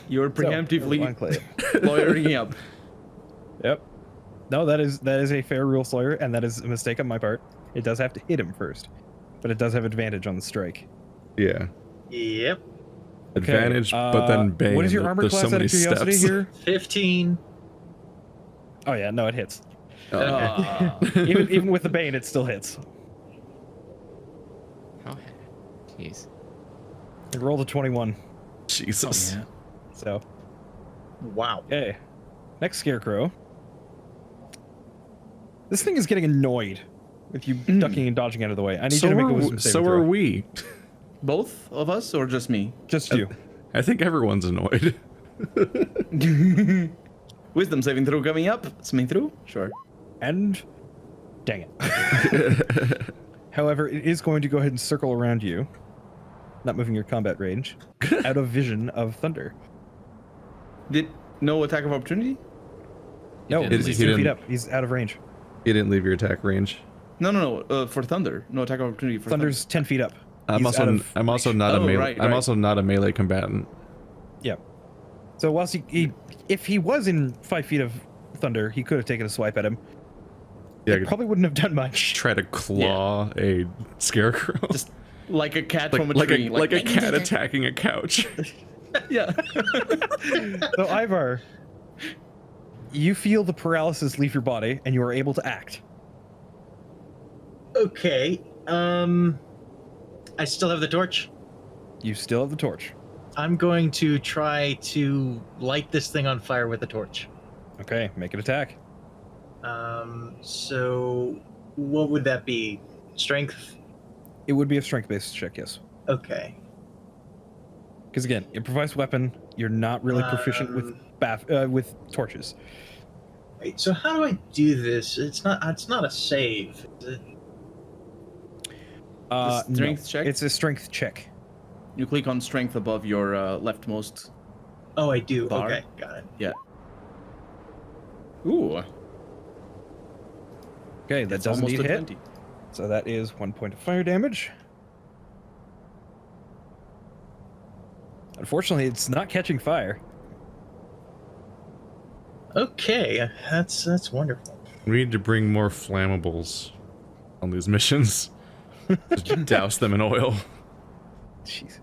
You're preemptively Enclave. lawyering up. Yep. No, that is a fair rule lawyer, and that is a mistake on my part. It does have to hit him first, but it does have advantage on the strike. Yeah. Yep. Advantage, but then bane. What is your armor There's class so out many of curiosity steps. here? 15. Oh yeah, no, it hits. Okay. Even with the bane, it still hits. Oh, jeez. It rolled a 21. Jesus. Yeah. So, Wow. okay. Next Scarecrow. This thing is getting annoyed with you ducking and dodging out of the way. I need you to make a wisdom saving So throw. are we. Both of us or just me? Just you. I think everyone's annoyed. Wisdom saving throw coming up. Swimming through? Sure. And dang it. However, it is going to go ahead and circle around you, not moving your combat range, out of vision of thunder. Did no attack of opportunity? No, didn't he's leave 2 you. feet up. He's out of range. You didn't leave your attack range. No. For thunder. No attack of opportunity for Thunder's 10 feet up. I'm He's out also of I'm also reach. not a Oh, melee. right, I'm right. also not a melee combatant. Yeah. So whilst he if he was in 5 feet of thunder, he could have taken a swipe at him. Yeah, I It could probably wouldn't have done much. try to claw a scarecrow. Just like a cat like, from a like tree. a like a cat attacking a couch. Yeah. So Ivar, you feel the paralysis leave your body, and you are able to act. Okay. I still have the torch. You still have the torch. I'm going to try to light this thing on fire with a torch. Okay, make an attack. So what would that be? Strength? It would be a strength-based check, yes. Okay. Because again, improvised weapon, you're not really proficient with torches. Wait, so how do I do this? It's not a save. Is it? Strength check? It's a strength check. You click on strength above your leftmost. Oh, I do. Bar? Okay, got it. Yeah. Ooh. Okay, that It's doesn't almost need a hit. 20. So that is 1 point of fire damage. Unfortunately, it's not catching fire. Okay, that's wonderful. We need to bring more flammables on these missions. Just douse them in oil. Jeez.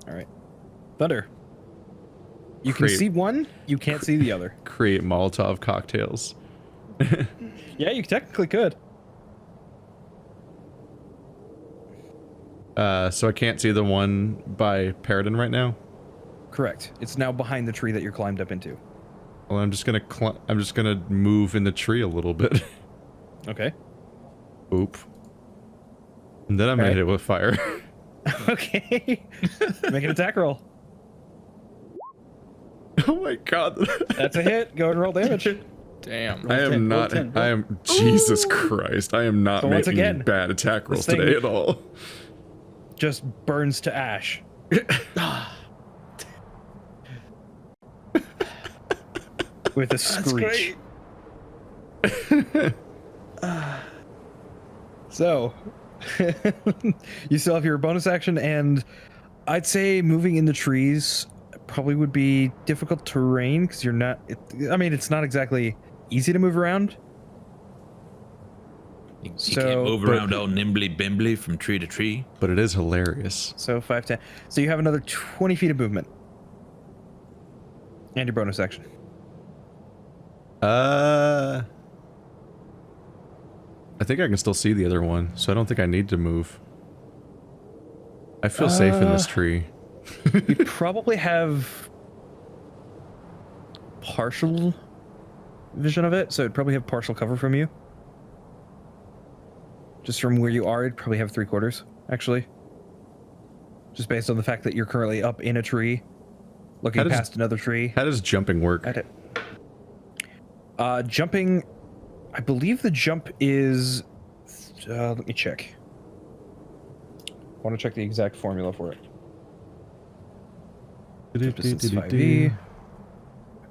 All right. Thunder. You Create- can see one, you can't see the other. Create Molotov cocktails. Yeah, you technically could. So I can't see the one by Paradin right now. Correct. It's now behind the tree that you're climbed up into. Well, I'm just gonna move in the tree a little bit. Okay. Oop. And then I'm gonna Alright. hit it with fire. Okay. Make an attack roll. Oh my god. That's a hit. Go and roll damage. Damn. I am 10, roll not. 10, I am. Jesus Christ! I am not So once making again, bad attack rolls thing- today at all. Just burns to ash. With a screech. So, you still have your bonus action, and I'd say moving in the trees probably would be difficult terrain because you're not. I mean, it's not exactly easy to move around. You So- can't move but- around all nimbly bimbly from tree to tree. But it is hilarious. So 5, 10. So you have another 20 feet of movement, and your bonus action. I think I can still see the other one, so I don't think I need to move. I feel safe in this tree. You probably have partial vision of it, so it'd probably have partial cover from you. Just from where you are, it'd probably have 3/4, actually. Just based on the fact that you're currently up in a tree, looking How does- past another tree. How does jumping work? At it. Jumping, I believe the jump is. Let me check. I want to check the exact formula for it. Jump distance 5e.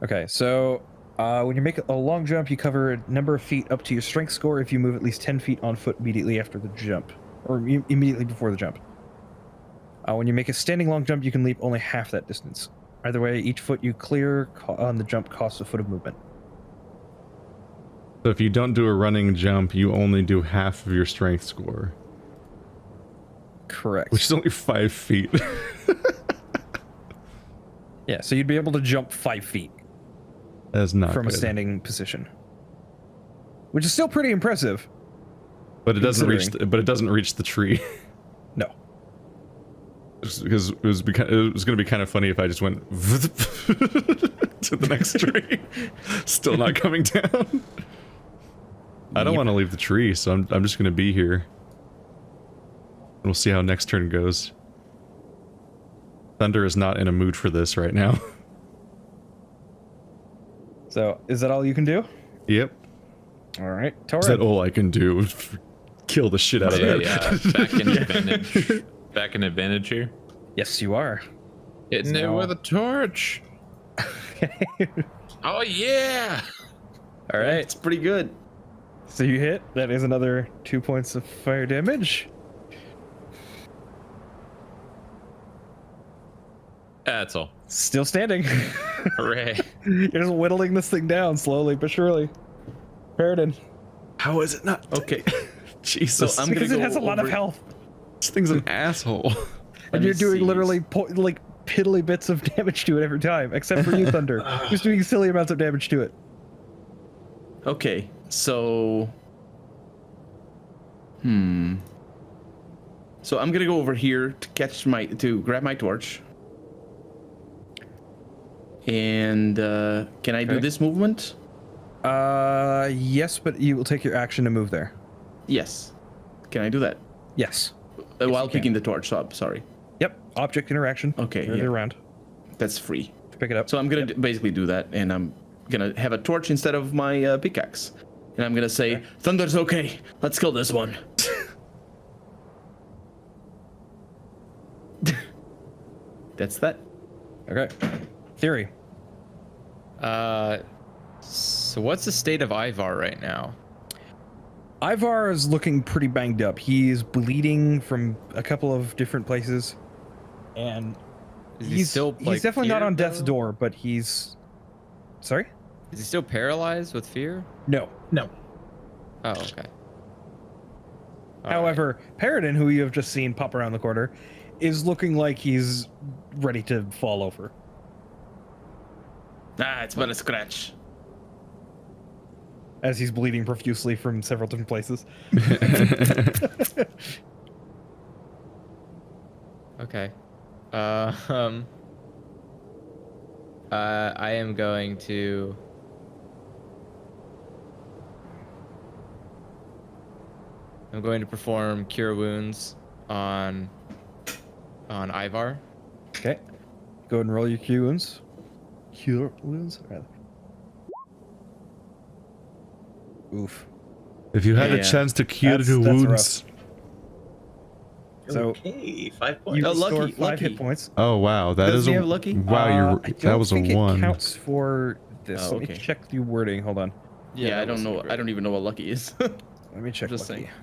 Okay, so When you make a long jump, you cover a number of feet up to your strength score if you move at least 10 feet on foot immediately after the jump, or immediately before the jump. When you make a standing long jump, you can leap only half that distance. Either way, each foot you clear on the jump costs a foot of movement. So if you don't do a running jump, you only do half of your strength score. Correct. Which is only 5 feet. Yeah, so you'd be able to jump 5 feet. That's not from good. a standing position, which is still pretty impressive. But it doesn't reach. But it doesn't reach the tree. No. Because it was going to be kind of funny if I just went to the next tree, still not coming down. I don't want to leave the tree, so I'm just going to be here. And we'll see how next turn goes. Thunder is not in a mood for this right now. So, is that all you can do? Yep. All right, Is Torrid. that all I can do? Kill the shit out of that. Yeah, back in advantage. Back in advantage here. Yes, you are. Hitting it with a torch. Oh yeah! All right. It's pretty good. So you hit. That is another 2 points of fire damage. That's all. Still standing. Hooray! You're just whittling this thing down slowly but surely. Paradin. How is it not? Okay. Jesus. So I'm Because gonna it has a go lot of over- health. This thing's an asshole. And me you're doing see. literally like piddly bits of damage to it every time, except for you, Thunder. Who's doing silly amounts of damage to it. Okay, so... So I'm gonna go over here to grab my torch. And can I do Okay. this movement? Yes, but you will take your action to move there. Yes. Can I do that? Yes. While you can. picking the torch up, sorry. Yep. Object interaction. Okay, You're yeah. around. That's free. Pick it up. So I'm gonna basically do that, and I'm gonna have a torch instead of my pickaxe. And I'm gonna say, Thunder's okay, let's kill this one. That's that. Okay. Theory. So what's the state of Ivar right now? Ivar is looking pretty banged up. He's bleeding from a couple of different places, and Is he still he's like, definitely not feared, on death's though? door, but he's. Sorry? Is he still paralyzed with fear? No. No. Oh, okay. All However, Paradin, who you have just seen pop around the corner, is looking like he's ready to fall over. It's but a scratch. As he's bleeding profusely from several different places. right. Okay. I am going to. I'm going to perform Cure Wounds on Ivar. Okay. Go ahead and roll your Q wounds. Cure wounds? Rather. Oof. If you had Yeah. a chance to cure That's your rough. wounds. So Okay, 5 points. you Oh, restore lucky, 5 lucky. hit points. Oh wow, that Does is he a have lucky? wow. I That don't was a think it 1. counts for this. Oh, Let me okay. check the wording. Hold on. Yeah, I that don't wasn't know. great. I don't even know what lucky is. Let me check. Just Lucky. saying.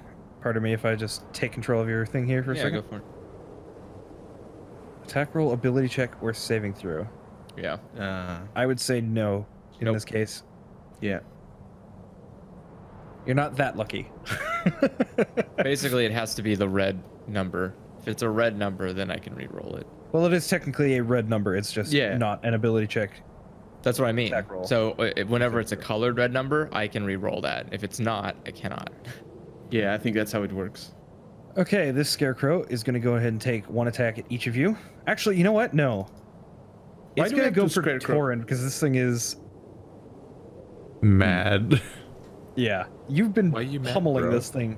Pardon me if I just take control of your thing here for a Yeah, second. go for it. Attack roll, ability check, or saving throw. Yeah. I would say no in Nope. this case. Yeah. You're not that lucky. Basically, it has to be the red number. If it's a red number, then I can re-roll it. Well, it is technically a red number. It's just Yeah. not an ability check. That's what I mean. Attack roll. So whenever it's a colored red number, I can re-roll that. If it's not, I cannot. Yeah, I think that's how it works. Okay, this Scarecrow is going to go ahead and take one attack at each of you. Actually, you know what? No. Why It's do we going to have go two for Scarecrow? Torin because this thing is... Mad. Yeah. You've been Why you mad, pummeling bro? this thing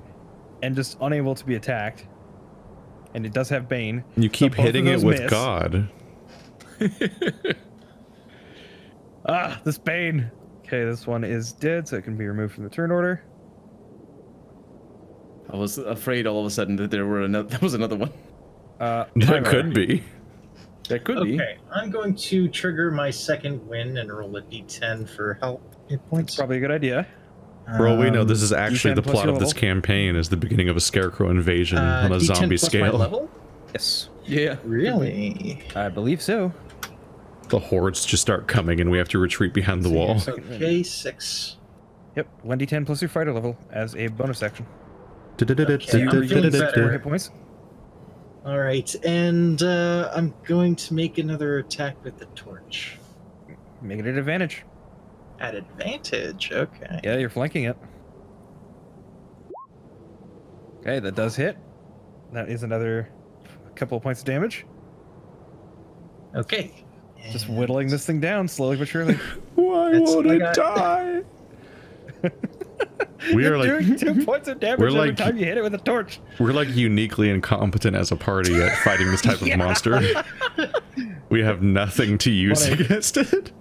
and just unable to be attacked. And it does have Bane. You keep both of hitting it those with miss. God. Ah, this Bane. Okay, this one is dead, so it can be removed from the turn order. I was afraid all of a sudden that there was another one. There Ivar. could be. That could be. Okay, I'm going to trigger my second win and roll a d10 for help hit points. Probably a good idea. For all we know, this is actually D10 the plus plot your of this level. campaign is the beginning of a Scarecrow invasion on a D10 zombie plus my scale. level? Yes, Yeah. Really? I believe so. The hordes just start coming and we have to retreat behind the wall. Okay, 6. Yep, 1d10 plus your fighter level as a bonus action. Okay, So you I'm regain feeling 4 better. hit points. All right, and I'm going to make another attack with the torch. Make it an advantage. At advantage, okay. Yeah, you're flanking it. Okay, that does hit. That is another couple of points of damage. Okay. Just whittling this thing down slowly but surely. Why That's won't what I it got. die? We are You're like doing 2 points of damage we're every like- time you hit it with a torch. we're like uniquely incompetent as a party at fighting this type of monster. We have nothing to use Funny. against it.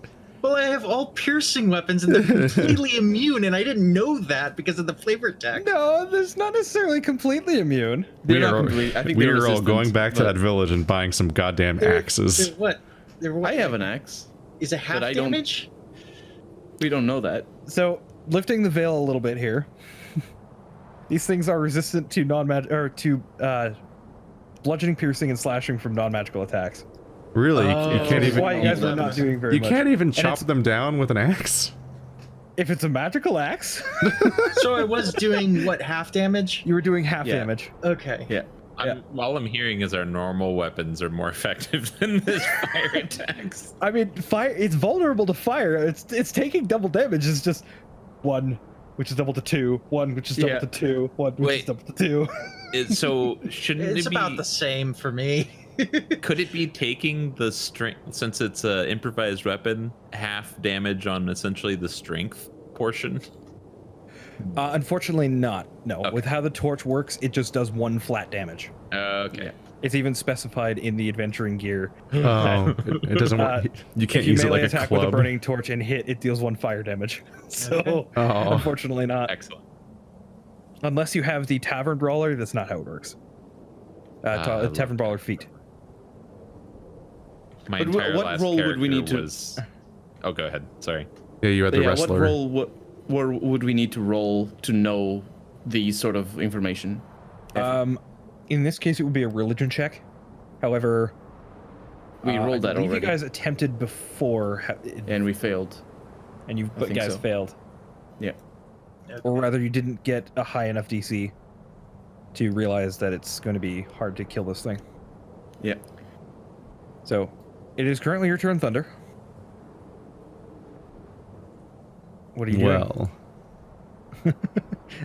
Well, I have all piercing weapons and they're completely immune, and I didn't know that because of the flavor attack. No, that's not necessarily completely immune. They're We not are, complete. I think we they're are all resistant, going back to but that village and buying some goddamn axes. They're what? They're what? I have an axe. Is it half I don't- damage? We don't know that. So, lifting the veil a little bit here. These things are resistant to bludgeoning, piercing, and slashing from non-magical attacks. Really? You Oh. can't even Why you guys were not doing very you much. can't even And chop it's- them down with an axe? If it's a magical axe, So I was doing what, half damage? you were doing half Yeah. damage. Okay. Yeah. All I'm hearing is our normal weapons are more effective than this fire attacks. I mean, fire. It's vulnerable to fire. It's taking double damage. It's just 1, which is double to 2. 1, which is double Yeah. to 2. 1, which is Wait. double to 2. So shouldn't It's it be? about the same for me. Could it be taking the strength, since it's a improvised weapon, half damage on essentially the strength portion? Unfortunately, not. No. Okay. With how the torch works, it just does 1 flat damage. Okay. Yeah. It's even specified in the adventuring gear. Oh, it doesn't work. You can't If you use it melee like a attack with a club. burning torch and hit, it deals 1 fire damage. So, Oh. unfortunately not. Excellent. Unless you have the Tavern Brawler, that's not how it works. Tavern Brawler feat. My But entire what last role would we character need to- was... Oh, go ahead. Sorry. Yeah, you had the Yeah, what wrestler. role would we need to roll to know these sort of information? In this case, it would be a religion check. However, We rolled I that believe already, you guys attempted before, and we failed. and you I think guys so. failed. Yeah. Or rather, you didn't get a high enough DC to realize that it's going to be hard to kill this thing. Yeah. So, it is currently your turn, Thunder. What are you Well, doing?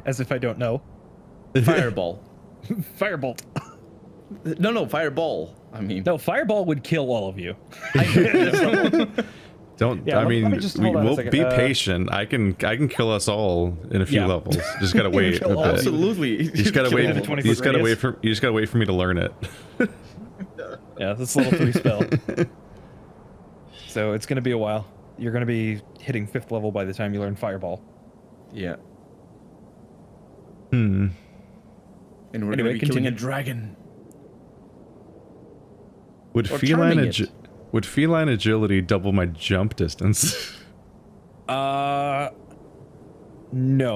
As if I don't know. Fireball. Firebolt. No, fireball. I mean, No, Fireball would kill all of you. don't. Yeah, I let mean, me just we hold on a will second. be patient. I can kill us all in a few Yeah. levels. Just gotta wait a kill all bit. of you. absolutely. You just gotta Kill wait. all the of 20 You just gotta radius. wait for. You just gotta wait for me to learn it. Yeah, this level 3 spell. So it's going to be a while. You're going to be hitting 5th level by the time you learn Fireball. Yeah. Hmm. And we're Anyway, gonna be killing a continue. dragon. Would Or feline charming it. would feline agility double my jump distance? No,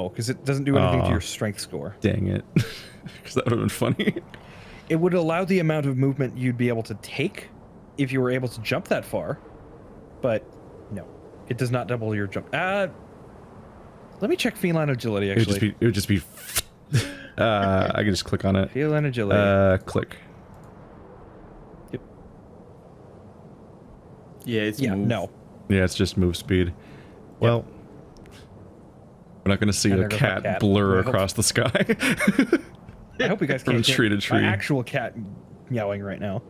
because it doesn't do anything to Aw. your strength score. Dang it! Because that would have been funny. It would allow the amount of movement you'd be able to take if you were able to jump that far, but no, it does not double your jump. Let me check feline agility, It would actually. just be. I can just click on it. Feline agility. Click. Yeah, it's Yeah, move. no. Yeah, it's just move speed. Well, we're not gonna see And a there goes my cat cat. blur I hope- across the sky. I hope you guys From can't tree hear to tree. my actual cat meowing right now.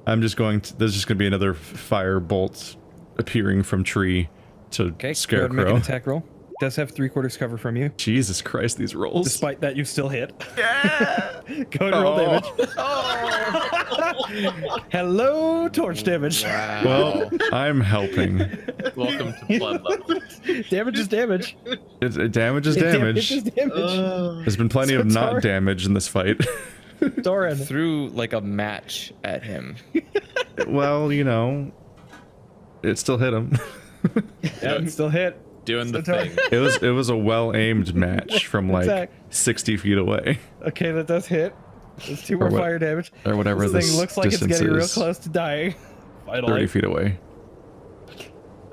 I'm just going to. There's just gonna be another fire bolt appeering from tree to Okay, go ahead and make Scarecrow. an attack roll. Does have 3/4 cover from you. Jesus Christ, these rolls. Despite that, you still hit. Yeah! Go ahead and roll damage. Hello, torch damage. Well, I'm helping. Welcome to blood level. Damage is damage. Damage is damage. Damage is damage. There's been plenty So of it's not hard. damage in this fight. Doran. threw like a match at him. Well, you know, it still hit him. Yeah, it still hit. Doing the Still thing. It was a well-aimed match from like Attack. 60 feet away. Okay, that does hit. It's 2 more Or what- fire damage. or whatever This thing this looks like it's distance getting real is. close to dying. 30 Finally. feet away.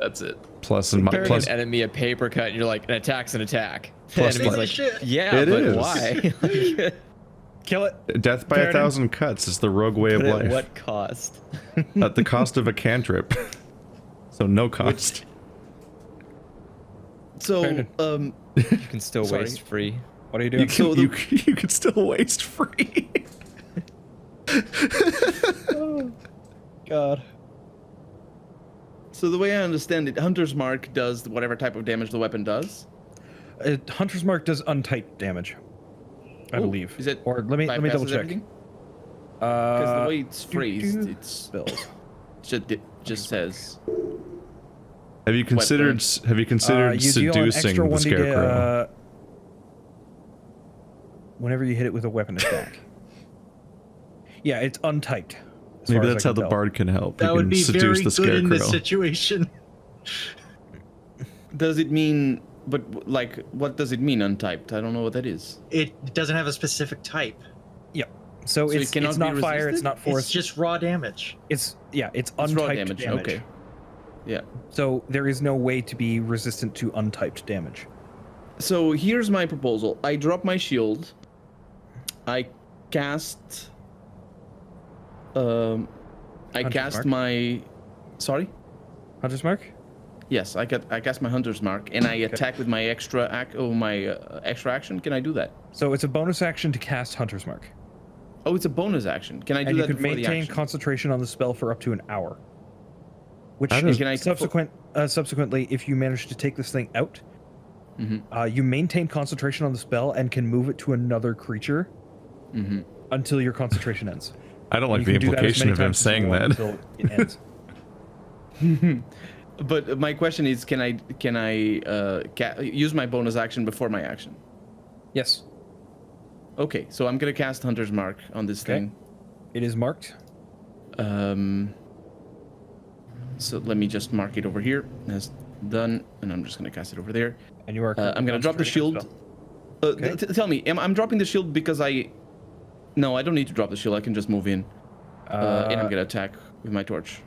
That's it. Plus and Giving plus. an enemy a paper cut, and you're like, an attack's an attack. Plus The enemy's like- like, Shit. yeah, It but is. why? Kill it. Death by Paradin. 1,000 cuts is the rogue way of But at life. what cost? At the cost of a cantrip. So no cost. So, Paradin. You can still Sorry. waste free. What are you You doing? can, you can still waste free. Oh, God. so the way I understand it, Hunter's Mark does whatever type of damage the weapon does. Hunter's Mark does untyped damage, I Ooh, believe. Is it? Or let me double bypasses check. everything? Because the way it's do, phrased, do. it's Spells. just says. Have you considered You deal an seducing extra the 1d8, Scarecrow? whenever you hit it with a weapon attack. Yeah, it's untyped. as Maybe far as that's I how can the tell. bard can help. That He would can be seduce very the good in this Scarecrow. situation. Does it mean? But like, what does it mean? Untyped? I don't know what that is. It doesn't have a specific type. Yep. So, So it it's cannot not be fire. It's resisted? not force. It's just raw damage. It's It's untyped raw damage. damage. Okay. Yeah. So there is no way to be resistant to untyped damage. So here's my proposal. I drop my shield. I cast. I Hunter's cast Mark? my. Sorry. Hunter's Mark. Yes, I cast my Hunter's Mark and I attack with my extra extra action. Can I do that? So it's a bonus action to cast Hunter's Mark, Oh, it's a bonus action. Can I do and you that can before the maintain action? concentration on the spell for up to an hour. Which How does- Can I- subsequently, if you manage to take this thing out, Mhm. you maintain concentration on the spell and can move it to another creature Mhm. until your concentration ends. I don't like You the can do that as implication many of him times as you saying want that. until it ends. But my question is, can I use my bonus action before my action? Yes, Okay, so I'm gonna cast Hunter's Mark on this Okay. thing. it is marked. So let me just mark it over here as done, and I'm just gonna cast it over there. And you are. I'm gonna drop the concentrating on shield. the spell. Okay. Tell me, I'm dropping the shield because I. No, I don't need to drop the shield. I can just move in, and I'm gonna attack with my torch.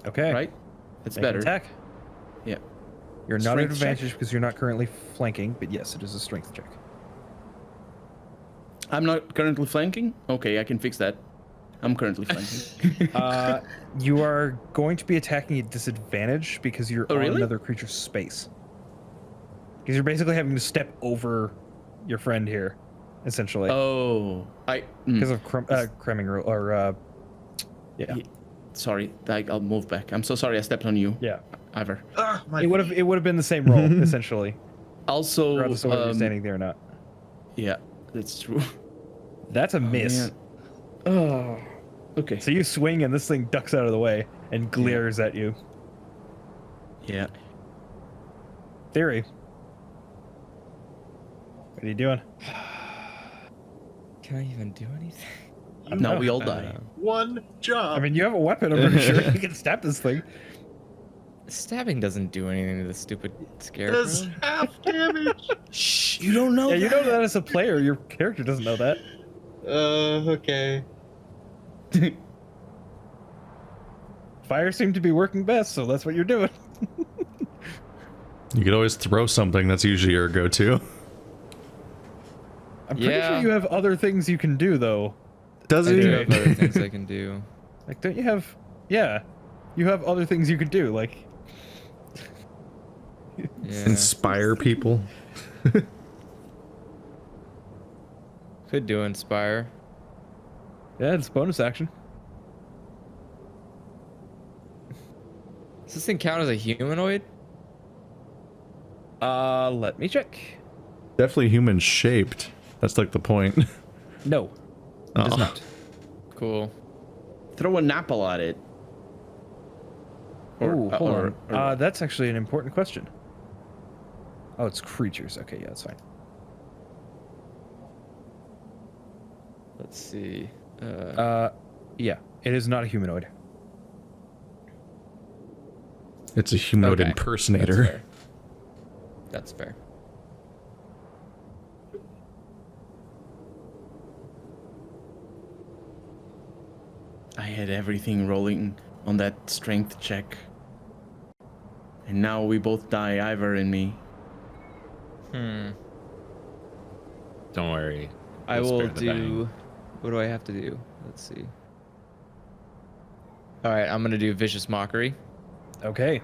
Okay. Right? It's Make an better. Attack. Yeah. You're not at Strength check. advantage because you're not currently flanking, but yes, it is a strength check. I'm not currently flanking. Okay, I can fix that. I'm currently flanking. You are going to be attacking at disadvantage because you're Oh, on really? another creature's space. Because you're basically having to step over your friend here, essentially, Oh, because of cramming rule or yeah. Sorry, I'll move back. I'm so sorry I stepped on you, Yeah. Ivor. Ah, my It would have been the same roll essentially, Also, regardless of whether you're standing there or not. yeah, that's true. That's a miss. Man. Oh, okay. So you swing and this thing ducks out of the way and glares at you. Yeah. Theory. What are you doing? Can I even do anything? Now we all I die. don't know. one job. I mean, you have a weapon. I'm pretty sure you can stab this thing. Stabbing doesn't do anything to the stupid scarecrow. does half damage. Shh, you don't know. Yeah, you know that as a player. Your character doesn't know that. Okay. Fire seemed to be working best, so that's what you're doing. You could always throw something. That's usually your go-to. I'm pretty Yeah. sure you have other things you can do, though. Does I he? do have other things I can do. Like, don't you have? Yeah, you have other things you can do. Like, Yeah. Inspire people. Could do inspire. yeah, it's bonus action. Does this thing count as a humanoid? Let me check. Definitely human-shaped. That's like the point. No, it does Oh. not. Cool. Throw an apple at it. Oh, hold on. or- That's actually an important question. Oh, it's creatures. Okay, yeah, that's fine. Let's see. Yeah, it is not a humanoid. It's a humanoid Okay, impersonator. That's fair. I had everything rolling on that strength check. And now we both die, Ivor and me. Hmm. Don't worry. I We'll will spare the dying. do. What do I have to do? Let's see. All right, I'm gonna do vicious mockery. Okay.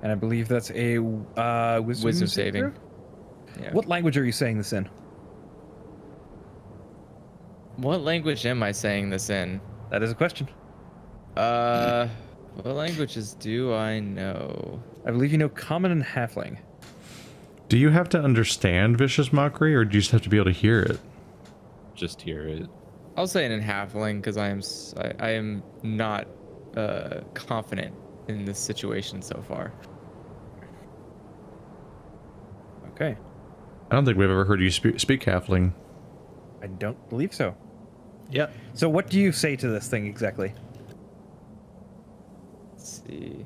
And I believe that's a wisdom saving. throw? Yeah. What language are you saying this in? What language am I saying this in? That is a question. What languages do I know? I believe you know Common and Halfling. Do you have to understand Vicious Mockery, or do you just have to be able to hear it? Just hear it. I'll say it in halfling because I am not confident in this situation so far. Okay. I don't think we've ever heard you speak Halfling. I don't believe so. Yeah. So what do you say to this thing exactly? Let's see.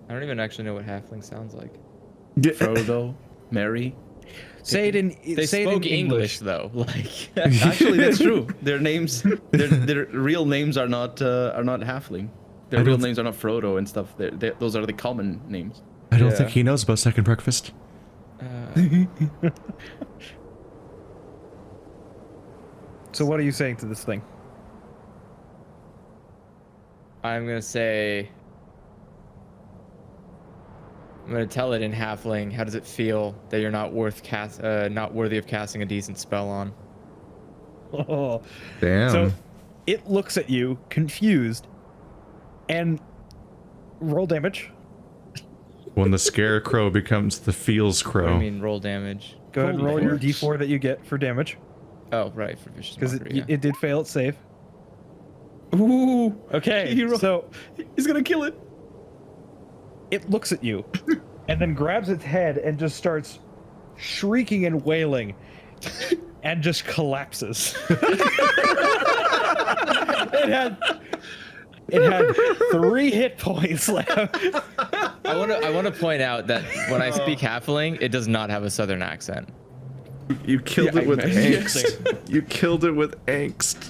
I don't even actually know what halfling sounds like. Frodo, Mary. Say it in They say it in spoke English though. Like Actually, that's true. Their names, their real names are not halfling. Their real names are not Frodo and stuff. Those are the common names. I don't Yeah. think he knows about second breakfast. So what are you saying to this thing? I'm gonna say. I'm gonna tell it in halfling. How does it feel that you're not not worthy of casting a decent spell on? Oh. Damn. So it looks at you confused and roll damage. When the Scarecrow becomes the Feels What Crow. do you mean roll damage? Go ahead and roll your d4 that you get for damage Oh, right, for vicious because mockery. it did fail its save. Ooh. Okay, Hero. so He's gonna kill it. it looks at you and then grabs its head and just starts shrieking and wailing and just collapses. It had 3 hit points left. I want to point out that when I speak halfling, it does not have a southern accent. You killed Yeah, it with I- angst. You killed it with angst.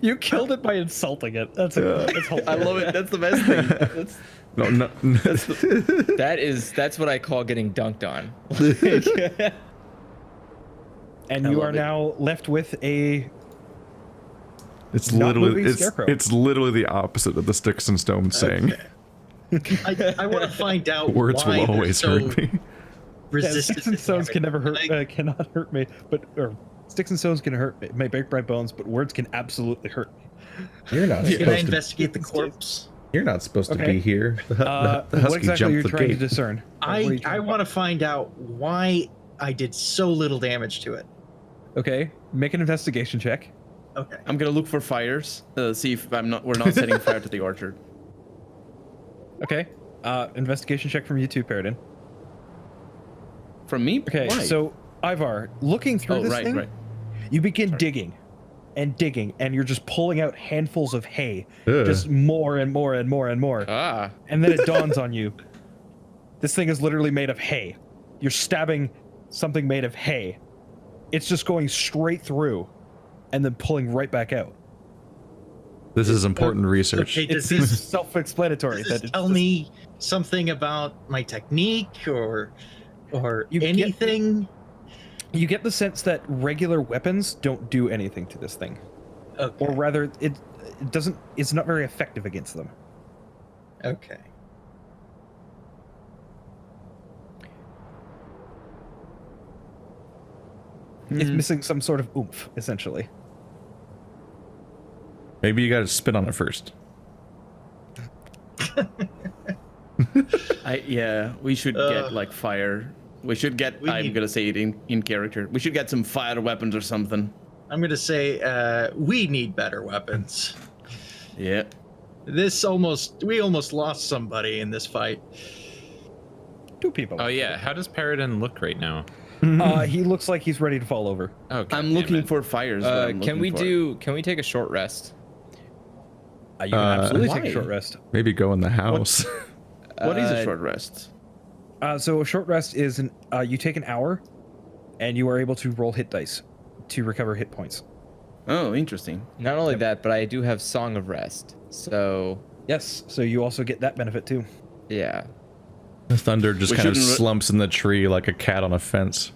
You killed it by insulting it. That's hilarious. I love it. That's the best thing. That's, No. That's what I call getting dunked on. And I you love are it. now left with a It's Not literally moving Scarecrow. it's literally the opposite of the Sticks and Stones saying. I want to find out Words why will they're always so hurt me. resistant. Sticks and to stones can damage. never hurt, cannot hurt me, or sticks and stones can hurt me, may break my bones, but words can absolutely hurt me. You're not Can I investigate the corpse? You're not supposed Okay. to be here. The What husky exactly are you jumped the trying to gate. discern? What are you I trying- want to find out why I did so little damage to it. Okay, make an investigation check. Okay. I'm gonna look for fires. See if we're not setting fire to the orchard. Okay, investigation check from you too, Paradin. From me? Okay, Why? so Ivar, looking through Oh, this right, thing, right. you begin digging and digging, and you're just pulling out handfuls of hay, Ugh. just more and more and more and more. Ah, And then it dawns on you. This thing is literally made of hay. You're stabbing something made of hay. It's just going straight through and then pulling right back out. This is important research. Okay, It does seems this, self-explanatory. does this that it's tell just- me something about my technique or You get- anything? You get the sense that regular weapons don't do anything to this thing. Okay. Or rather, it doesn't. It's not very effective against them. Okay. It's missing some sort of oomph, essentially. Maybe you got to spit on it first. Yeah, we should get like fire. We should get. We I'm need- gonna say it in character. We should get some fire weapons or something. I'm gonna say we need better weapons. Yeah. We almost lost somebody in this fight. 2 people. Oh yeah, how does Paradin look right now? He looks like he's ready to fall over. Oh, I'm looking for fires. what I'm Can we looking for. Can we take a short rest? You can absolutely take a why? short rest. Maybe go in the house. What is a short rest? So a short rest is you take an hour, and you are able to roll hit dice to recover hit points. Oh, interesting. Not only that, but I do have Song of Rest. So Yes, so you also get that benefit too. yeah. The thunder just We kind of shouldn't slumps in the tree like a cat on a fence.